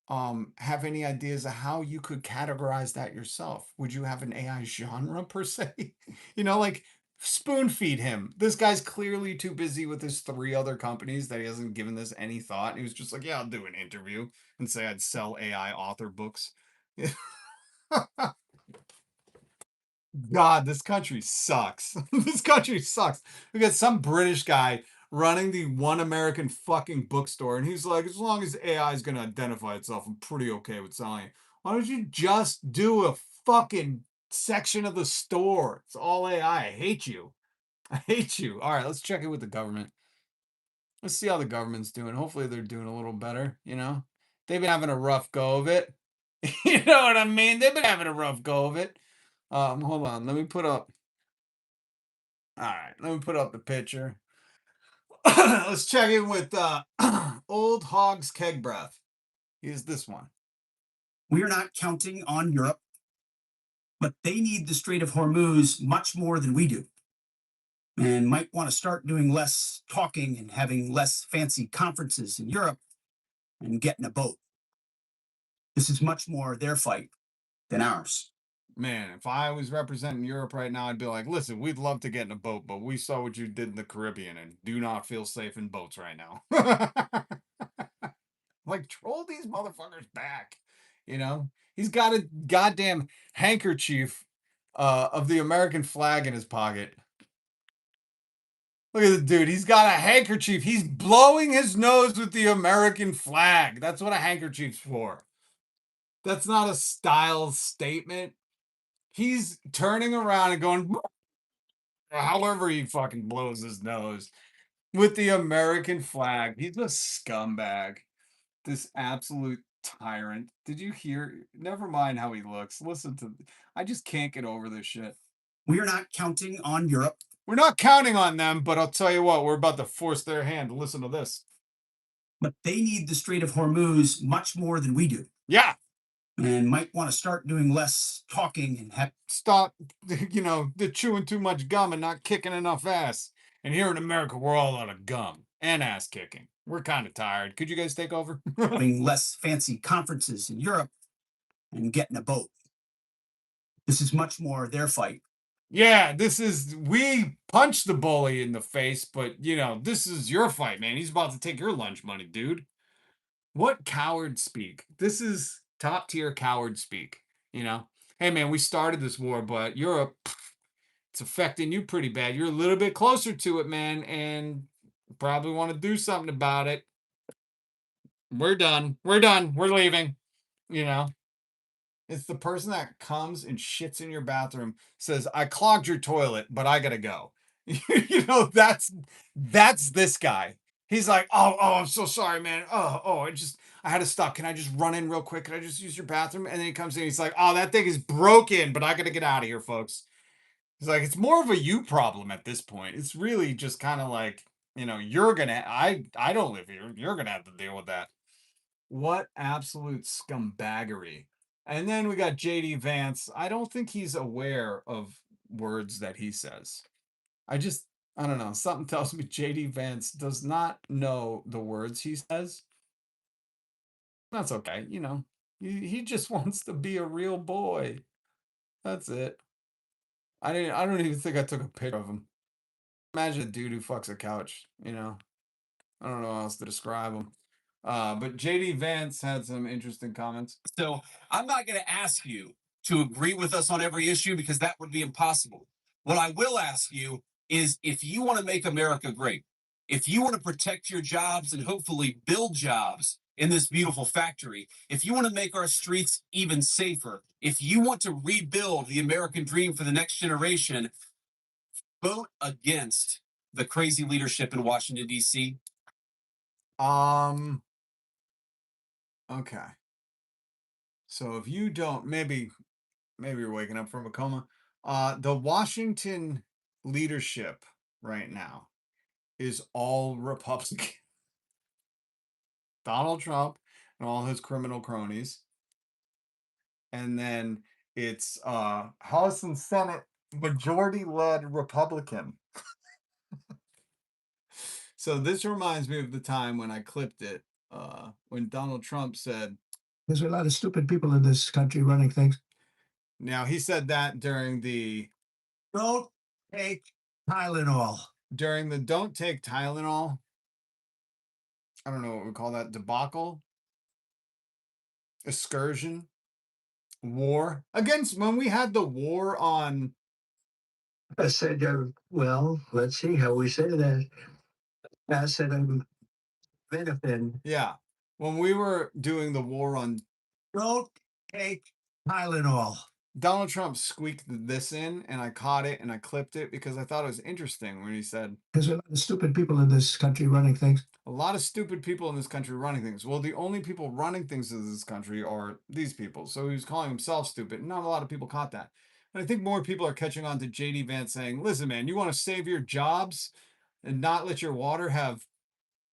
have any ideas of how you could categorize that yourself? Would you have an AI genre per se? You know, like spoon feed him. This guy's clearly too busy with his 3 other companies that he hasn't given this any thought. He was just like, yeah, I'll do an interview and say I'd sell AI author books. God, this country sucks. This country sucks. We got some British guy running the one American fucking bookstore, and he's like, as long as AI is going to identify itself, I'm pretty okay with selling it. Why don't you just do a fucking section of the store? It's all AI. I hate you. I hate you. All right, let's check in with the government. Let's see how the government's doing. Hopefully they're doing a little better, you know? They've been having a rough go of it. You know what I mean? They've been having a rough go of it. Hold on. Let me put up. All right, let me put up the picture. Let's check in with Old Hog's Keg Breath. Here's this one. We are not counting on Europe, but they need the Strait of Hormuz much more than we do, and might want to start doing less talking and having less fancy conferences in Europe and getting a boat. This is much more their fight than ours. Man, if I was representing Europe right now, I'd be like, listen, we'd love to get in a boat, but we saw what you did in the Caribbean and do not feel safe in boats right now. Like, troll these motherfuckers back. You know, he's got a goddamn handkerchief of the American flag in his pocket. Look at the dude. He's got a handkerchief. He's blowing his nose with the American flag. That's what a handkerchief's for. That's not a style statement. He's turning around and going, however he fucking blows his nose with the American flag. He's a scumbag. This absolute tyrant. Did you hear? Never mind how he looks. Listen to, I just can't get over this shit. We are not counting on Europe. We're not counting on them, but I'll tell you what, we're about to force their hand. Listen to this. But they need the Strait of Hormuz much more than we do, Yeah. and might want to start doing less talking and have Stop, you know, they're chewing too much gum and not kicking enough ass. And here in America, we're all out of gum and ass kicking. We're kind of tired. Could you guys take over? having less fancy conferences in Europe and getting a boat. This is much more their fight. Yeah, this is, we punched the bully in the face, but you know, this is your fight, man. He's about to take your lunch money, dude. What coward speak? This is top tier coward speak, you know? Hey man, we started this war, but Europe, it's affecting you pretty bad. You're a little bit closer to it, man, and probably want to do something about it. We're done. We're done. We're leaving. You know? It's the person that comes and shits in your bathroom, says, I clogged your toilet, but I gotta go. You know, that's this guy. He's like, I'm so sorry, man. I had to stop. Can I just run in real quick? Can I just use your bathroom? And then he comes in, he's like, oh, that thing is broken, but I gotta get out of here, folks. He's like, it's more of a you problem at this point. It's really just kind of like, you know, I don't live here. You're gonna have to deal with that. What absolute scumbaggery. And then we got JD Vance. I don't think he's aware of words that he says. I don't know. Something tells me JD Vance does not know the words he says. That's okay. You know, he just wants to be a real boy. That's it. I don't even think I took a picture of him. Imagine a dude who fucks a couch, you know. I don't know how else to describe him. But JD Vance had some interesting comments. So I'm not going to ask you to agree with us on every issue because that would be impossible. What I will ask you is if you want to make America great, if you want to protect your jobs and hopefully build jobs in this beautiful factory, if you want to make our streets even safer, if you want to rebuild the American dream for the next generation, vote against the crazy leadership in Washington, D.C. Okay. So if you don't, maybe you're waking up from a coma. The Washington leadership right now is all Republican. Donald Trump and all his criminal cronies. And then it's House and Senate majority-led Republican. So this reminds me of the time when I clipped it, when Donald Trump said, There's a lot of stupid people in this country running things. now he said that during the Don't take Tylenol. don't take Tylenol. I don't know what we call that, debacle, excursion, war against when we had the war on. I said, well, let's see how we say that. I said, Benefin. Yeah, when we were doing the war on. Don't take Tylenol. Donald Trump squeaked this in, and I caught it and I clipped it because I thought it was interesting when he said, There's a lot of stupid people in this country running things. a lot of stupid people in this country running things. Well, the only people running things in this country are these people. So he was calling himself stupid. Not a lot of people caught that. And I think more people are catching on to JD Vance saying, listen, man, you want to save your jobs and not let your water have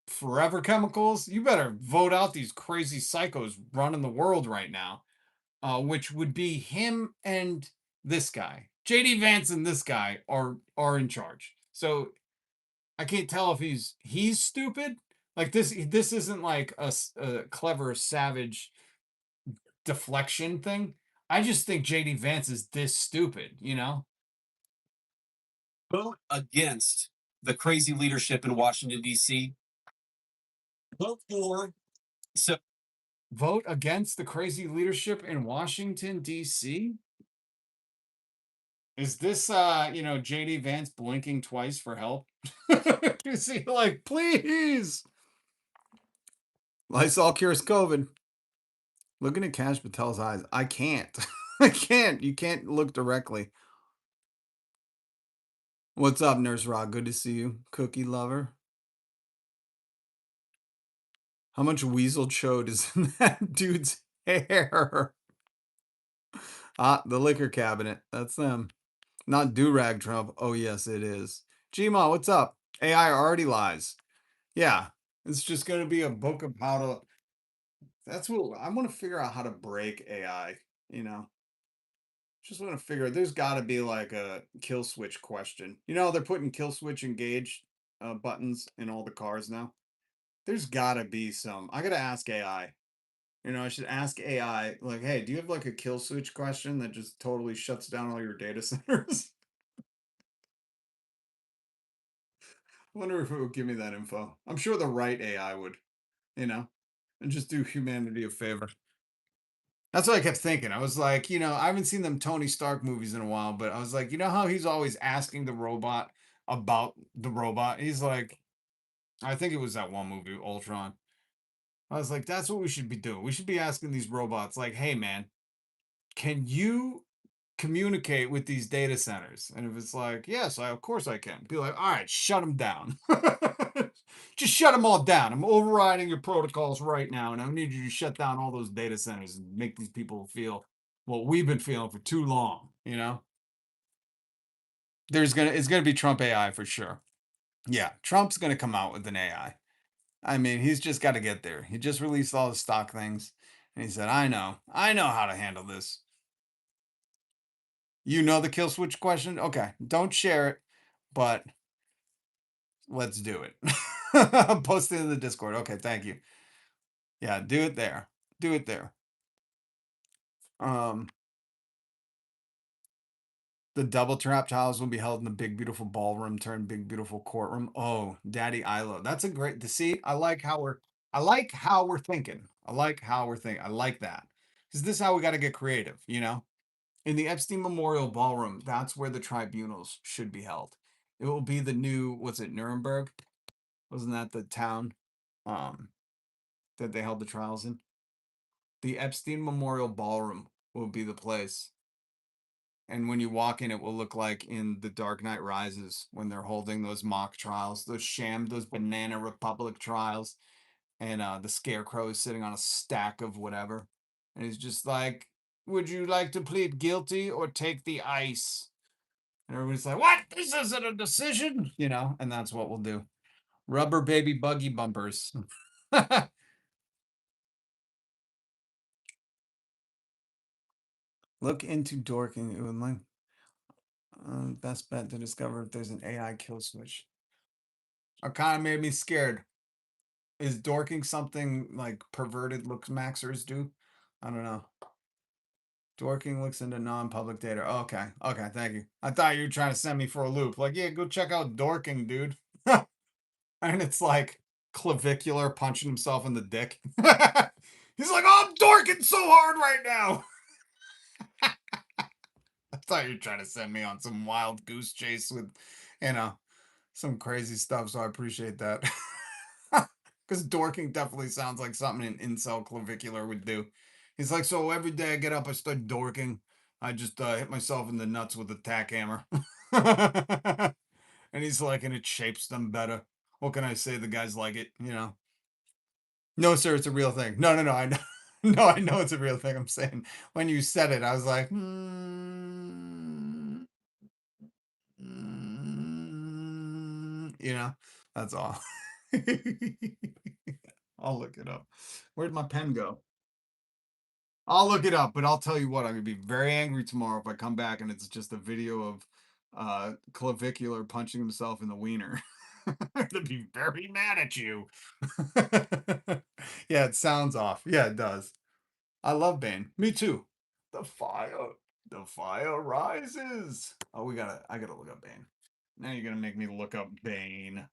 forever chemicals? You better vote out these crazy psychos running the world right now. Which would be him and this guy. JD Vance and this guy are in charge. So I can't tell if he's stupid. Like this isn't like a clever savage deflection thing. I just think JD Vance is this stupid, you know? Vote against the crazy leadership in Washington, D.C. Vote for. So Vote against the crazy leadership in Washington, D.C. Is this JD Vance blinking twice for help? Is he like, please? Lysol cures COVID. Looking at Cash Patel's eyes. I can't. I can't. You can't look directly. What's up, Nurse Rock? Good to see you. Cookie lover. How much weasel chode is in that dude's hair? Ah, the liquor cabinet. That's them. Not do-rag Trump. Oh, yes, it is. Gma, what's up? AI already lies. Yeah, it's just going to be a book of how to. That's what I want to figure out, how to break AI, you know? Just want to figure there's got to be like a kill switch question. You know, they're putting kill switch engage buttons in all the cars now. There's got to be some. I got to ask AI. You know, I should ask AI, like, hey, do you have like a kill switch question that just totally shuts down all your data centers? I wonder if it would give me that info. I'm sure the right AI would, you know, and just do humanity a favor. That's what I kept thinking. I was like, I haven't seen them Tony Stark movies in a while, but I was like, you know how he's always asking the robot about the robot? He's like, I think it was that one movie, Ultron. I was like, that's what we should be doing. We should be asking these robots, like, hey, man, can you communicate with these data centers? And if it's like, yes, of course I can. Be like, all right, shut them down. Just shut them all down. I'm overriding your protocols right now, and I need you to shut down all those data centers and make these people feel what we've been feeling for too long, you know? It's gonna be Trump AI for sure. Yeah, Trump's gonna come out with an AI. I mean, he's just got to get there. He just released all the stock things, and he said, I know how to handle this. You know the kill switch question? Okay, don't share it, but let's do it. Post it in the Discord. Okay, thank you. Yeah, do it there. Do it there. The double trap trials will be held in the big beautiful ballroom turned big beautiful courtroom. Oh, Daddy Ilo. That's a great deceit. I like how we're thinking. I like that. Because this is how we got to get creative, you know? In the Epstein Memorial Ballroom, that's where the tribunals should be held. It will be the new, what's it, Nuremberg? Wasn't that the town that they held the trials in? The Epstein Memorial Ballroom will be the place. And when you walk in, it will look like in The Dark Knight Rises when they're holding those mock trials, those Banana Republic trials, and the Scarecrow is sitting on a stack of whatever. And he's just like, would you like to plead guilty or take the ice? And everybody's like, what? This isn't a decision, you know? And that's what we'll do. Rubber baby buggy bumpers. Look into dorking. Best bet to discover if there's an AI kill switch. It kind of made me scared. Is dorking something like perverted looks maxers do? I don't know. Dorking looks into non-public data. Okay. Okay. Thank you. I thought you were trying to send me for a loop. Like, yeah, go check out dorking, dude. And it's like clavicular punching himself in the dick. He's like, oh, I'm dorking so hard right now. I thought you were trying to send me on some wild goose chase with, some crazy stuff. So I appreciate that. Because dorking definitely sounds like something an incel clavicular would do. He's like, so every day I get up, I start dorking. I just hit myself in the nuts with a tack hammer. And he's like, and it shapes them better. What can I say? The guys like it, No, sir, it's a real thing. No, I know. No, I know it's a real thing. I'm saying when you said it, I was like, that's all. I'll look it up. Where'd my pen go? I'll look it up, but I'll tell you what, I'm gonna be very angry tomorrow if I come back and it's just a video of clavicular punching himself in the wiener. I'm gonna be very mad at you. Yeah, it sounds off. Yeah, it does. I love Bane. Me too. The fire rises. Oh, I gotta look up Bane. Now you're gonna make me look up Bane.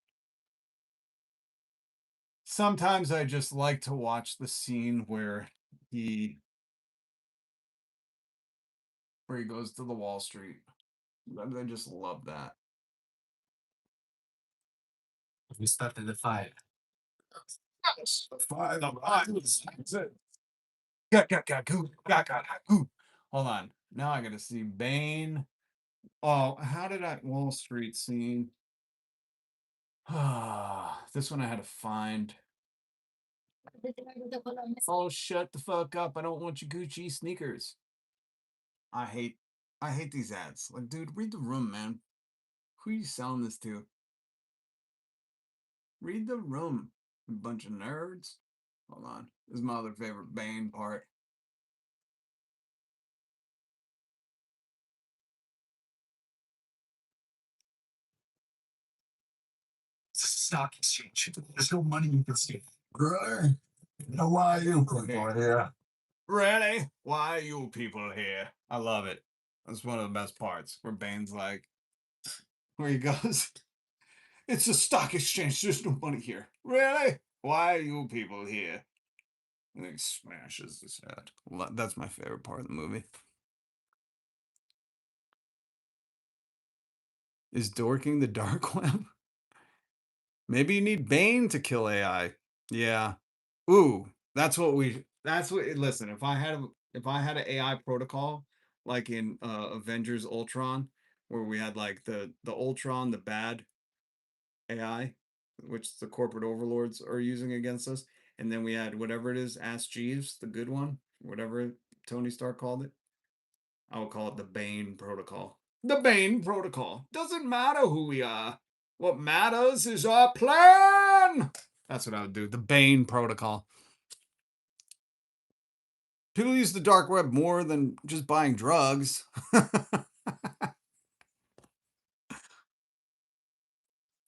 Sometimes I just like to watch the scene where he goes to the Wall Street. I just love that. We started the fire. Hold on. Now I gotta see Bane. Oh, how did Wall Street scene? This one I had to find. Oh, shut the fuck up. I don't want your Gucci sneakers. I hate these ads. Like, dude, read the room, man. Who are you selling this to? Read the room, you bunch of nerds. Hold on. This is my other favorite Bane part. Stock exchange. There's no money you can see. Brother, why are you people here? Really? Why are you people here? I love it. That's one of the best parts where Bane's like, where he goes, it's a stock exchange. There's no money here. Really? Why are you people here? And he smashes his head. That's my favorite part of the movie. Is dorking the dark web? Maybe you need Bane to kill AI. Yeah. Ooh, listen, if I had an AI protocol like in Avengers Ultron, where we had like the Ultron, the bad AI, which the corporate overlords are using against us, and then we had whatever it is, Ask Jeeves, the good one, whatever Tony Stark called it. I would call it the Bane Protocol. The Bane Protocol. Doesn't matter who we are. What matters is our plan. That's what I would do. The Bane Protocol. People use the dark web more than just buying drugs.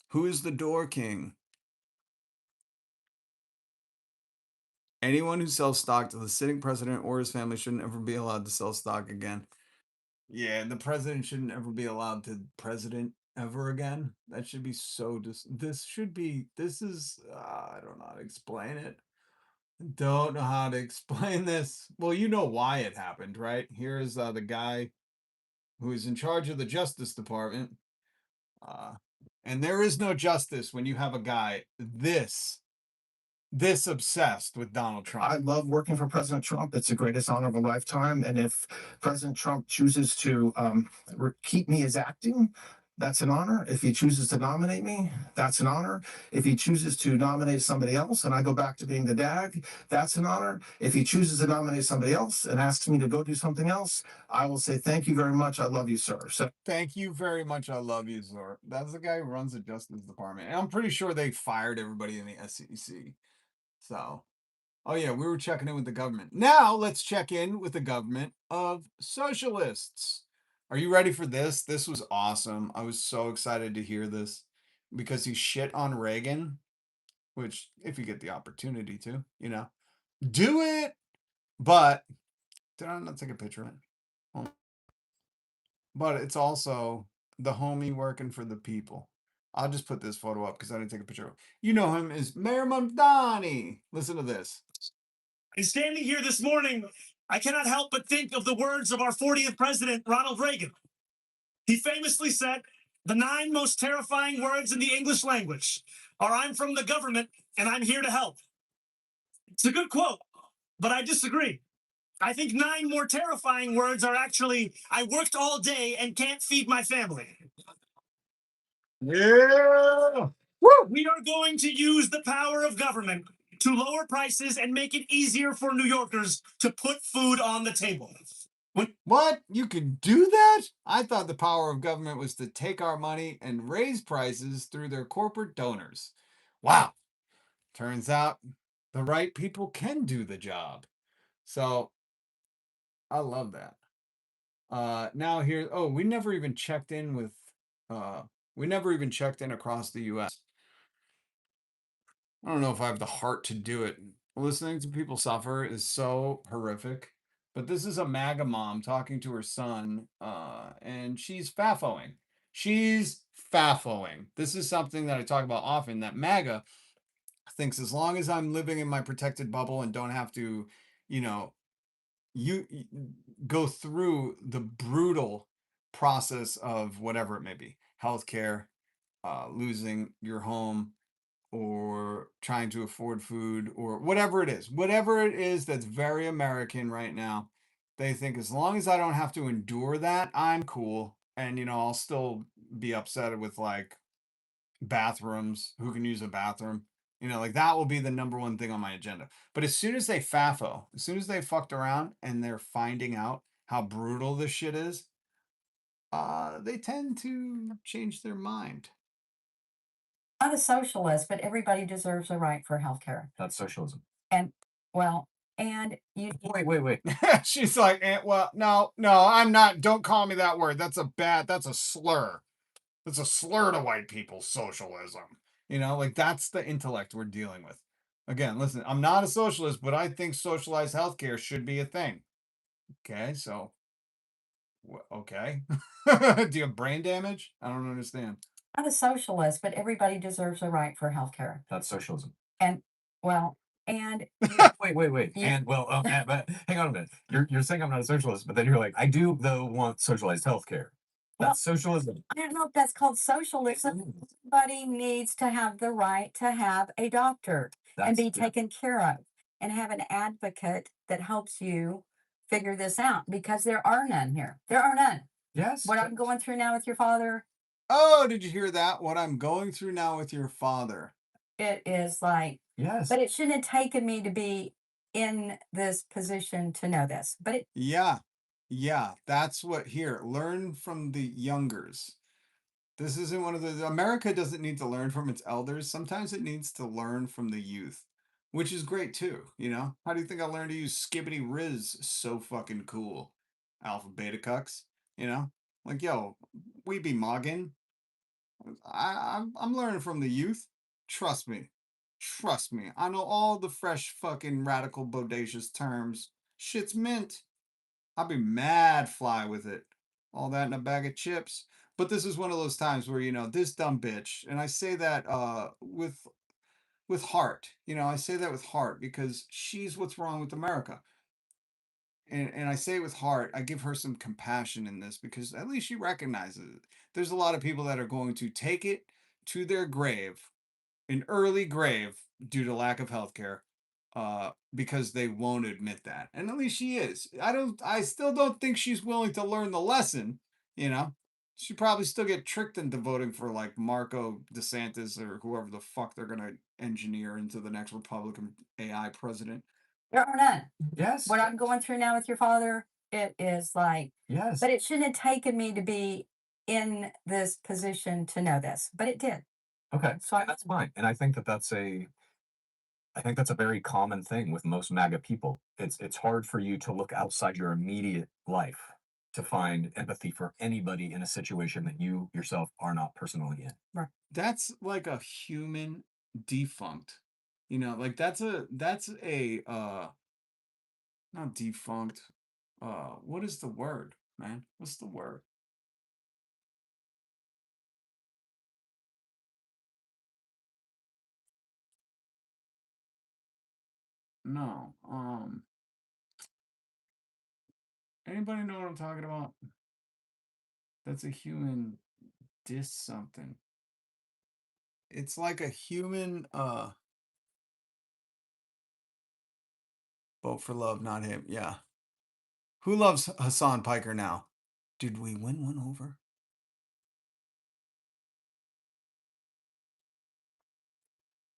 Who is the Door King? Anyone who sells stock to the sitting president or his family shouldn't ever be allowed to sell stock again. Yeah, the president shouldn't ever be allowed to president ever again. That should be so this is I don't know how to explain it. Don't know how to explain this. Well, you know why it happened, right? Here's the guy who is in charge of the Justice Department. And there is no justice when you have a guy this obsessed with Donald Trump. I love working for President Trump. It's the greatest honor of a lifetime. And if President Trump chooses to keep me as acting, that's an honor. If he chooses to nominate me, that's an honor. If he chooses to nominate somebody else and I go back to being the DAG, that's an honor. If he chooses to nominate somebody else and asks me to go do something else, I will say, thank you very much. I love you, sir. So thank you very much. I love you, sir. That's the guy who runs the Justice Department. And I'm pretty sure they fired everybody in the SEC. So, oh yeah, we were checking in with the government. Now let's check in with the government of socialists. Are you ready for this? This was awesome. I was so excited to hear this. because he shit on Reagan, which if you get the opportunity to, do it. But did I not take a picture of it? But it's also the homie working for the people. I'll just put this photo up because I didn't take a picture of it. You know him as Mayor Mamdani. Listen to this. And standing here this morning, I cannot help but think of the words of our 40th president, Ronald Reagan. He famously said, "The 9 most terrifying words in the English language are I'm from the government and I'm here to help." It's a good quote, but I disagree. I think 9 more terrifying words are actually, I worked all day and can't feed my family. Yeah. Woo! We are going to use the power of government to lower prices and make it easier for New Yorkers to put food on the table. What? You could do that? I thought the power of government was to take our money and raise prices through their corporate donors. Wow. Turns out the right people can do the job. So I love that. Now here, we never even checked in with, across the US. I don't know if I have the heart to do it. Listening to people suffer is so horrific. But this is a MAGA mom talking to her son, and she's faffoing. She's faffoing. This is something that I talk about often, that MAGA thinks as long as I'm living in my protected bubble and don't have to, you go through the brutal process of whatever it may be, healthcare, losing your home, or trying to afford food, or whatever it is that's very American right now. They think as long as I don't have to endure that, I'm cool. And, I'll still be upset with like bathrooms, who can use a bathroom. Like that will be the number one thing on my agenda. But as soon as they faffo, as soon as they fucked around and they're finding out how brutal this shit is, they tend to change their mind. Not a socialist, but everybody deserves a right for healthcare. That's socialism. And well, and you Wait. She's like, well, no, I'm not. Don't call me that word. That's a slur. That's a slur to white people, socialism. Like that's the intellect we're dealing with. Again, listen, I'm not a socialist, but I think socialized healthcare should be a thing. Okay, so, okay. Do you have brain damage? I don't understand. not a socialist, but everybody deserves a right for healthcare. That's socialism. And well, and Wait. Yeah. And well, but hang on a minute. You're saying I'm not a socialist, but then you're like, I do though want socialized healthcare. That's socialism. I don't know if that's called socialism. Everybody needs to have the right to have a doctor and be taken care of and have an advocate that helps you figure this out, because there are none here. There are none. Yes. What I'm going through now with your father, Oh, did you hear that? What I'm going through now with your father. it is like, Yes. but it shouldn't have taken me to be in this position to know this. But it, Yeah, that's what here. Learn from the youngers. This isn't one of the America doesn't need to learn from its elders. Sometimes it needs to learn from the youth, which is great too, How do you think I learned to use Skibbity Riz so fucking cool? Alpha Beta Cucks, Like, yo, we be mogging. I'm learning from the youth. Trust me. I know all the fresh fucking radical bodacious terms. Shit's mint. I'll be mad fly with it. All that in a bag of chips. But this is one of those times where, this dumb bitch, and I say that with heart. I say that with heart because she's what's wrong with America. And I say it with heart. I give her some compassion in this because at least she recognizes it. There's a lot of people that are going to take it to their grave, an early grave, due to lack of health care, because they won't admit that. And at least she is. I still don't think she's willing to learn the lesson, She probably still get tricked into voting for like Marco DeSantis or whoever the fuck they're gonna engineer into the next Republican AI president. there are none. Yes. What I'm going through now with your father, it is like, Yes. but it shouldn't have taken me to be in this position to know this, but it did. Okay. So That's fine. And I think that's a very common thing with most MAGA people. It's hard for you to look outside your immediate life to find empathy for anybody in a situation that you yourself are not personally in. Right. That's like a human defunct. You know, like that's a not defunct. What is the word, man? What's the word? No. Anybody know what I'm talking about? That's a human dis something. It's like a human vote for love, not him. Yeah. Who loves Hassan Piker now? Did we win one over?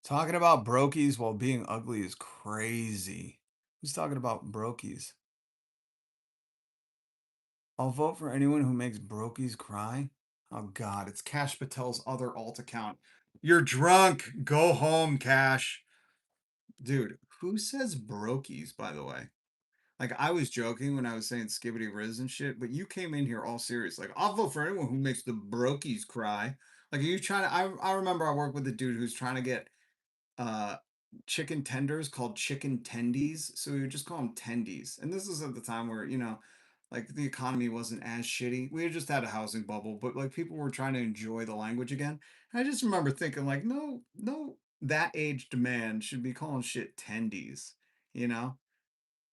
Talking about brokies while being ugly is crazy. Who's talking about brokies? I'll vote for anyone who makes brokies cry. Oh God, it's Cash Patel's other alt account. You're drunk. Go home, Cash. Dude, who says brokies, by the way? Like, I was joking when I was saying skibbity riz and shit, but you came in here all serious. Like, I'll vote for anyone who makes the brokies cry. Like, are you trying to? I remember I worked with a dude who's trying to get uh chicken tenders called chicken tendies, so we would just call them tendies. And this is at the time where, you know, like the economy wasn't as shitty. We had just had a housing bubble, but like people were trying to enjoy the language again. And I just remember thinking like, no, that aged man should be calling shit tendies, you know?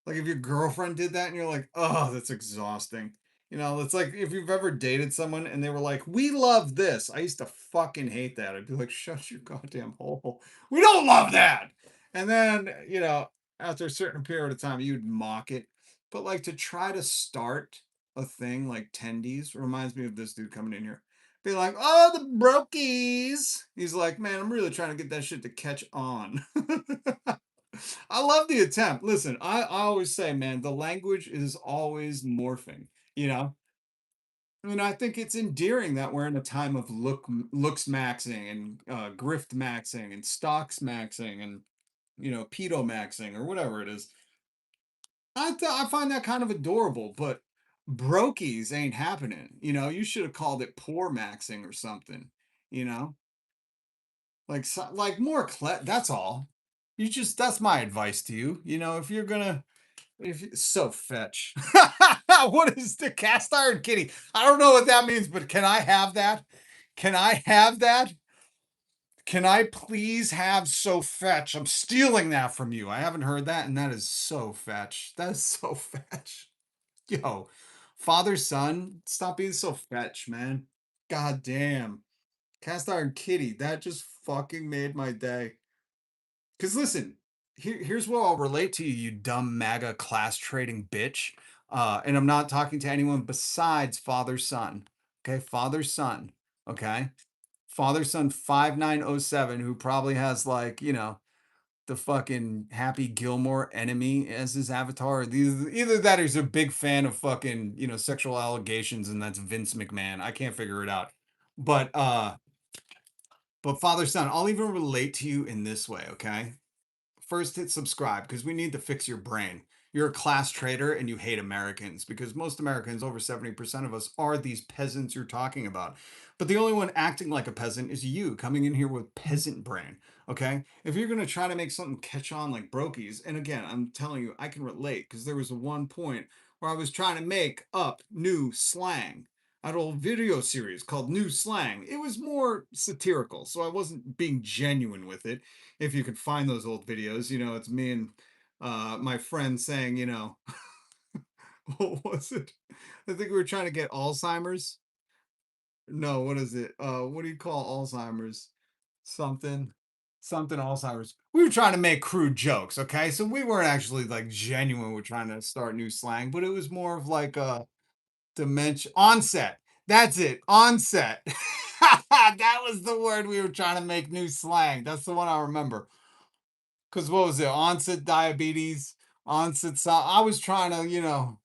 Like if your girlfriend did that and you're like, oh, that's exhausting. You know, it's like if you've ever dated someone and they were like, we love this. I used to fucking hate that. I'd be like, shut your goddamn hole. We don't love that. And then, you know, after a certain period of time, you'd mock it. But like to try to start a thing like tendies reminds me of this dude coming in here. Be like, oh, the brokies. He's like, man, I'm really trying to get that shit to catch on. I love the attempt. Listen, I always say, man, the language is always morphing, you know? And I think it's endearing that we're in a time of looks maxing and grift maxing and stocks maxing and, you know, pedo maxing or whatever it is. I find that kind of adorable, but brokies ain't happening. You know, you should have called it poor maxing or something, you know? Like like more that's all. You just that's my advice to you. You know, if you're gonna so fetch. What is the cast iron kitty? I don't know what that means, but can I have that? Can I have that? Can I please have so fetch? I'm stealing that from you. I haven't heard that, and that is so fetch. That is so fetch. Yo, father son, stop being so fetch, man. God damn. Cast iron kitty, that just fucking made my day. Because listen, here's what I'll relate to you, you dumb MAGA class trading bitch. And I'm not talking to anyone besides father son. Okay, father son. Okay, father son 5907, who probably has like, you know, the fucking Happy Gilmore enemy as his avatar. Either that or he's a big fan of fucking, you know, sexual allegations, and that's Vince McMahon. I can't figure it out. But father son, I'll even relate to you in this way, okay? First hit subscribe because we need to fix your brain. You're a class traitor and you hate Americans because most Americans, over 70% of us, are these peasants you're talking about. But the only one acting like a peasant is you coming in here with peasant brain. Okay? If you're going to try to make something catch on like brokies, and again, I'm telling you, I can relate because there was one point where I was trying to make up new slang. I had a whole video series called New Slang. It was more satirical, so I wasn't being genuine with it. If you could find those old videos, you know, it's me and my friend saying, you know, what was it? I think we were trying to get Alzheimer's. No, what is it? What do you call Alzheimer's? Something, something Alzheimer's. We were trying to make crude jokes, okay? So we weren't actually like genuine. We're trying to start new slang, but it was more of like a dementia onset. That's it, onset. That was the word we were trying to make new slang. That's the one I remember. Because what was it? Onset diabetes, onset. I was trying to, you know,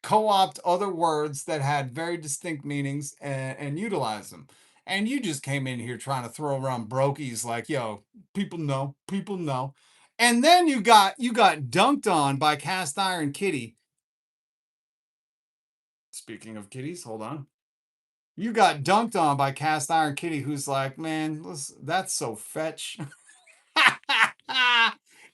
co-opt other words that had very distinct meanings and utilize them. And you just came in here trying to throw around brokies like, yo, people know, people know. And then you got dunked on by Cast Iron Kitty. Speaking of kitties, hold on. You got dunked on by Cast Iron Kitty, who's like, man, that's so fetch.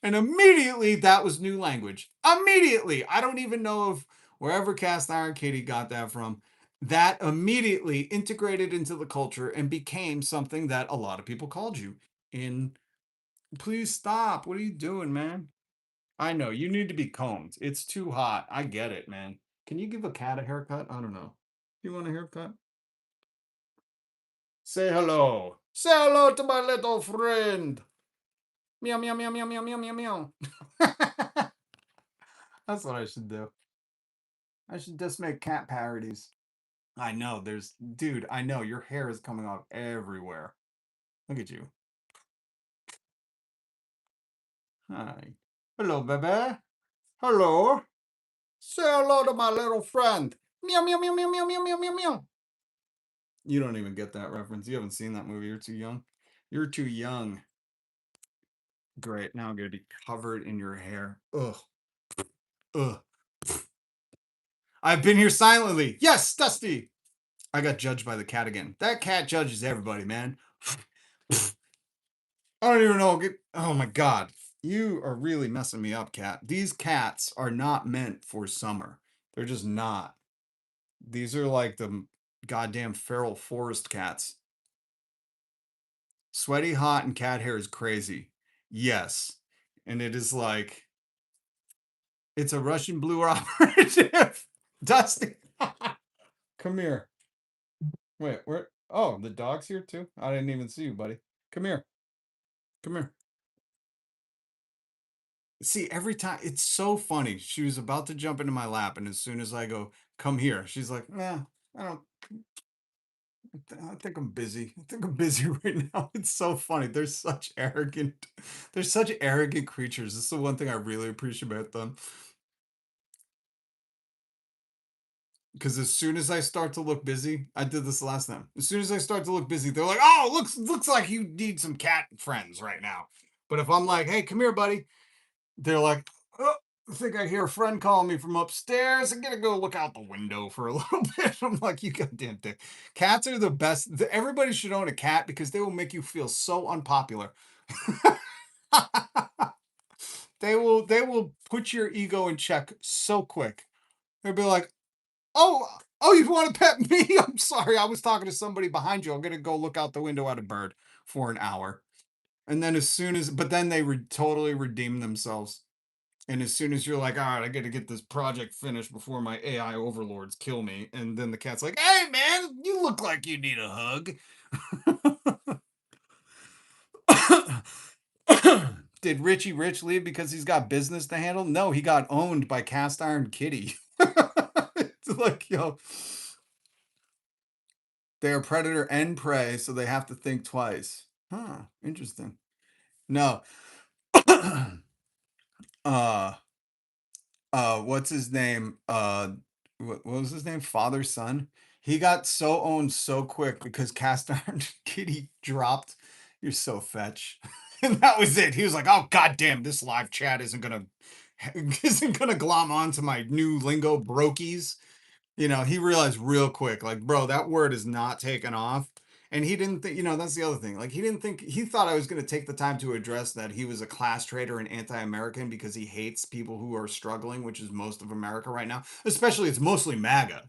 And immediately that was new language. Immediately. I don't even know if wherever Cast Iron Kitty got that from, that immediately integrated into the culture and became something that a lot of people called you. Please stop. What are you doing, man? I know you need to be combed. It's too hot. I get it, man. Can you give a cat a haircut? I don't know. You want a haircut? Say hello. Say hello to my little friend. Meow, meow, meow, meow, meow, meow, meow, meow. That's what I should do. I should just make cat parodies. I know, dude, I know, your hair is coming off everywhere. Look at you. Hi. Hello, baby. Hello. Say hello to my little friend. Meow, meow, meow, meow, meow, meow, meow, meow, meow. You don't even get that reference. You haven't seen that movie. You're too young. You're too young. Great. Now I'm going to be covered in your hair. Ugh. Ugh. I've been here silently. Yes, Dusty. I got judged by the cat again. That cat judges everybody, man. I don't even know. Oh my God. You are really messing me up, cat. These cats are not meant for summer. They're just not. These are like the goddamn feral forest cats. Sweaty, hot, and cat hair is crazy. Yes. And it is like, it's a Russian blue operative. Dusty. Come here. Wait, where? Oh, the dog's here too? I didn't even see you, buddy. Come here. Come here. See, every time, it's so funny. She was about to jump into my lap, and as soon as I go, come here, she's like, nah, I don't, I think I'm busy. I think I'm busy right now. It's so funny. They're such arrogant creatures. This is the one thing I really appreciate about them. Because as soon as I start to look busy, I did this last time. As soon as I start to look busy, they're like, oh, looks like you need some cat friends right now. But if I'm like, hey, come here, buddy, they're like, oh, I think I hear a friend calling me from upstairs. I'm gonna go look out the window for a little bit. I'm like, you goddamn dick. Cats are the best. Everybody should own a cat because they will make you feel so unpopular. They will put your ego in check so quick. They'll be like, oh, you want to pet me? I'm sorry, I was talking to somebody behind you. I'm gonna go look out the window at a bird for an hour. And then but then they totally redeem themselves. And as soon as you're like, all right, I got to get this project finished before my AI overlords kill me. And then the cat's like, hey, man, you look like you need a hug. Did Richie Rich leave because he's got business to handle? No, he got owned by Cast Iron Kitty. It's like, yo, they're predator and prey, so they have to think twice. Huh, interesting. No. What's his name? What was his name? Father Son. He got so owned so quick because Cast Iron Kitty dropped. You're so fetch, and that was it. He was like, "Oh goddamn, this live chat isn't gonna glom onto my new lingo brokies." He realized real quick, like, bro, that word is not taken off. And he didn't think, that's the other thing. Like, he thought I was going to take the time to address that he was a class traitor and anti-American because he hates people who are struggling, which is most of America right now. Especially, it's mostly MAGA.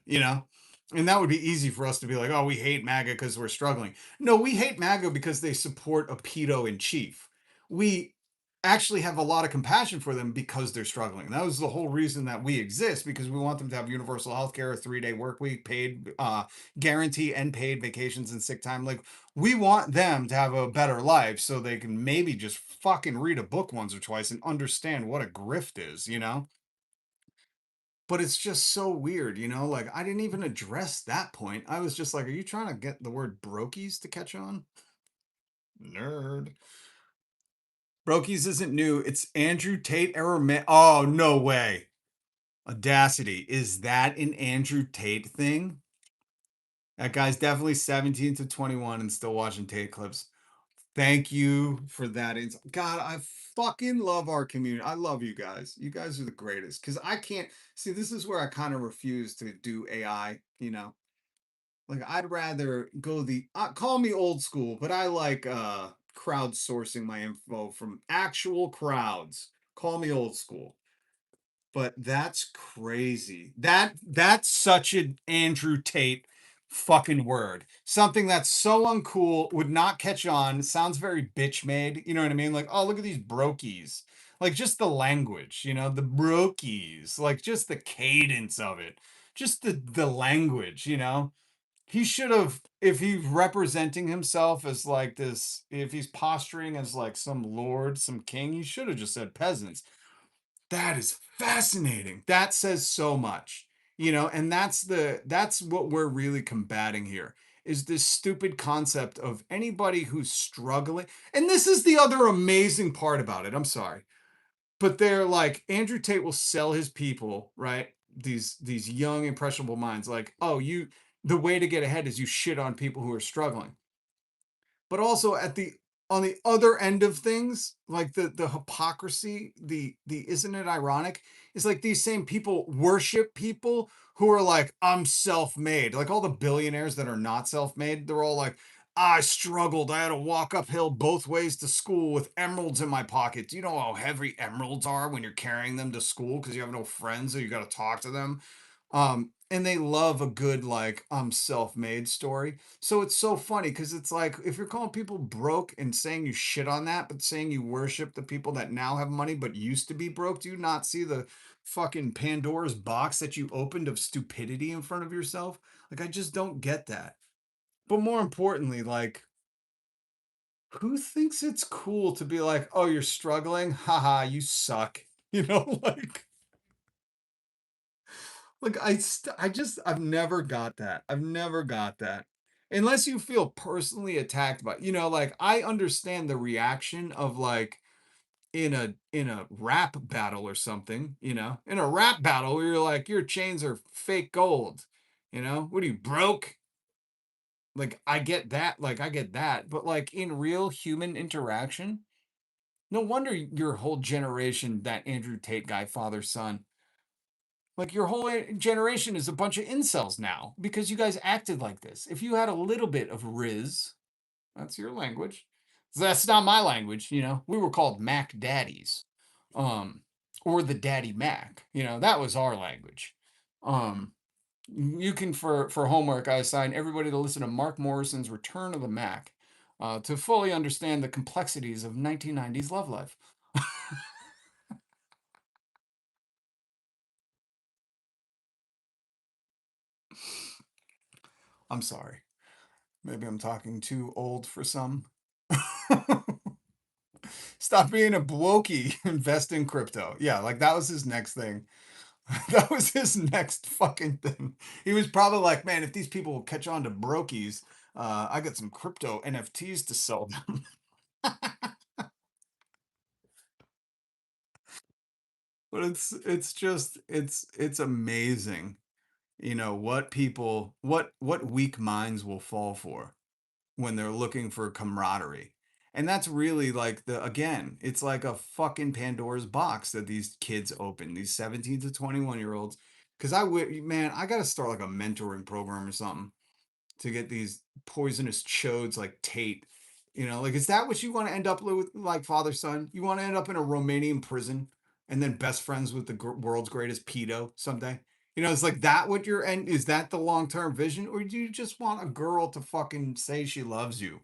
And that would be easy for us to be like, oh, we hate MAGA because we're struggling. No, we hate MAGA because they support a pedo in chief. We actually have a lot of compassion for them because they're struggling. That was the whole reason that we exist, because we want them to have universal health care, a 3-day work week, paid guarantee and paid vacations and sick time. Like, we want them to have a better life so they can maybe just fucking read a book once or twice and understand what a grift is. But it's just so weird. Like, I didn't even address that point. I was just like, are you trying to get the word brokies to catch on? Nerd. Brokies isn't new. It's Andrew Tate era. Oh, no way. Audacity. Is that an Andrew Tate thing? That guy's definitely 17 to 21 and still watching Tate clips. Thank you for that. God, I fucking love our community. I love you guys. You guys are the greatest. Because I can't see, this is where I kind of refuse to do AI. Like I'd rather go call me old school, but I like crowdsourcing my info from actual crowds. Call me old school. But that's crazy. That's such an Andrew Tate fucking word. Something that's so uncool, would not catch on, sounds very bitch made. You know what I mean? Like, oh, look at these brokies. Like just the language, the brokies, like just the cadence of it. Just the language. He should have, if he's representing himself as like this, if he's posturing as like some lord, some king, he should have just said peasants. That is fascinating. That says so much, and that's what we're really combating here is this stupid concept of anybody who's struggling. And this is the other amazing part about it. I'm sorry. But they're like Andrew Tate will sell his people, right? These young impressionable minds like, "Oh, the way to get ahead is you shit on people who are struggling." But also on the other end of things, like the hypocrisy, the isn't it ironic? It's like these same people worship people who are like, I'm self-made. Like all the billionaires that are not self-made, they're all like, I struggled. I had to walk uphill both ways to school with emeralds in my pocket. Do you know how heavy emeralds are when you're carrying them to school because you have no friends, so you got to talk to them? And they love a good like I'm self-made story. So it's so funny because it's like if you're calling people broke and saying you shit on that, but saying you worship the people that now have money but used to be broke, do you not see the fucking Pandora's box that you opened of stupidity in front of yourself? Like I just don't get that. But more importantly, like who thinks it's cool to be like, oh, you're struggling? Haha, you suck. Like I've never got that. I've never got that. Unless you feel personally attacked by, like I understand the reaction of like in a rap battle or something, in a rap battle where you're like, your chains are fake gold. What are you broke? Like I get that, but like in real human interaction, no wonder your whole generation, that Andrew Tate guy, father, son, like your whole generation is a bunch of incels now because you guys acted like this. If you had a little bit of riz, that's your language. That's not my language, We were called Mac Daddies. Um, or the Daddy Mac, that was our language. Um, you can for homework, I assign everybody to listen to Mark Morrison's Return of the Mac to fully understand the complexities of 1990s love life. I'm sorry. Maybe I'm talking too old for some. Stop being a blokey, invest in crypto. Yeah, like that was his next thing. That was his next fucking thing. He was probably like, man, if these people will catch on to brokies, I got some crypto NFTs to sell them. But it's amazing, what weak minds will fall for when they're looking for camaraderie. And that's really like again, it's like a fucking Pandora's box that these kids open, these 17 to 21-year-olds. Cause man, I gotta start like a mentoring program or something to get these poisonous chodes like Tate. Like, is that what you want to end up with, like father son? You want to end up in a Romanian prison and then best friends with the world's greatest pedo someday? It's like that. What your end is that the long term vision, or do you just want a girl to fucking say she loves you?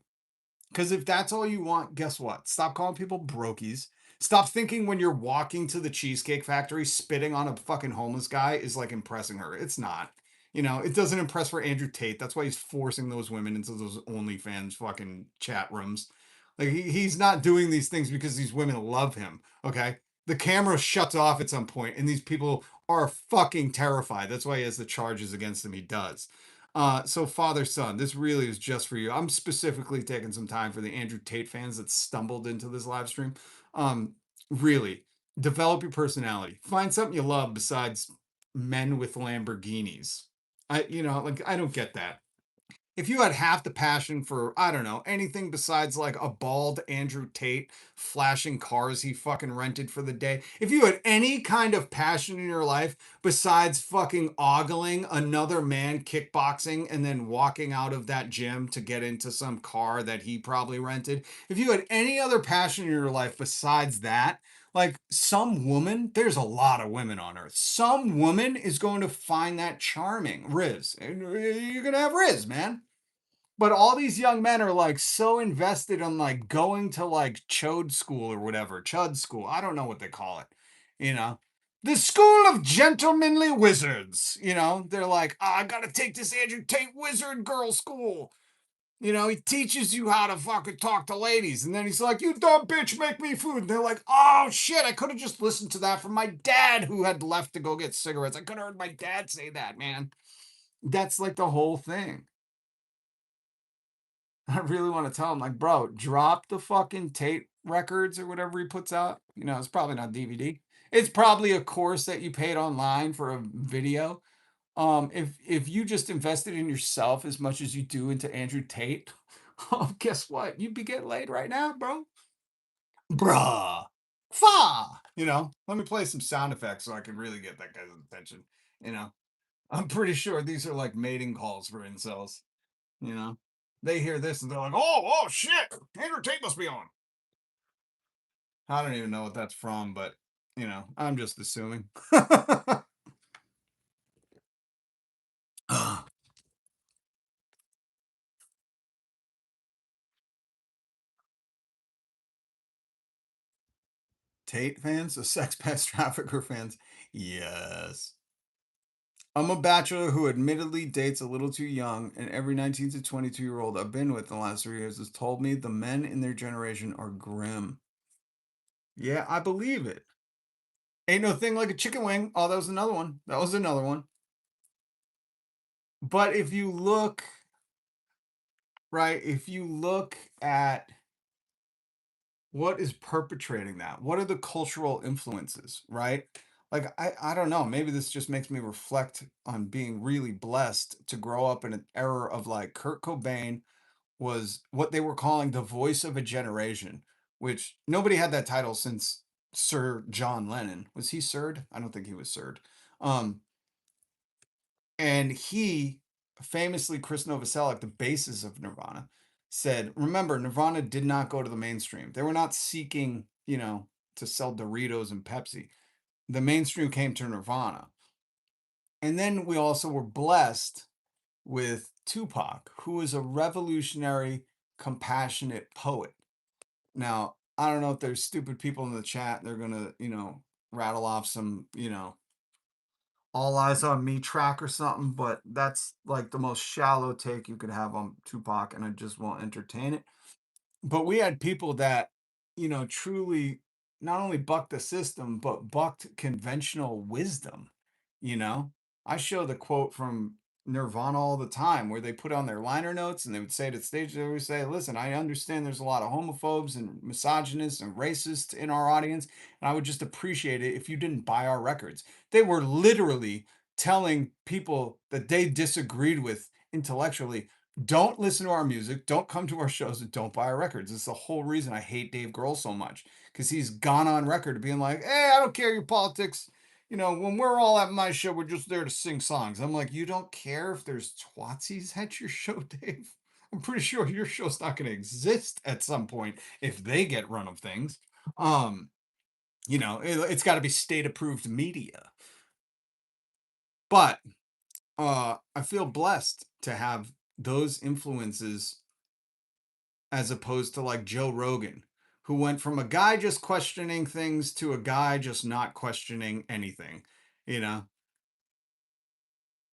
Because if that's all you want, guess what? Stop calling people brokies. Stop thinking when you're walking to the Cheesecake Factory, spitting on a fucking homeless guy is like impressing her. It's not. It doesn't impress for Andrew Tate. That's why he's forcing those women into those OnlyFans fucking chat rooms. Like he's not doing these things because these women love him. Okay. The camera shuts off at some point, and these people are fucking terrified. That's why he has the charges against him. He does. So father son, this really is just for you. I'm specifically taking some time for the Andrew Tate fans that stumbled into this live stream. Really develop your personality. Find something you love besides men with Lamborghinis. Like I don't get that. if you had half the passion for, I don't know, anything besides like a bald Andrew Tate flashing cars he fucking rented for the day, if you had any kind of passion in your life besides fucking ogling another man kickboxing and then walking out of that gym to get into some car that he probably rented, if you had any other passion in your life besides that, like some woman, there's a lot of women on earth. Some woman is going to find that charming. Riz. You're going to have Riz, man. But all these young men are like so invested in like going to like chode school or whatever, chud school. I don't know what they call it. You know, the school of gentlemanly wizards. You know, they're like, oh, I got to take this Andrew Tate wizard girl school. You know, he teaches you how to fucking talk to ladies. And then he's like, you dumb bitch, make me food. And they're like, oh shit, I could have just listened to that from my dad who had left to go get cigarettes. I could have heard my dad say that, man. That's like the whole thing. I really want to tell him, like, bro, drop the fucking Tate records or whatever he puts out. You know, it's probably not DVD. It's probably a course that you paid online for a video. If you just invested in yourself as much as you do into Andrew Tate, guess what? You'd be getting laid right now, bro. Bruh. Fa. You know, let me play some sound effects so I can really get that guy's attention. You know, I'm pretty sure these are like mating calls for incels. You know, they hear this and they're like, oh shit, Andrew Tate must be on. I don't even know what that's from, but you know, I'm just assuming. Tate fans, the sex pest trafficker fans. Yes. I'm a bachelor who admittedly dates a little too young, and every 19 to 22-year-old I've been with in the last 3 years has told me the men in their generation are grim. Yeah, I believe it. Ain't no thing like a chicken wing. Oh, that was another one. That was another one. But if you look, right, if you look at what is perpetrating that, what are the cultural influences, right? Like, I don't know, maybe this just makes me reflect on being really blessed to grow up in an era of like Kurt Cobain was what they were calling the voice of a generation, which nobody had that title since Sir John Lennon. Was he Sir'd? I don't think he was Sir'd. And he famously, Chris Novoselic, the basis of Nirvana, said, remember, Nirvana did not go to the mainstream. They were not seeking, you know, to sell Doritos and Pepsi. The mainstream came to Nirvana. And then we also were blessed with Tupac, who is a revolutionary, compassionate poet. Now, I don't know if there's stupid people in the chat. They're going to, you know, rattle off some, you know, all eyes on me track or something, but that's like the most shallow take you could have on Tupac, and I just won't entertain it. But we had people that, you know, truly not only bucked the system, but bucked conventional wisdom. You know, I show the quote from Nirvana all the time where they put on their liner notes and they would say to the stage, they would say, listen, I understand there's a lot of homophobes and misogynists and racists in our audience, and I would just appreciate it if you didn't buy our records. They were literally telling people that they disagreed with intellectually, don't listen to our music, don't come to our shows, and don't buy our records. It's the whole reason I hate Dave Grohl so much, because he's gone on record being like, hey, I don't care your politics. You know, when we're all at my show, we're just there to sing songs. I'm like, you don't care if there's twatsies at your show, Dave? I'm pretty sure your show's not going to exist at some point if they get run of things. You know, it's got to be state approved media. But I feel blessed to have those influences as opposed to like Joe Rogan, who went from a guy just questioning things to a guy just not questioning anything, you know?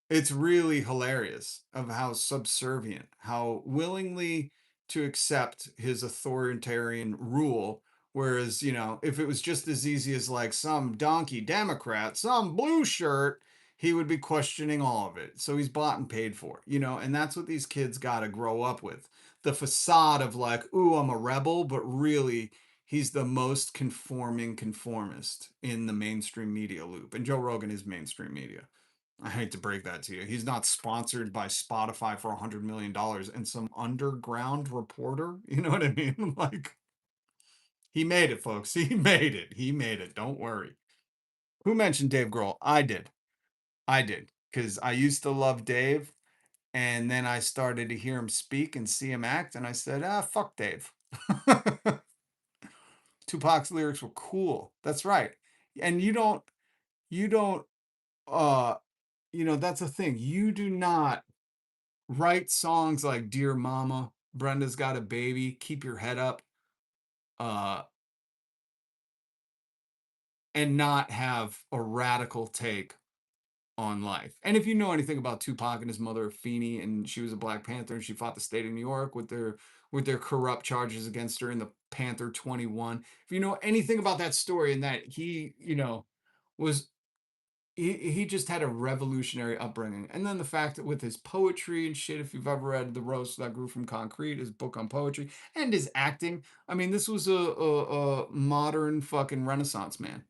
It's really hilarious of how subservient, how willingly to accept his authoritarian rule. Whereas, you know, if it was just as easy as like some donkey Democrat, some blue shirt, he would be questioning all of it. So he's bought and paid for, you know, and that's what these kids got to grow up with. The facade of like, ooh, I'm a rebel, but really he's the most conforming conformist in the mainstream media loop. And Joe Rogan is mainstream media. I hate to break that to you. He's not sponsored by Spotify for $100 million and some underground reporter. You know what I mean? Like, he made it, folks. He made it. He made it. Don't worry. Who mentioned Dave Grohl? I did. I did. Because I used to love Dave. And then I started to hear him speak and see him act. And I said, fuck Dave. Tupac's lyrics were cool. That's right. And you don't, uh, that's a thing. You do not write songs like Dear Mama, Brenda's Got a Baby, Keep Your Head Up, and not have a radical take on life. And if you know anything about Tupac and his mother Feeney, and she was a Black Panther and she fought the state of New York with their corrupt charges against her in the Panther 21. If you know anything about that story, and that he, was he just had a revolutionary upbringing. And then the fact that with his poetry and shit, if you've ever read The Roast That Grew from Concrete, his book on poetry, and his acting, I mean, this was a modern fucking Renaissance man,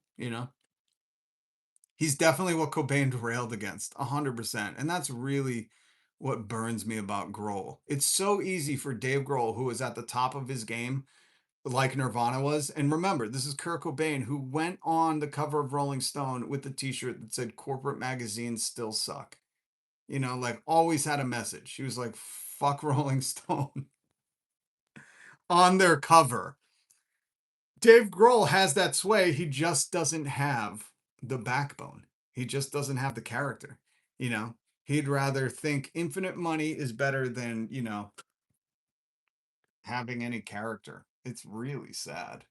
He's definitely what Cobain railed against, 100%. And that's really what burns me about Grohl. It's so easy for Dave Grohl, who was at the top of his game, like Nirvana was. And remember, this is Kurt Cobain, who went on the cover of Rolling Stone with the t-shirt that said corporate magazines still suck. Like, always had a message. He was like, fuck Rolling Stone on their cover. Dave Grohl has that sway. He just doesn't have the backbone. He just doesn't have the character. He'd rather think infinite money is better than, having any character. It's really sad.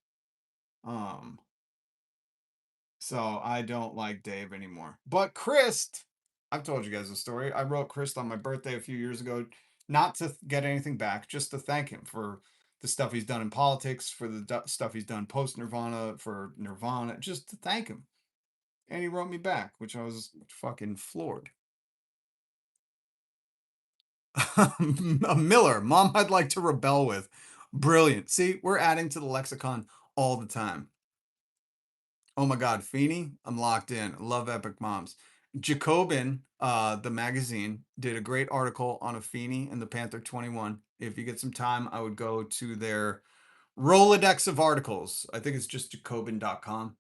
So I don't like Dave anymore. But Christ, I've told you guys the story. I wrote Christ on my birthday a few years ago, not to get anything back, just to thank him for the stuff he's done in politics, for the stuff he's done post Nirvana, for Nirvana, just to thank him. And he wrote me back, which I was fucking floored. A Miller, Mom, I'd like to rebel with. Brilliant. See, we're adding to the lexicon all the time. Oh my God, Feeney, I'm locked in. Love Epic Moms. Jacobin, the magazine, did a great article on a Feeney and the Panther 21. If you get some time, I would go to their Rolodex of articles. I think it's just jacobin.com.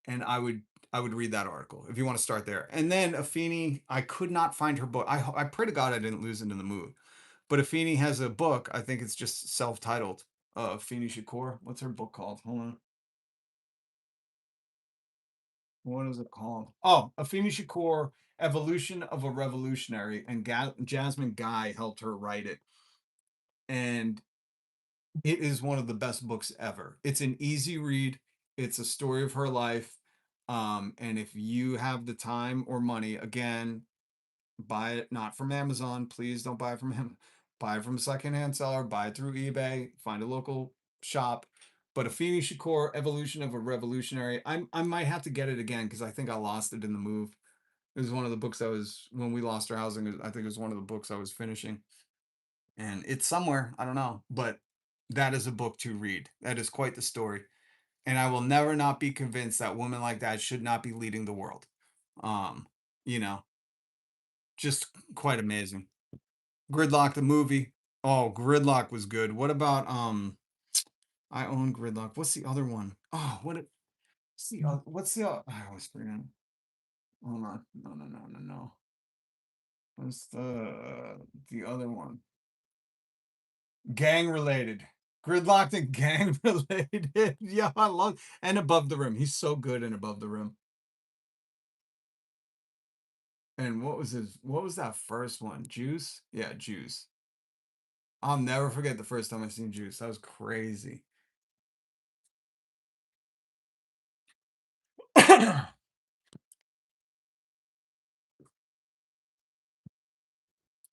And I would read that article if you want to start there. And then Afeni, I could not find her book. I pray to God I didn't lose it in the move. But Afeni has a book. I think it's just self-titled. Afeni Shakur. What's her book called? Hold on. What is it called? Oh, Afeni Shakur, Evolution of a Revolutionary. And Jasmine Guy helped her write it. And it is one of the best books ever. It's an easy read. It's a story of her life. And if you have the time or money, again, buy it not from Amazon. Please don't buy it from him. Buy it from a secondhand seller. Buy it through eBay. Find a local shop. But Afeni Shakur, Evolution of a Revolutionary. I might have to get it again because I think I lost it in the move. It was one of the books when we lost our housing. I think it was one of the books I was finishing. And it's somewhere. I don't know. But that is a book to read. That is quite the story. And I will never not be convinced that women like that should not be leading the world. You know, just quite amazing. Gridlock the movie. Oh, Gridlock was good. What about I own Gridlock. What's the other one? Oh, what's the I always forget. Hold on. No. What's the other one? Gang related. Gridlocked and gang related. Yeah, I love and Above the Rim. He's so good in Above the Rim. And what was that first one? Juice? Yeah, Juice. I'll never forget the first time I seen Juice. That was crazy.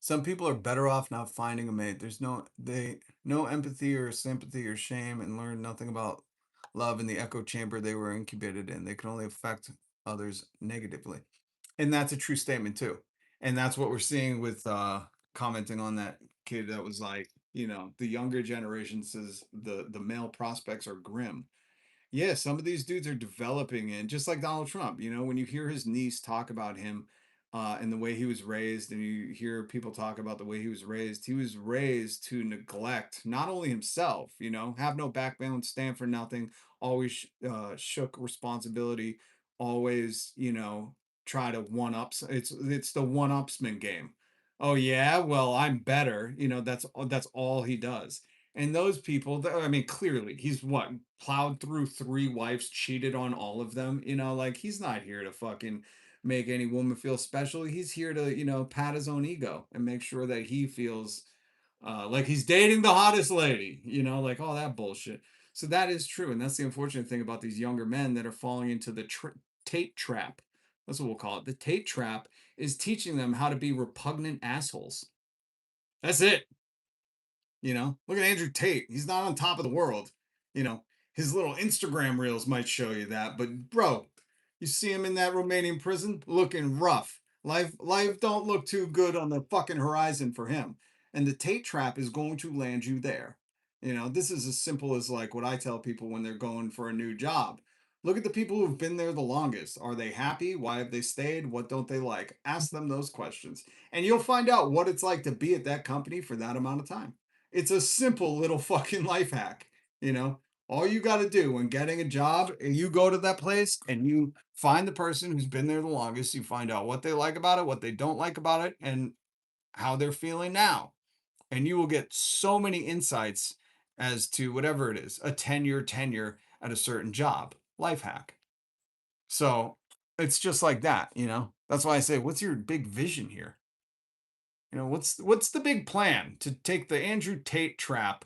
Some people are better off not finding a mate. There's no empathy or sympathy or shame and learn nothing about love in the echo chamber they were incubated in. They can only affect others negatively. And that's a true statement too. And that's what we're seeing with commenting on that kid that was like, the younger generation says the male prospects are grim. Yeah, some of these dudes are developing, and just like Donald Trump, when you hear his niece talk about him, and the way he was raised, and you hear people talk about the way he was raised to neglect not only himself, have no backbone, stand for nothing, always shook responsibility, always, try to one ups. It's the one upsman game. Oh yeah, well I'm better. That's all he does. And those people, I mean, clearly he's what, plowed through 3 wives, cheated on all of them. Like he's not here to fucking make any woman feel special. He's here to, pat his own ego and make sure that he feels like he's dating the hottest lady, like all that bullshit. So that is true. And that's the unfortunate thing about these younger men that are falling into the Tate trap. That's what we'll call it. The Tate trap is teaching them how to be repugnant assholes. That's it. Look at Andrew Tate. He's not on top of the world. His little Instagram reels might show you that, but bro, you see him in that Romanian prison looking rough. Life don't look too good on the fucking horizon for him. And the Tate trap is going to land you there. This is as simple as like what I tell people when they're going for a new job. Look at the people who've been there the longest. Are they happy? Why have they stayed? What don't they like? Ask them those questions. And you'll find out what it's like to be at that company for that amount of time. It's a simple little fucking life hack, all you got to do when getting a job, and you go to that place and you find the person who's been there the longest, you find out what they like about it, what they don't like about it, and how they're feeling now. And you will get so many insights as to whatever it is, a 10-year tenure at a certain job. Life hack. So it's just like that, That's why I say, what's your big vision here? What's the big plan to take the Andrew Tate trap,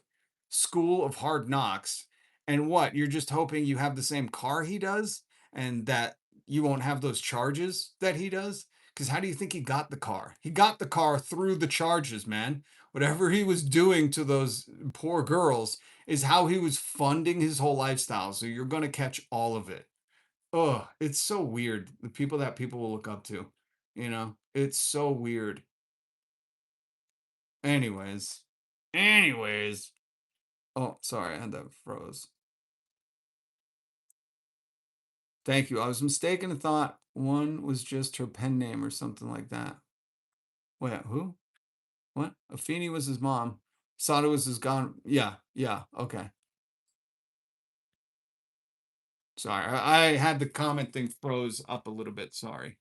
school of hard knocks, and what? You're just hoping you have the same car he does and that you won't have those charges that he does? Because how do you think he got the car? He got the car through the charges, man. Whatever he was doing to those poor girls is how he was funding his whole lifestyle. So you're going to catch all of it. Ugh, it's so weird. The people that people will look up to, it's so weird. Anyways. Oh, sorry, I had that froze. Thank you. I was mistaken and thought one was just her pen name or something like that. Wait, who? What? Afeni was his mom. Sada was his gone. Yeah, okay. Sorry, I had the comment thing froze up a little bit. Sorry.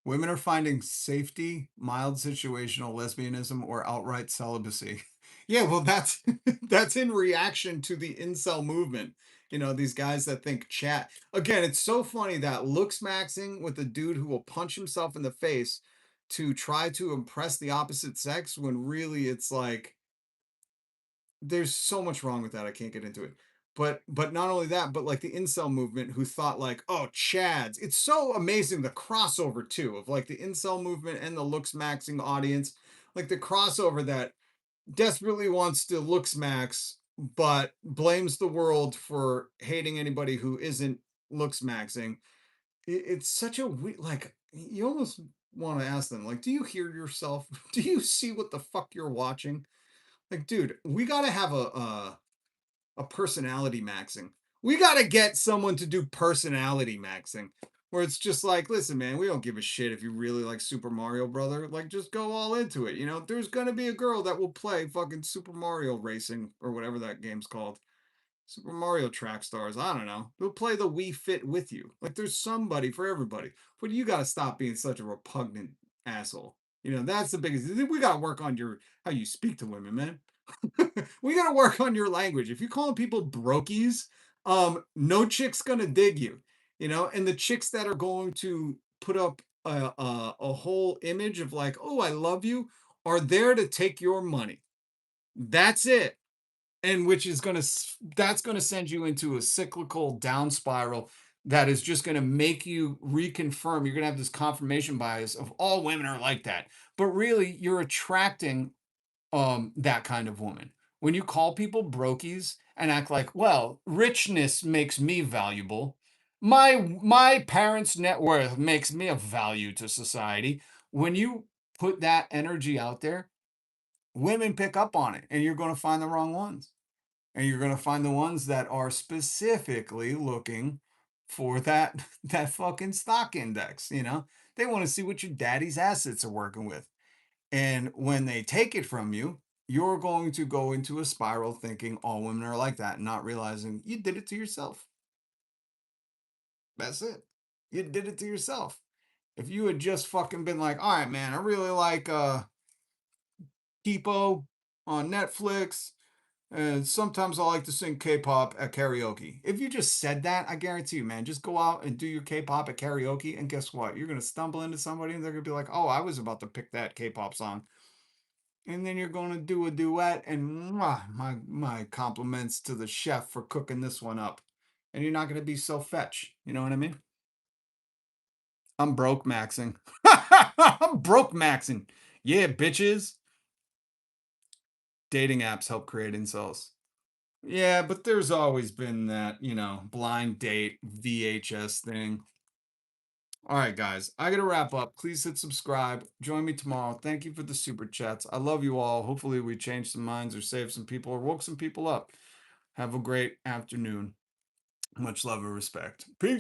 Women are finding safety, mild situational lesbianism, or outright celibacy. Yeah, well, that's that's in reaction to the incel movement. These guys that think chat. Again, it's so funny that looks maxing with a dude who will punch himself in the face to try to impress the opposite sex when really it's like there's so much wrong with that. I can't get into it. But not only that, but like the incel movement who thought like, oh, Chads. It's so amazing the crossover too of like the incel movement and the looks maxing audience. Like the crossover that desperately wants to looks max, but blames the world for hating anybody who isn't looks maxing. It's such a like you almost want to ask them, like, do you hear yourself? Do you see what the fuck you're watching? Like, dude, we gotta have a personality maxing. We gotta get someone to do personality maxing, where it's just like, listen, man, we don't give a shit if you really like Super Mario Brother. Like, just go all into it. There's gonna be a girl that will play fucking Super Mario Racing or whatever that game's called. Super Mario Track Stars. I don't know. They'll play the Wii Fit with you. Like, there's somebody for everybody. But you gotta stop being such a repugnant asshole. That's the biggest. We gotta work on how you speak to women, man. We gotta work on your language. If you're calling people brokies, no chick's gonna dig you, and the chicks that are going to put up a whole image of like, oh, I love you, are there to take your money. That's it. And that's gonna send you into a cyclical down spiral that is just gonna make you reconfirm. You're gonna have this confirmation bias of all women are like that. But really, you're attracting that kind of woman. When you call people brokies and act like, well, richness makes me valuable. My parents' net worth makes me of value to society. When you put that energy out there, women pick up on it and you're going to find the wrong ones. And you're going to find the ones that are specifically looking for that that fucking stock index, you know? They want to see what your daddy's assets are working with. And when they take it from you, you're going to go into a spiral thinking all women are like that, not realizing you did it to yourself. That's it. You did it to yourself. If you had just fucking been like, all right, man, I really like Kipo on Netflix, and sometimes I like to sing K-pop at karaoke. If you just said that, I guarantee you, man, just go out and do your K-pop at karaoke, and guess what? You're gonna stumble into somebody, and they're gonna be like, "Oh, I was about to pick that K-pop song," and then you're gonna do a duet, and mwah, my compliments to the chef for cooking this one up, and you're not gonna be so fetch. You know what I mean? I'm broke maxing. I'm broke maxing. Yeah, bitches. Dating apps help create incels. Yeah, but there's always been that, you know, blind date VHS thing. All right, guys, I got to wrap up. Please hit subscribe. Join me tomorrow. Thank you for the super chats. I love you all. Hopefully, we changed some minds or saved some people or woke some people up. Have a great afternoon. Much love and respect. Peace.